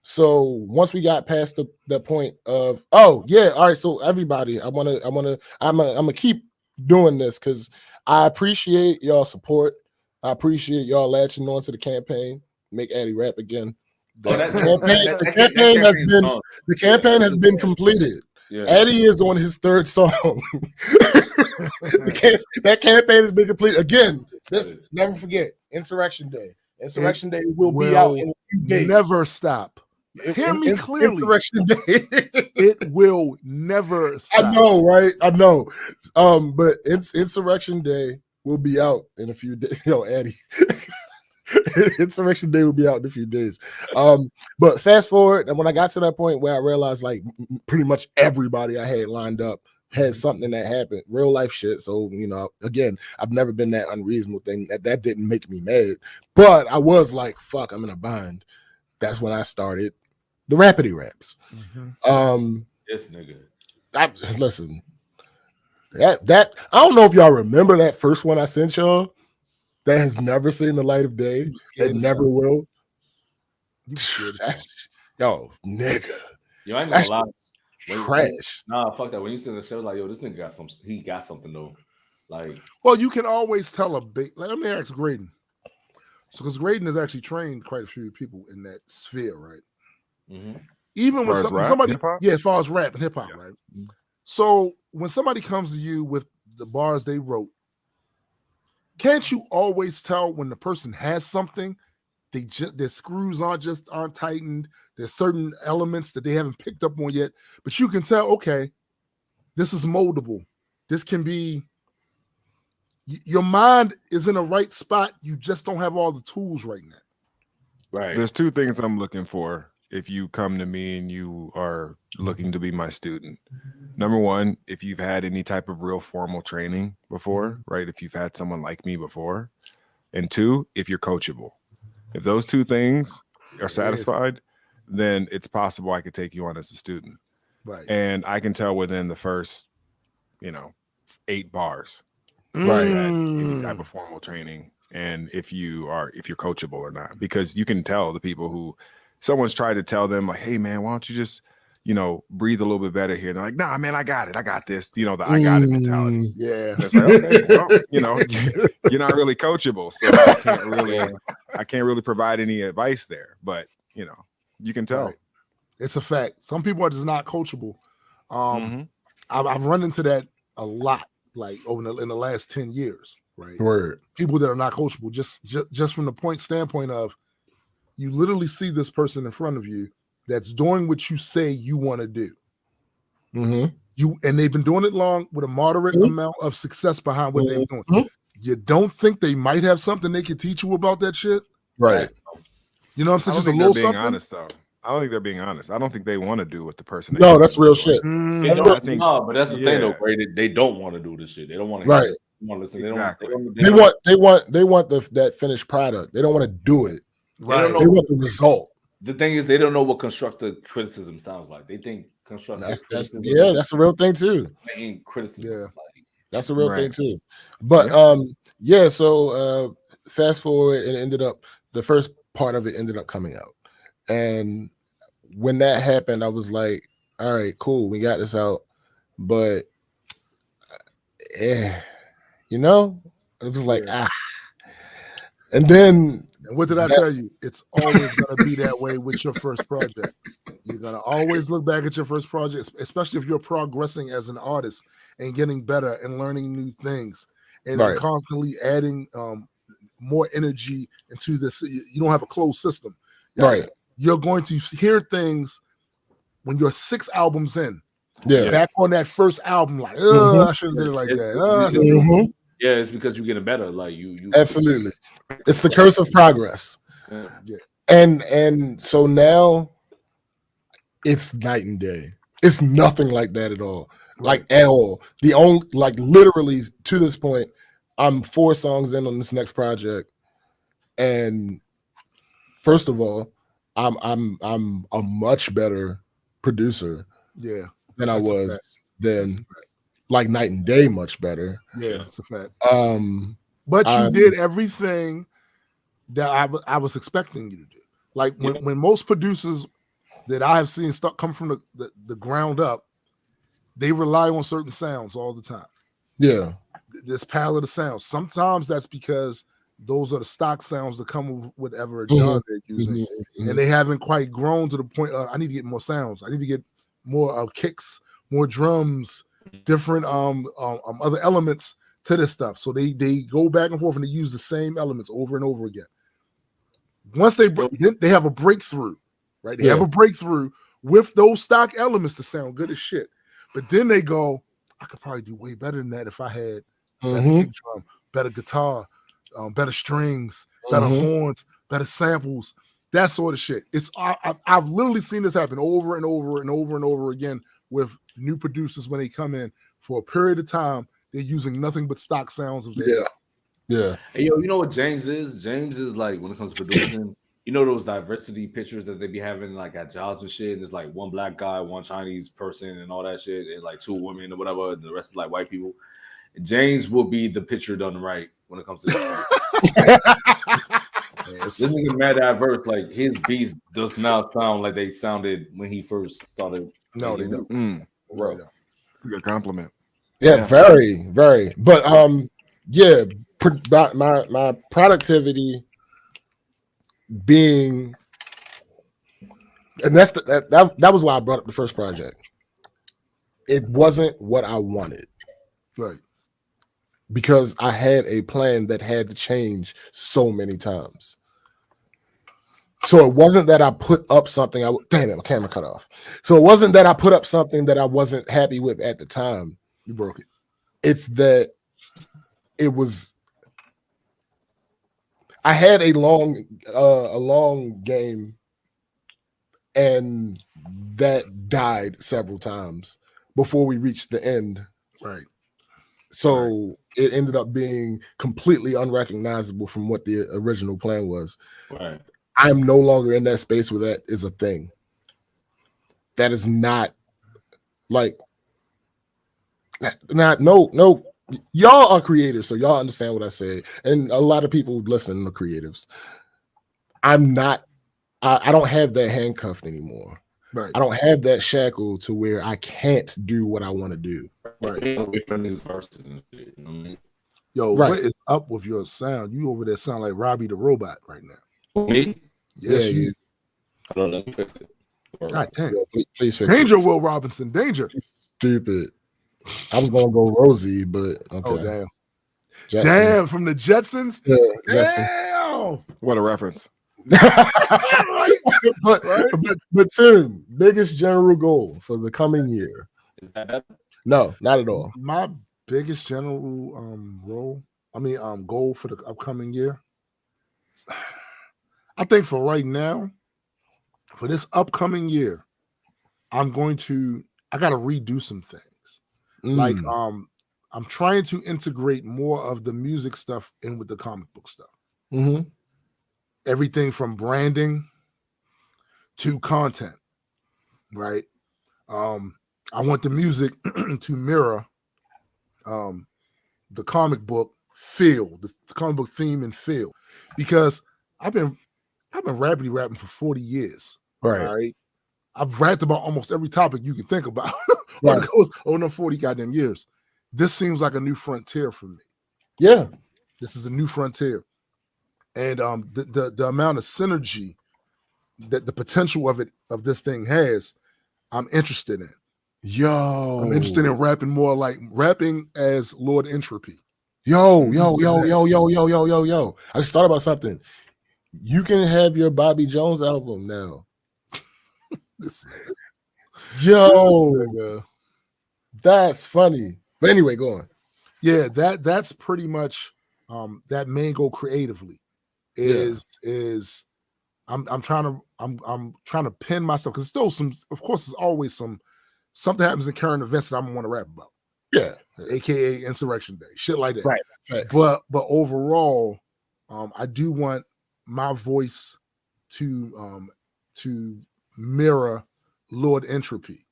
So once we got past the point of, all right, so everybody, I'm gonna keep doing this because I appreciate y'all support. I appreciate y'all latching on to the campaign, make Eddie rap again. The campaign has been completed. Yeah. Eddie is on his 3rd song. That campaign has been completed. Again, never forget, Insurrection Day. Insurrection Day will be out in a few days. Never stop. Hear me clearly. Insurrection Day. It will never stop. I know, right? I know. But Insurrection Day will be out in a few days. Yo, Eddie. Insurrection Day will be out in a few days. But fast forward, and when I got to that point where I realized like pretty much everybody I had lined up had something that happened, real life shit. So, again, I've never been that unreasonable thing. That didn't make me mad. But I was like, fuck, I'm in a bind. That's when I started the Rapidy Raps. This nigga. Listen, that I don't know if y'all remember that first one I sent y'all. That has never seen the light of day. It never will. Yo, nigga. Yo, I ain't gonna lie. Trash. Nah, fuck that. When you send the show, like, yo, this nigga got something. He got something though. Like, well, you can always tell a big. Let me ask Graydon. So, because Graydon has actually trained quite a few people in that sphere, right? Even when somebody, as far as rap and hip hop, right? So, when somebody comes to you with the bars they wrote, can't you always tell when the person has something? Their screws aren't tightened. There's certain elements that they haven't picked up on yet, but you can tell, okay, this is moldable. This can be. Your mind is in the right spot. You just don't have all the tools right now. Right. There's 2 things I'm looking for if you come to me and you are looking to be my student. Number 1, if you've had any type of real formal training before, right? If you've had someone like me before. And 2, if you're coachable. If those 2 things are satisfied, then it's possible I could take you on as a student. Right. And I can tell within the first, 8 bars. Right. Any type of formal training, and if you're coachable or not, because you can tell the people who someone's tried to tell them like, hey man, why don't you just breathe a little bit better here. They're like, nah, man, I got it. I got this. The I got it mentality. Yeah. And it's like, okay, well, you're not really coachable. So I can't really provide any advice there. But, you can tell. Right. It's a fact. Some people are just not coachable. I've run into that a lot, like in the last 10 years, right? Word. People that are not coachable, just from the standpoint of you literally see this person in front of you that's doing what you say you want to do. And they've been doing it long with a moderate amount of success behind what they're doing. You don't think they might have something they can teach you about that shit? Right. You know what I'm saying? Just a little being something. Honest though. I don't think they're being honest. I don't think they want to do what the person. No, that's real shit. But that's the thing though, Brady. They don't want to do this shit. They don't want to. Right. They want to listen. Exactly. They want that finished product. They don't want to do it. Right. They want the result. The thing is, they don't know what constructive criticism sounds like. They think constructive criticism. That's a real thing too. Criticism. Yeah. That's a real thing too. But so fast forward, it ended up the first part of it ended up coming out. And when that happened, I was like, all right, cool, we got this out. But it was like, And then what did I tell you? It's always going to be that way with your first project. You're going to always look back at your first project, especially if you're progressing as an artist and getting better and learning new things and constantly adding more energy into this. You don't have a closed system. Right. You're going to hear things when you're 6 albums in. Yeah. Back on that first album, like, I should have did it like that. Yeah, it's because you're getting better. Like you absolutely. It's the curse of progress. Yeah. And so now it's night and day. It's nothing like that at all. Like at all. The only literally to this point, I'm 4 songs in on this next project. And first of all, I'm a much better producer than I was then. Like night and day, much better. Yeah, it's a fact. But you did everything that I was expecting you to do. Like when most producers that I have seen come from the ground up, they rely on certain sounds all the time. Yeah, this palette of sounds. Sometimes that's because those are the stock sounds that come with whatever genre they're using, and they haven't quite grown to the point of I need to get more sounds. I need to get more kicks, more drums. Different other elements to this stuff, so they go back and forth and they use the same elements over and over again. Once they have a breakthrough, right? They have a breakthrough with those stock elements to sound good as shit. But then they go, I could probably do way better than that if I had better kick drum, better guitar, better strings, better horns, better samples, that sort of shit. I've literally seen this happen over and over and over and over again with new producers when they come in for a period of time. They're using nothing but stock sounds of their yeah. Hey, yo, you know what James is? James is like when it comes to producing. You know those diversity pictures that they be having like at jobs and shit. And there's like 1 black guy, 1 Chinese person, and all that shit, and like 2 women or whatever. And the rest is like white people. James will be the picture done right when it comes to that. This nigga mad diverse. Like his beats does not sound like they sounded when he first started. No, they don't. Bro, good compliment. Yeah, very, very. But my productivity being, and that was why I brought up the first project. It wasn't what I wanted, right? Because I had a plan that had to change so many times. So it wasn't that I put up something. Damn it, my camera cut off. So it wasn't that I put up something that I wasn't happy with at the time. You broke it. It's that it was. I had a long game, and that died several times before we reached the end. Right. So it ended up being completely unrecognizable from what the original plan was. Right. I'm no longer in that space where that is a thing. That is not like no. Y'all are creators, so y'all understand what I say. And a lot of people listen to creatives. I'm not. I don't have that handcuffed anymore. Right. I don't have that shackle to where I can't do what I want to do. Right. From these verses and shit. You know what I mean? Yo, what is up with your sound? You over there sound like Robbie the Robot right now. Me? Yes, you. Hold on, let me fix it. God damn. Please fix Danger, it. Will Robinson. Danger. Stupid. I was gonna go Rosie, but okay. Oh damn. Jetsons. Damn, from the Jetsons. Yeah, damn. What a reference. but Tim, biggest general goal for the coming year. Is that better? No, not at all. My biggest general goal for the upcoming year. I think for right now, for this upcoming year, I gotta redo some things. Like I'm trying to integrate more of the music stuff in with the comic book stuff. Mm-hmm. Everything from branding to content, right? I want the music to mirror the comic book feel, the comic book theme and feel, because I've been rapping for 40 years. Right. I've rapped about almost every topic you can think about. Right. It goes over 40 goddamn years. This seems like a new frontier for me. Yeah. This is a new frontier. And the amount of synergy that the potential of this thing has, I'm interested in. I'm interested in rapping more, like rapping as Lord Entropy. Yo. I just thought about something. You can have your Bobby Jones album now. That's funny. But anyway, go on. Yeah, that's pretty much that main goal creatively is I'm trying to pin myself, because still there's always something happens in current events that I'm gonna want to rap about. Yeah, aka Insurrection Day, shit like that. Right. But overall, I do want my voice to mirror Lord Entropy,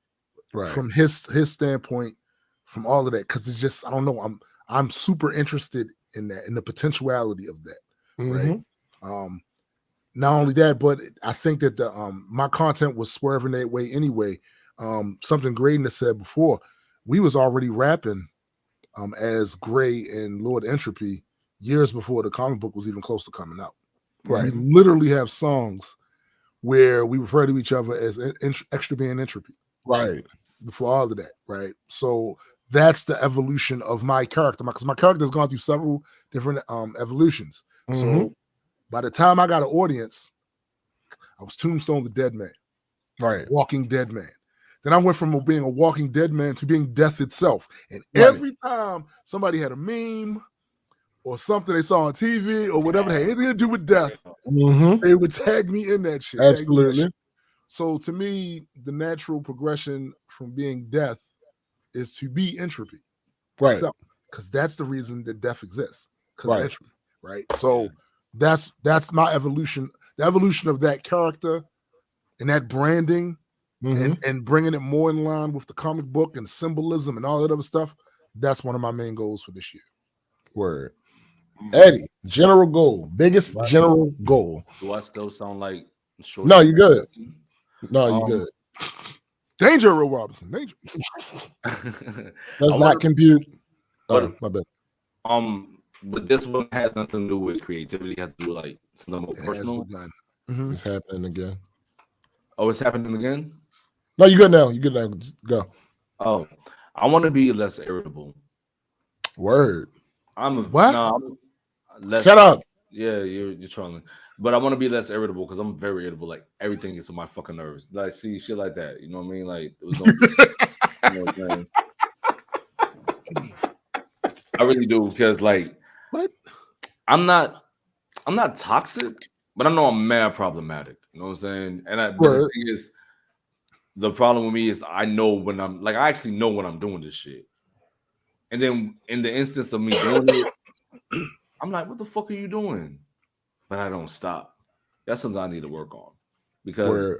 right, from his standpoint, from all of that, because it's just, I don't know, I'm super interested in that, in the potentiality of that. Mm-hmm. Right. Not only that, but I think that my content was swerving that way anyway. Something Graydon has said before, we was already rapping as Gray and Lord Entropy years before the comic book was even close to coming out. Right. We literally have songs where we refer to each other as Extra being Entropy. Right. Before all of that, right? So that's the evolution of my character, because my character has gone through several different evolutions. Mm-hmm. So by the time I got an audience, I was Tombstone the Dead Man. Right. Walking Dead Man. Then I went from being a walking dead man to being death itself. And every time somebody had a meme or something they saw on TV or whatever that had anything to do with death, they would tag me in that shit. Absolutely. So to me, the natural progression from being death is to be entropy. Right. Because that's the reason that death exists. Because right. of entropy. Right. So that's my evolution. The evolution of that character and that branding, and bringing it more in line with the comic book and symbolism and all that other stuff. That's one of my main goals for this year. Word. Eddie, general goal, biggest general goal. Do I still sound like short? No, you good. No, you good. Danger, Will Robinson. Danger. Does not compute. But, my bad. But this one has nothing to do with creativity. It has to do with like something more personal. It's happening again. Oh, it's happening again? No, you good now. You good now. Just go. Oh, I want to be less irritable. Word. What? Shut up. Yeah, you're trolling. But I want to be less irritable because I'm very irritable. Like everything gets on my fucking nerves. Like, see shit like that. You know what I mean? Like, it was no, I really do, because like, what? I'm not toxic, but I know I'm mad problematic. You know what I'm saying? And the thing is, the problem with me is I know when I actually know when I'm doing this shit. And then in the instance of me doing it, I'm like, what the fuck are you doing? But I don't stop. That's something I need to work on, because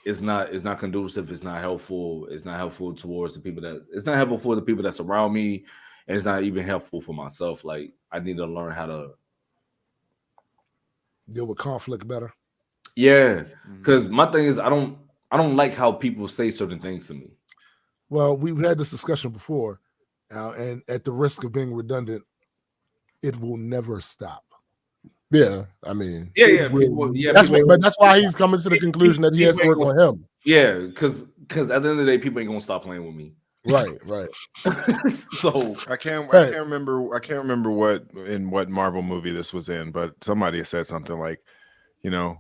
it's not conducive. It's not helpful. It's not helpful towards the people it's not helpful for the people that surround me. And it's not even helpful for myself. Like, I need to learn how to deal with conflict better. Yeah. Because my thing is, I don't I don't like how people say certain things to me. Well, we've had this discussion before, and at the risk of being redundant, it will never stop. Yeah, I mean, but that's why he's coming to the conclusion that he has to work on him. Yeah, because at the end of the day, people ain't gonna stop playing with me. Right. So I can't remember what Marvel movie this was in, but somebody said something like,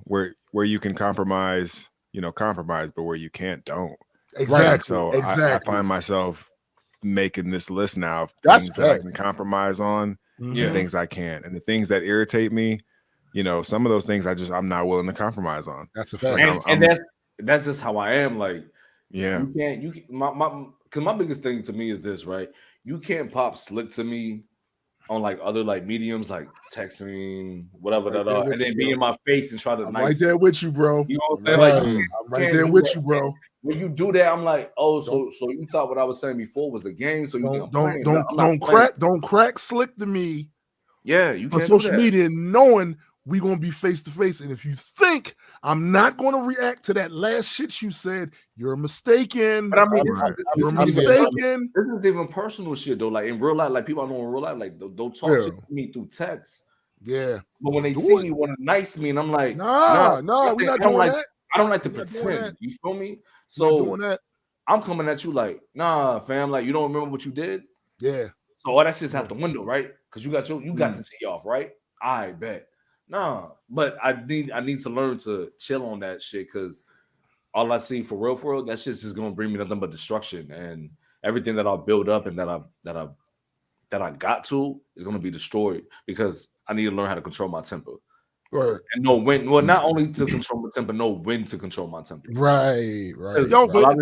where you can compromise, but where you can't, don't. Exactly. So I find myself making this list now of things that I can compromise on and things I can't. And the things that irritate me, some of those things I'm not willing to compromise on. That's a fact. And that's just how I am. Like, you can't because my biggest thing to me is this, right? You can't pop slick to me on like other like mediums, like texting, whatever and then be in my face and try to right there with you, bro. You know what I'm saying? Like, I'm right there with you, bro. When you do that, I'm like, oh, so you thought what I was saying before was a game, so you think I'm playing? Don't crack slick to me. Yeah, you on social media, knowing we gonna be face to face, and if you think I'm not gonna react to that last shit you said, you're mistaken. But I mean, you're mistaken. This is even personal shit though. Like in real life, like people I know in real life, like they'll talk shit to me through text. Yeah, but when they see me, want to nice me, and I'm like, no, we're not doing that. I don't like to pretend. You feel me? So I'm coming at you like, nah, fam. Like you don't remember what you did? Yeah. So all that shit's out the window, right? Because you got to tee off, right? I bet. Nah, but I need to learn to chill on that shit because all I see for real, that shit's just gonna bring me nothing but destruction, and everything that I'll build up and that I got to is gonna be destroyed because I need to learn how to control my temper. Right. And know when. Well, not only to control my temper, know when to control my temper. Right. Yo, but I'll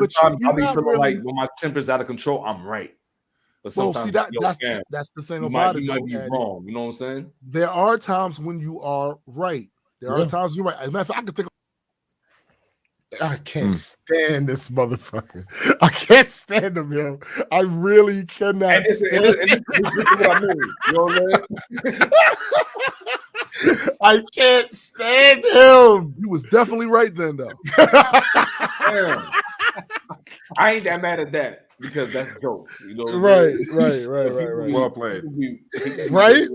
be feeling really... like when my temper's out of control, I'm right. But sometimes that's the thing about it. You might be wrong. You know what I'm saying? There are times when you are right. There are times you're right. As a matter of fact, I can think. I can't stand this motherfucker. I can't stand him, yo. I really cannot stand him. What I mean. You know what I mean? I can't stand him. You was definitely right then, though. I ain't that mad at that because that's jokes. You know what Right. Well played. Right?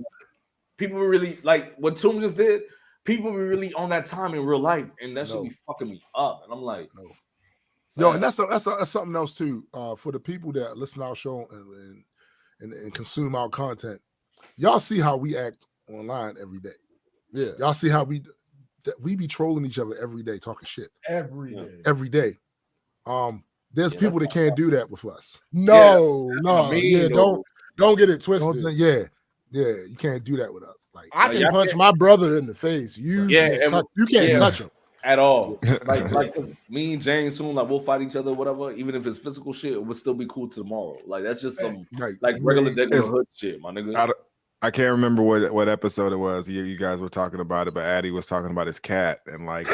People were really like what Toom just did. People were really on that time in real life, and that should be fucking me up. And I'm like, yo, and that's something else too. For the people that listen to our show and consume our content, y'all see how we act online every day. Yeah, y'all see how we be trolling each other every day, talking shit every day. There's people that can't do that with us. No, don't get it twisted. Yeah, you can't do that with us. Like I can punch my brother in the face. You can't touch him at all. like me and James soon, like we'll fight each other, whatever. Even if it's physical shit, it would still be cool tomorrow. Like that's just some regular hood shit, my nigga. I can't remember what episode it was. You guys were talking about it, but Addy was talking about his cat and like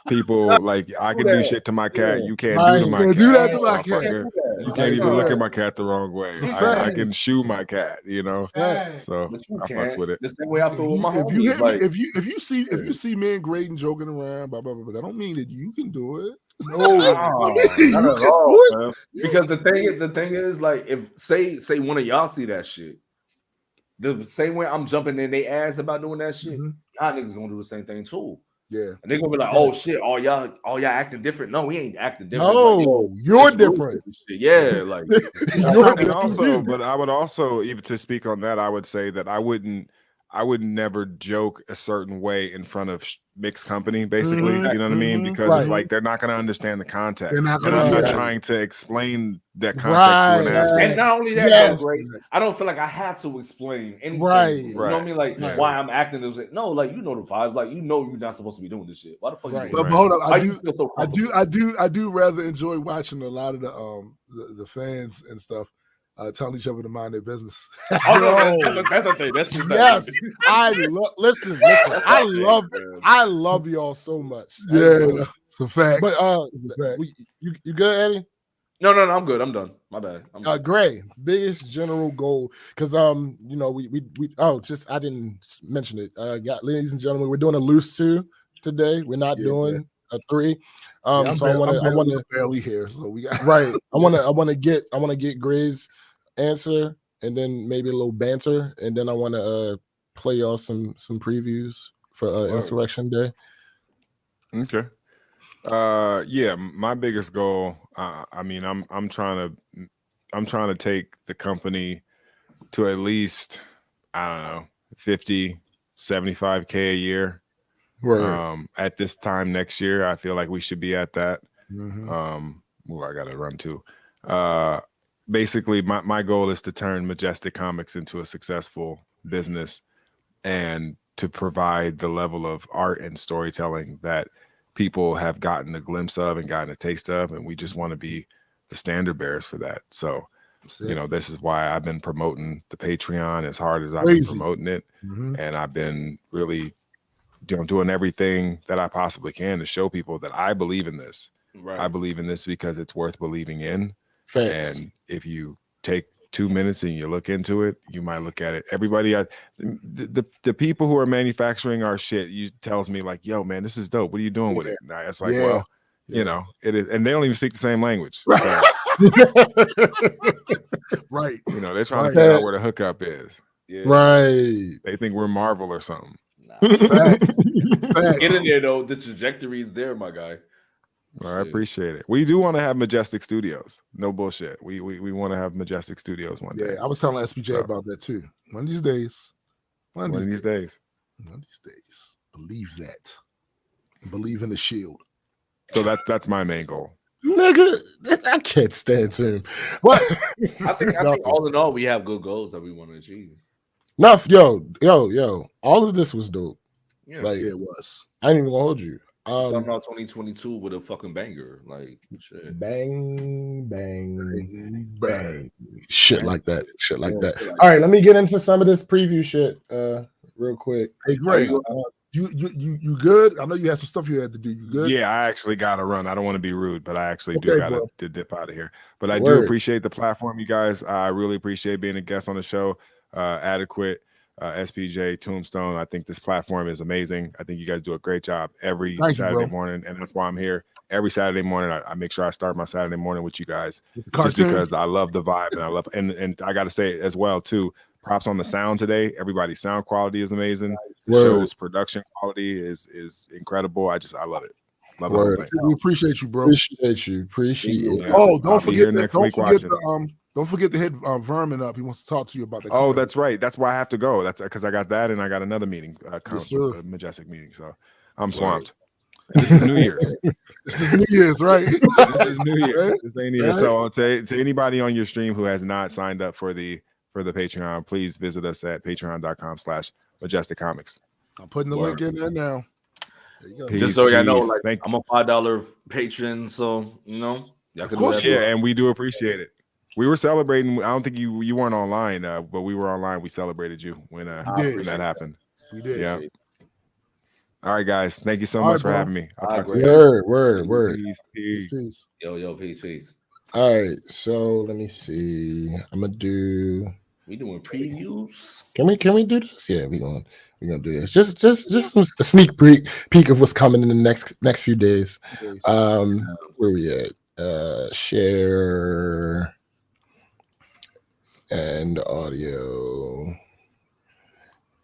people like I can do shit to my cat. You can't do to my cat. Do that to my cat. You can't even look at my cat the wrong way. I can shoe my cat. So I fucks with it. The same way I feel with my homies. If you see me and Graydon joking around, blah blah blah, that don't mean that you can do it. No, not at all, man. Because the thing is, like, if say one of y'all see that shit. The same way I'm jumping in their ass about doing that shit, y'all niggas gonna do the same thing too. Yeah, and they're gonna be like, "Oh shit, all y'all acting different." No, we ain't acting different. No, like, you're different. Yeah, like. And also, but I would also, even to speak on that, I would say that I would never joke a certain way in front of mixed company, basically. You know what I mean? Because it's like they're not going to understand the context. And I'm not trying to explain that context to an aspect. And not only that, I don't feel like I have to explain anything. You know what I mean? Like why I'm acting. No, like you know the vibes. Like you know you're not supposed to be doing this shit. Why the fuck? But hold on, I do rather enjoy watching a lot of the fans and stuff. Telling each other to mind their business. That's a thing. That's just listen. I love y'all so much. Yeah, it's a fact. But you good, Eddie? No, I'm good. I'm done. My bad. Gray, biggest general goal, because we I didn't mention it. Ladies and gentlemen, we're doing a loose 2 today. We're not doing a 3. Yeah, so I want to barely here, so we got right. I want to get Gray's answer, and then maybe a little banter, and then I want to play y'all some previews for Insurrection Day. Okay. Yeah, my biggest goal, I mean, I'm trying to take the company to at least, I don't know, 50, 75K a year. Right. At this time next year, I feel like we should be at that. Mm-hmm. I gotta run too. Basically my goal is to turn Majestic Comics into a successful business and to provide the level of art and storytelling that people have gotten a glimpse of and gotten a taste of, and we just want to be the standard bearers for that. So, this is why I've been promoting the Patreon as hard as I've been promoting it, and I've been really, doing everything that I possibly can to show people that I believe in this. Right. I believe in this because it's worth believing in. Thanks. And if you take 2 minutes and you look into it, you might look at it. Everybody, the people who are manufacturing our shit, tells me like, "Yo, man, this is dope. What are you doing with it?" And it's like, well, it is, and they don't even speak the same language. So, right. They're trying to figure out where the hookup is. Yeah. Right. They think we're Marvel or something. Facts. Get in there though. The trajectory is there, my guy. Well, I appreciate it. We do want to have Majestic Studios. No bullshit. We want to have Majestic Studios one day. Yeah, I was telling SPJ about that too. One of these days. One of these days. Believe that. Believe in the Shield. So that's my main goal. Nigga, I can't stand him. What? I think all in all, we have good goals that we want to achieve. Enough, yo. All of this was dope. Yeah, like it was. I ain't even gonna hold you. Somehow 2022 with a fucking banger, like shit. Bang, bang, bang, shit like that. All right, let me get into some of this preview shit, real quick. Hey, Greg, you good? I know you had some stuff you had to do. You good? Yeah, I actually got to run. I don't want to be rude, but I actually do got to dip out of here. But I do appreciate the platform, you guys. I really appreciate being a guest on the show. Adequate. SPJ, Tombstone. I think this platform is amazing. I think you guys do a great job every Saturday morning, and that's why I'm here every Saturday morning. I make sure I start my Saturday morning with you guys, just because I love the vibe and I love. And I got to say as well too. Props on the sound today. Everybody's sound quality is amazing. The show's production quality is incredible. I love it. Love it. We appreciate you, bro. Appreciate you. Yeah. Oh, don't forget to hit Vermin up. He wants to talk to you about that. Oh, that's right. That's why I have to go. That's because I got that and I got another meeting, a Majestic meeting. So I'm swamped. This is New Year's. This is New Year's, right? This is New Year's. This ain't even so. To anybody on your stream who has not signed up for the Patreon, please visit us at patreon.com/majesticcomics. I'm putting the link in there now. There you go. Just so y'all know, like I'm a $5 patron, so y'all can do that. Yeah, and we do appreciate it. We were celebrating. I don't think you weren't online, but we were online. We celebrated you when that happened. We did. Yeah. All right, guys. Thank you so much for having me. I'll talk to you. Word. Peace. Yo, peace. All right. So let me see. I'm gonna do. We doing previews. Can we do this? Yeah, we're gonna do this. Just a sneak peek of what's coming in the next few days. Where we at? Share and audio.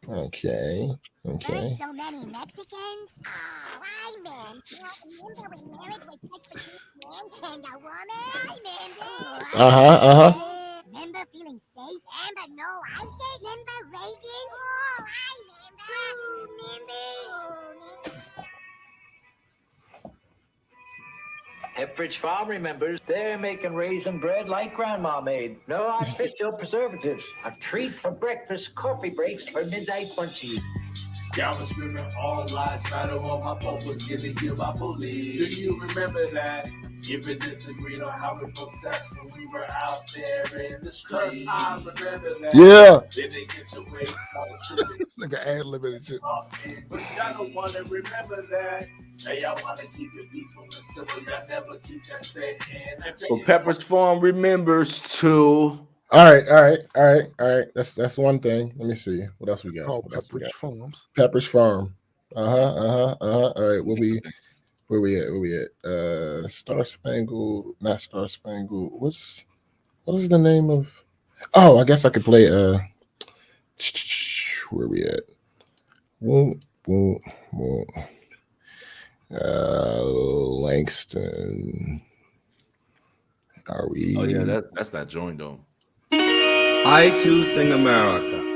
Okay. There ain't so many Mexicans. Oh, I'm in. Remember we married with just and a woman? Remember feeling safe? Remember no ISIS? Remember Reagan? Oh, I remember. Pepperidge Farm remembers they're making raisin bread like Grandma made. No artificial preservatives. A treat for breakfast, coffee breaks for midnight munchies. Y'all was screaming all lies matter while my phone was getting killed by police. Do you remember that? If we disagreed on how we protest when we were out there in the street. I remember that. Yeah. Then they get your way, this nigga ad-libbing shit. But y'all don't want to remember that. Hey, y'all want to keep it peaceful and simple. Y'all never keep that staying in. So Pepperidge Farm remembers too. All right. That's one thing. Let me see. What else we got? Pepperidge Farms. Pepperidge Farm. All right. Where we at? Star Spangled, not Star Spangled. What is the name of? Oh, I guess I could play. Where we at? Boom, boom, boom. Langston. Are we? Oh yeah, that's that joint though. I too sing America.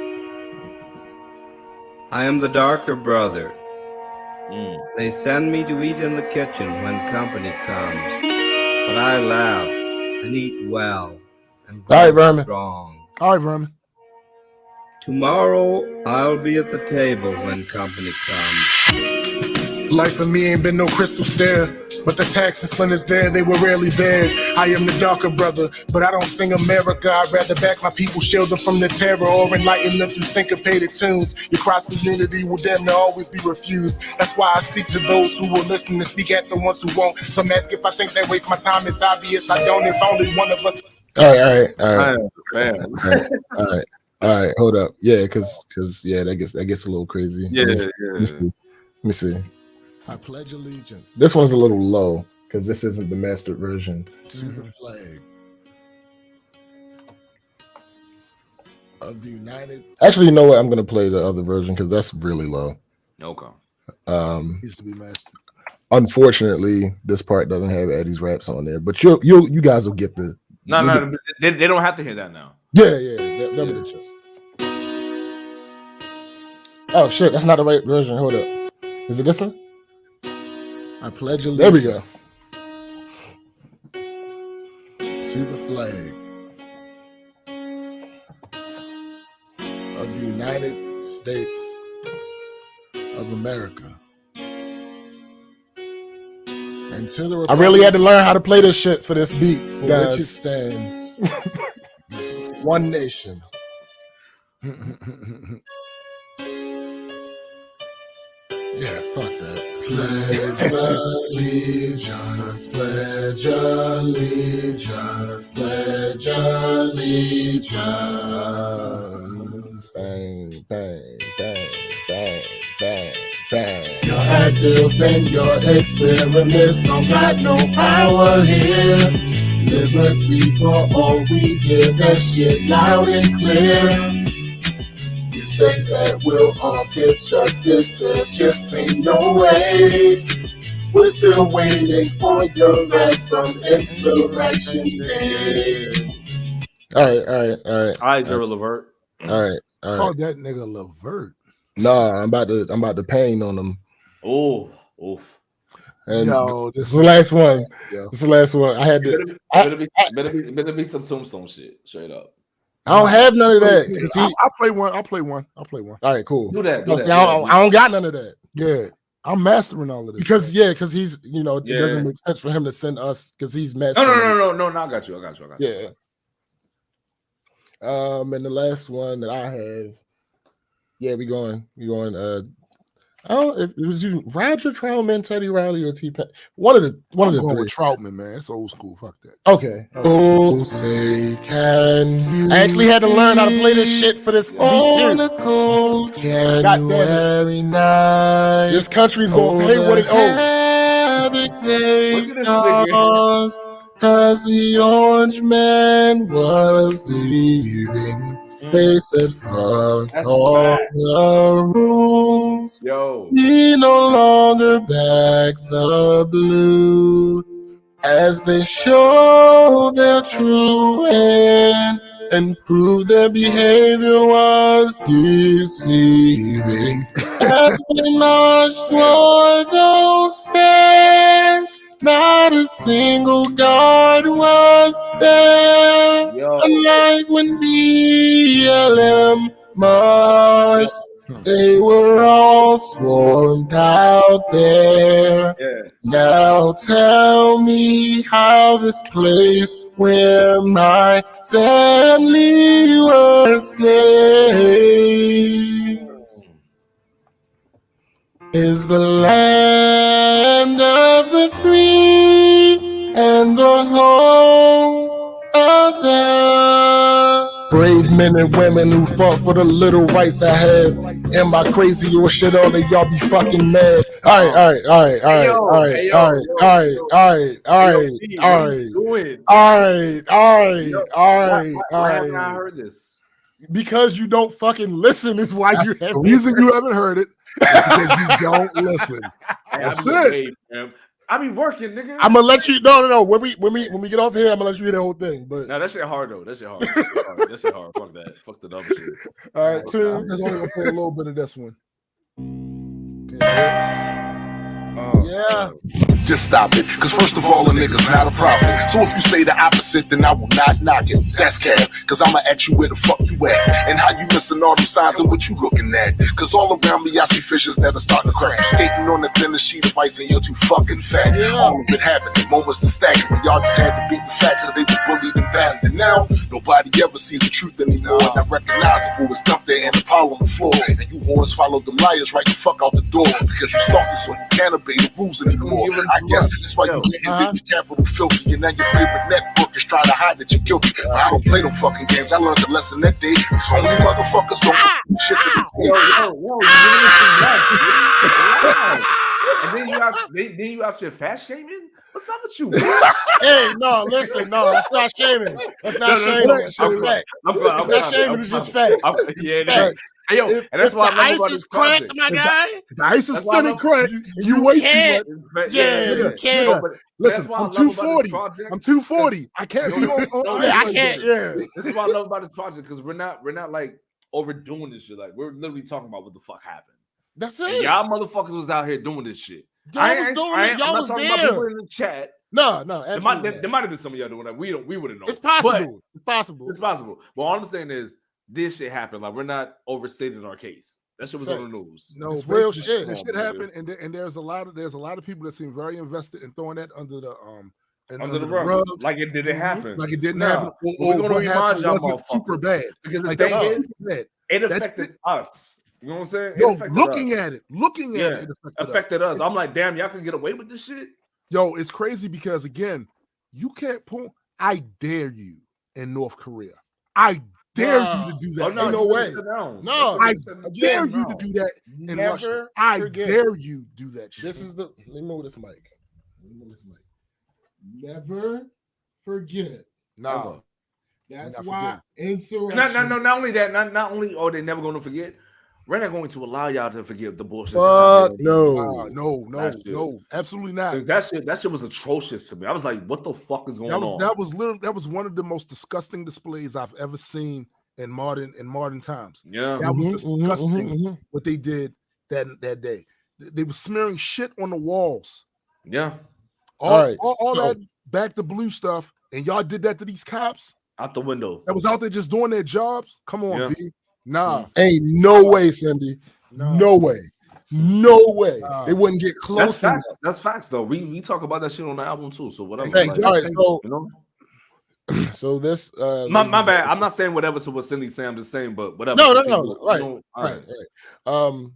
I am the darker brother. They send me to eat in the kitchen when company comes, but I laugh and eat well and All right, Vermin. strong. All right, Vermin. Tomorrow I'll be at the table when company comes. Life for me ain't been no crystal stair, but the taxes when it's there, they were rarely bared. I am the darker brother, but I don't sing America. I'd rather back my people, shield them from the terror, or enlighten them through syncopated tunes. Your cries for unity will damn near always be refused. That's why I speak to those who will listen and speak at the ones who won't. Some ask if I think they waste my time. It's obvious I don't. If only one of us. All right. Hold up. Yeah, because that gets a little crazy. Yeah. Let me see. I pledge allegiance. This one's a little low because this isn't the mastered version. To the flag of the United. Actually, you know what? I'm gonna play the other version because that's really low. Okay. Needs to be mastered. Unfortunately, this part doesn't have Eddie's raps on there, but you guys will get the. No, they don't have to hear that now. Yeah, that'll be the gist. Oh shit, that's not the right version. Hold up. Is it this one? I pledge allegiance. There we go. To the flag of the United States of America. And to the Republic, I really had to learn how to play this shit for this beat, for guys. which it stands. One nation. Yeah, fuck that. Pledge allegiance, pledge allegiance, pledge allegiance. Bang, bang, bang, bang, bang, bang. Your ideals and your experiments don't got no power here. Liberty for all, we hear that shit loud and clear. You say that we'll all get justice, there just ain't no way. We're still waiting for your right from Insurrection Day. All right. All right, Gerald Levert. All right. Call that nigga Levert. Nah, I'm about to pain on them. Oh, oof. And Yo, this is the last one. Yo. This is the last one. I had to. Better be some tombstone shit. Straight up. I don't have none of that. I'll play one. I'll play one. All right, cool. Do that. I don't got none of that. Yeah, I'm mastering all of this. Because he's it doesn't make sense for him to send us because he's mastering. No. I got you. Yeah. And the last one that I have. Yeah, we going. I don't. If it was you, Roger Troutman, Teddy Riley, or T-Pain. One of the three. With Troutman, man. It's old school. Fuck that. Okay. Oh, say can you? I actually had to learn how to play this shit for this beat too. God damn it. Night, this country's gonna pay what it owes. Cause the orange man was leaving. They said, fuck all the rules. Yo. We no longer back the blue as they show their true end and prove their behavior was deceiving. As they marched toward those stairs, not a single guard was there. Yo. Unlike when BLM marched, they were all swarmed out there. Yeah. Now tell me how this place where my family were slaves is the land of the free and the home of the brave men. men and women who fought for the little rights I have. Am I crazy or should all of y'all be fucking mad? All right. Why haven't I heard this? Because you don't fucking listen is why you have the reason you haven't heard it is because you don't listen. That's it. I be working, nigga. I'm gonna let you no. When we get off here, I'm gonna let you hear the whole thing. But no, that shit hard though. That shit hard. That shit hard. Fuck that. Fuck the dumb shit. All right, Tim. I'm just only gonna play a little bit of this one. Yeah. Just stop it, cause first of all, a nigga's not a prophet. So if you say the opposite, then I will not knock it. That's cap, cause I'ma ask you where the fuck you at, and how you missing all them signs and what you looking at. Cause all around me, I see fishes that are starting to crack. You skating on a thinner sheet of ice and you're too fucking fat. All of it happened in moments to stack it. When y'all just had to beat the facts, so they was bullied and battered. And now, nobody ever sees the truth anymore. Not recognizable, it's dumped there in the pile on the floor. And you whores follow them liars right the fuck out the door. Because you salty, so you can't obey the rules anymore. I guess this is why you get into this capital filthy, and now your favorite network is trying to hide that you're guilty. I don't play them fucking games. I learned the lesson that day. It's only motherfuckers on shit that and then you out here fast shaming? What's up with you? Hey, no, listen, no, that's not shaming. That's not shaming. It's just fact. It's not shaming. It's just facts. It's facts. Hey, yo, and that's why the ice is cracked, my guy. The ice is thin and cracked. You wait can't. You can't. Listen, I'm 240. I'm 240. I can't be on I can't. Yeah. This is what I love about this project, because we're not like overdoing this shit. Like, we're literally talking about what the fuck happened. That's it. And y'all motherfuckers was out here doing this shit. Y'all was doing it. Y'all was there. People in the chat. No, absolutely. There might have been some of y'all doing that. We wouldn't know. It's possible. It's possible. It's possible. But all I'm saying is, this shit happened. Like, we're not overstating our case. That shit was on the news. No, it's real shit. This shit happened, and there's a lot of people that seem very invested in throwing that under the under the rug. Like it didn't happen. Like it didn't happen. We're gonna remind y'all, wasn't super bad. Because the like thing is, it affected us. You know what I'm saying? Yo, looking at it, it affected us. I'm like, damn, y'all can get away with this shit. Yo, it's crazy because again, you can't pull. I dare you in North Korea. I dare you to do that. Oh, no, no way. No, I dare you to do that in Russia. I dare you do that shit. This is the. Let me move this mic. Never forget. No. That's why insurrection. Not only that. Not only are they never going to forget. We're not going to allow y'all to forgive the bullshit. No, absolutely not. That shit was atrocious to me. I was like, what the fuck is going on? That was one of the most disgusting displays I've ever seen in modern times. Yeah. That was disgusting what they did that day. They were smearing shit on the walls. Yeah. All that back to blue stuff, and y'all did that to these cops? Out the window. That was out there just doing their jobs? Come on, B. Nah. Ain't no way, Cindy. No way. No way. They wouldn't get close. That's facts, though. We talk about that shit on the album too. So whatever. Thanks. All right, so you know. So this my bad. I'm not saying whatever to what Cindy's saying. I'm just saying, but whatever. No. Right.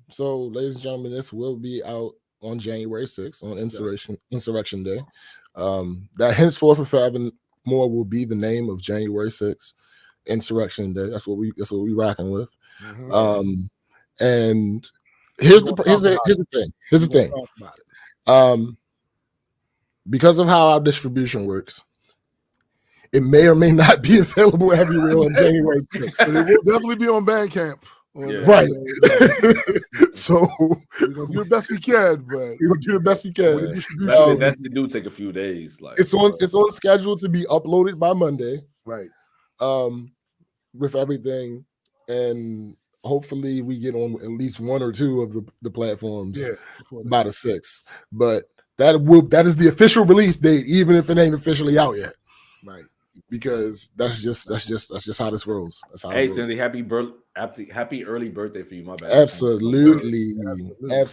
So, ladies and gentlemen, this will be out on January 6th on Insurrection Day. That henceforth and forevermore will be the name of January 6th. Insurrection Day. That's what we rocking with. And here's the thing. Because of how our distribution works, it may or may not be available everywhere on January 6th. It will definitely be on Bandcamp. Yeah. Right. So we're gonna do the best we can, but we're gonna do the best we can. That do take a few days. Like it's on schedule to be uploaded by Monday. Right. With everything, and hopefully we get on at least one or two of the platforms by the 6th. But that is the official release date, even if it ain't officially out yet. Right. Because that's just how this rolls. That's how. Hey, Cindy, happy early birthday for you, my bad. Absolutely. We're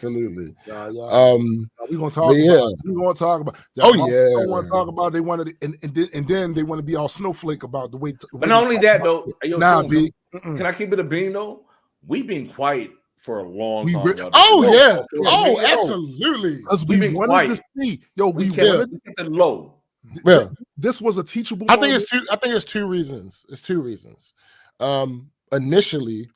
gonna talk. We're gonna talk about. Don't want to talk about. They wanted, and then they want to be all snowflake about the way. But not only that though. Can I keep it a bean though? We've been quiet for a long time. Absolutely. Because we wanted to see. We wanted to get the low. Yeah. This was a teachable. I think it's two reasons. It's two reasons. initially,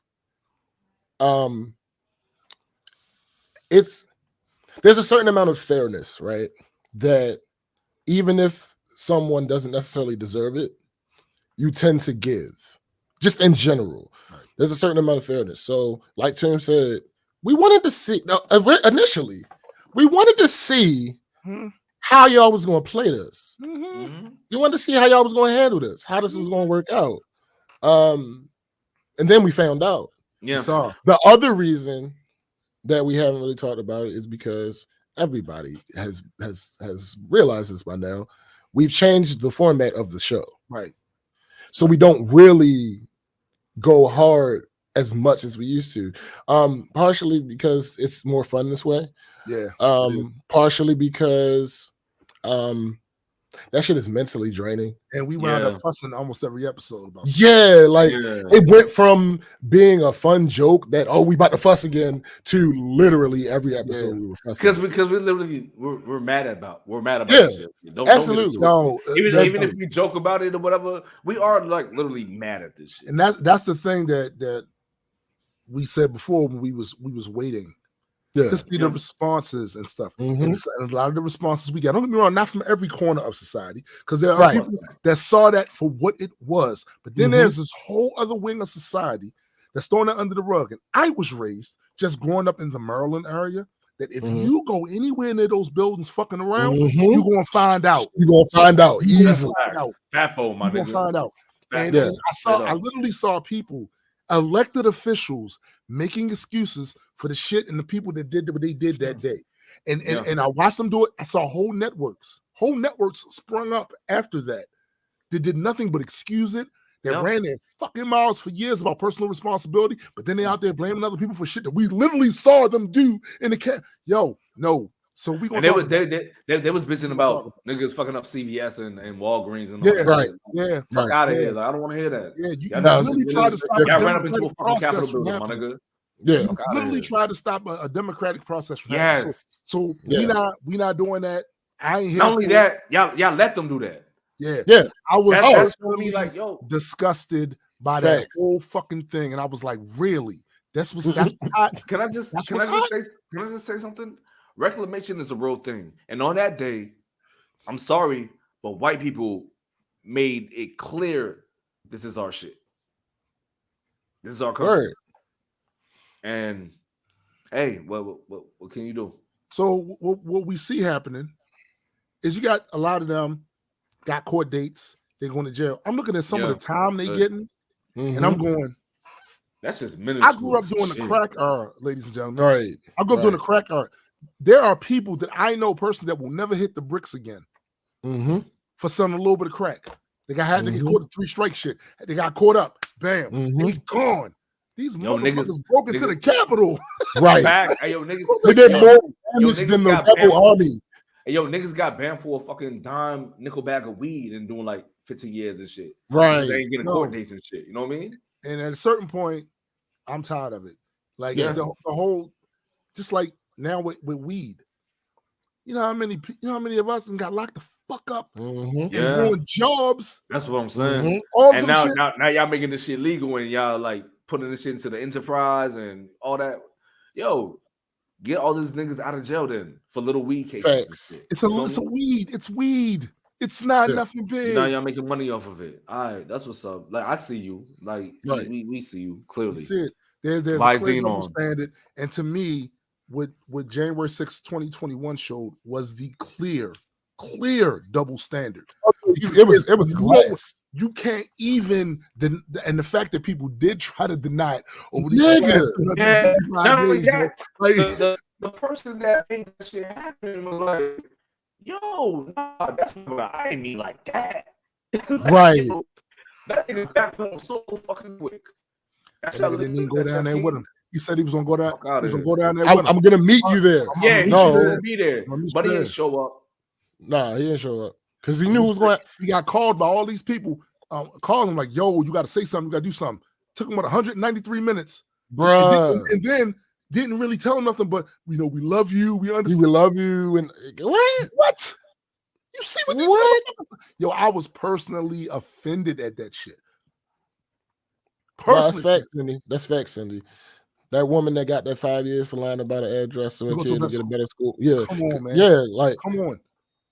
there's a certain amount of fairness, right? That even if someone doesn't necessarily deserve it, you tend to give, just in general. Right. There's a certain amount of fairness. So, like Tim said, we wanted to see, initially, we wanted to see how y'all was going to play this. You wanted to see how y'all was going to handle this, how this was going to work out. And then we found out. Yeah. So the other reason that we haven't really talked about it is because everybody has realized this by now. We've changed the format of the show. Right. So we don't really go hard as much as we used to. Partially because it's more fun this way. Yeah. Partially because that shit is mentally draining. And we wound up fussing almost every episode about it. It went from being a fun joke that, we about to fuss again, to literally every episode we were fussing. Because we literally we're mad about this shit. Absolutely. Even if we joke about it or whatever, we are like literally mad at this shit. And that's the thing that we said before when we was waiting. To see the responses and stuff. And a lot of the responses we got, don't get me wrong, not from every corner of society, because there are people that saw that for what it was. But then there's this whole other wing of society that's throwing it under the rug. And I was raised just growing up in the Maryland area that if you go anywhere near those buildings fucking around, you're going to find out. You're going to find out easily. Fatfo, my nigga. You're going to find out. And I literally saw people, elected officials, making excuses for the shit and the people that did what they did that day. And I watched them do it. I saw whole networks sprung up after that. They did nothing but excuse it. They ran their fucking mouths for years about personal responsibility, but then they out there blaming other people for shit that we literally saw them do in the no. So we gonna they was bitching about niggas fucking up CVS and Walgreens and all that. Fuck out of here. Like, I don't want to hear that. You literally tried to stop got ran up into a fucking Capitol building, my nigga. You literally tried to stop a democratic process from happening. So we not doing that. I ain't here. Not only that, y'all let them do that. Yeah. I was totally like, disgusted by that whole fucking thing, and I was like, really? That's hot. Can I just say something? Reclamation is a real thing, and on that day, I'm sorry, but white people made it clear this is our shit. This is our country. And hey, what can you do? So what we see happening is you got a lot of them got court dates. They're going to jail. I'm looking at some of the time they getting, and I'm going. That's just minuscule. I grew up doing the crack era, ladies and gentlemen. Right. I grew up doing the crack era. There are people that I know personally that will never hit the bricks again for selling a little bit of crack. They had to get caught in 3 strike shit. They got caught up. Bam. He's gone. These motherfuckers broke into the Capitol. Right. They did more damage than the rebel army. Hey, niggas got banned for a fucking dime nickel bag of weed and doing like 15 years and shit. Right. They ain't getting court dates and shit. You know what I mean? And at a certain point, I'm tired of it. Like the whole, just like now with weed. You know how many of us got locked the fuck up and doing jobs. That's what I'm saying. And now y'all making this shit legal and y'all like putting this shit into the enterprise and all that. Yo, get all these niggas out of jail then for little weed cases. It's weed. It's weed. It's not nothing big. Now y'all making money off of it. All right, that's what's up. Like I see you. Like we see you clearly. That's it. There's a clear double standard. And to me, what January 6, 2021 showed was the clear double standard. It was glass. You can't even and the fact that people did try to deny it over not only that, the person that made that shit happen was like, yo, nah, that's not I didn't mean like that. Right. That nigga back home so fucking quick. That nigga didn't even go down there with him. He said he was gonna go down. He was gonna go down there with him. I'm gonna meet you there. Yeah, he should be there, but he didn't show up. Nah, he didn't show up because he knew who was going. He got called by all these people. Calling him like, "Yo, you got to say something. You got to do something." Took him 193 minutes, bro, and then didn't really tell him nothing. But we love you. We understand. We love you. And what? You see what these? Yo, I was personally offended at that shit. Personally, that's facts, Cindy. That's facts, Cindy. That woman that got that 5 years for lying about an address to her kid to get a better school. Yeah, come on, man. Yeah, like come on.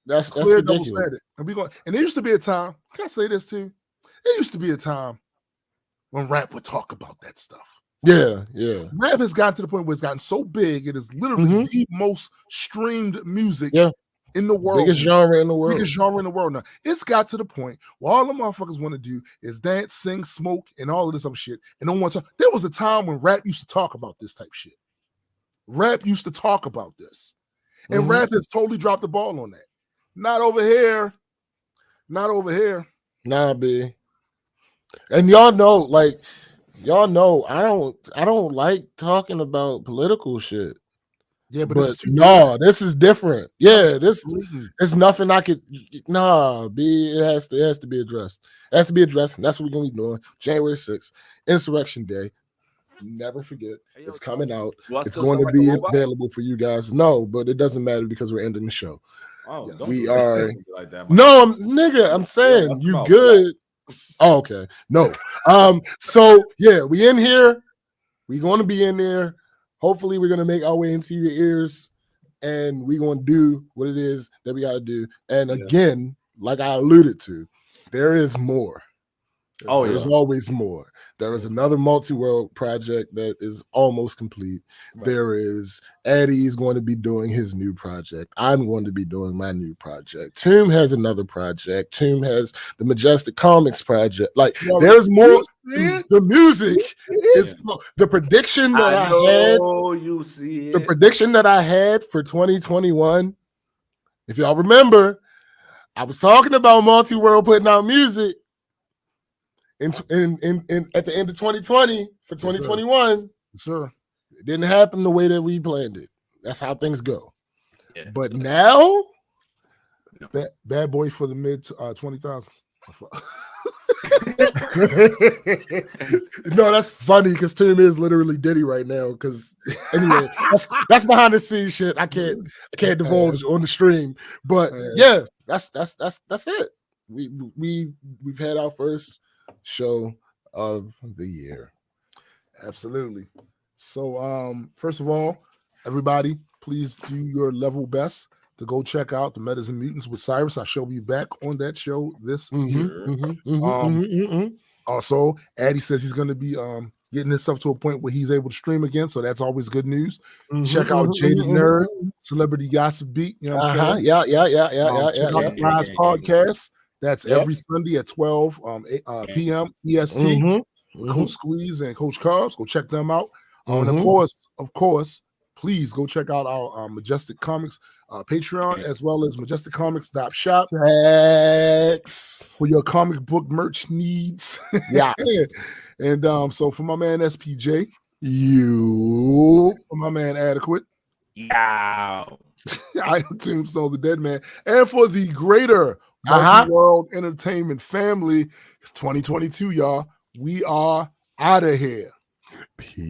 That's Clear double ridiculous. standard. And there used to be a time. Can I say this too? There used to be a time when rap would talk about that stuff. Yeah. Rap has gotten to the point where it's gotten so big, it is literally the most streamed music in the world. Biggest genre in the world. Biggest genre in the world now. It's got to the point where all the motherfuckers want to do is dance, sing, smoke, and all of this other shit. And don't want to. There was a time when rap used to talk about this type shit. Rap used to talk about this. And rap has totally dropped the ball on that. Not over here. Not over here. Nah, B. And y'all know, I don't like talking about political shit. Yeah, but this is different. Yeah, this is nothing I could. Nah, B. It has to be addressed. It has to be addressed, and that's what we're gonna be doing. January 6th, Insurrection Day. Never forget. It's coming out. It's going to be available for you guys. No, but it doesn't matter because we're ending the show. Oh, yes. We are. Like that, no, nigga. I'm saying you good. Oh, okay. No. So yeah, we in here. We're going to be in there. Hopefully, we're going to make our way into your ears, and we're going to do what it is that we got to do. And again, like I alluded to, there is more. There's always more. There is another multi-world project that is almost complete. Right. There is Eddie is going to be doing his new project. I'm going to be doing my new project. Tomb has another project. Tomb has the Majestic Comics project. Like there's more. The music is the prediction that I had. You see it. The prediction that I had for 2021. If y'all remember, I was talking about multi-world putting out music. In at the end of 2020 for 2021, sure, it didn't happen the way that we planned it. That's how things go. Yeah. But now, bad boy for the mid 20,000. No, that's funny because Tim is literally Diddy right now. Because anyway, that's behind the scenes shit. I can't divulge on the stream. But yeah, that's it. We've had our first show of the year. Absolutely. So first of all, everybody, please do your level best to go check out the Metas and Mutants with Cyrus. I shall be back on that show this year. Also, Addy says he's going to be getting himself to a point where he's able to stream again, so that's always good news. Check out Jaded Nerd, Celebrity Gossip Beat. You know what I'm saying? Yeah. Check out the Rise Podcast. That's every Sunday at 12 p.m. EST. Coach Squeeze and Coach Cubs. Go check them out. And of course, please go check out our Majestic Comics Patreon as well as majesticcomics.shop for your comic book merch needs. Yeah. And so for my man SPJ, for my man Adequate, I am Tombstone the Dead Man, and for the greater Multi-World Entertainment family, it's 2022, y'all. We are out of here. Peace.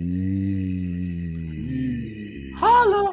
Holla.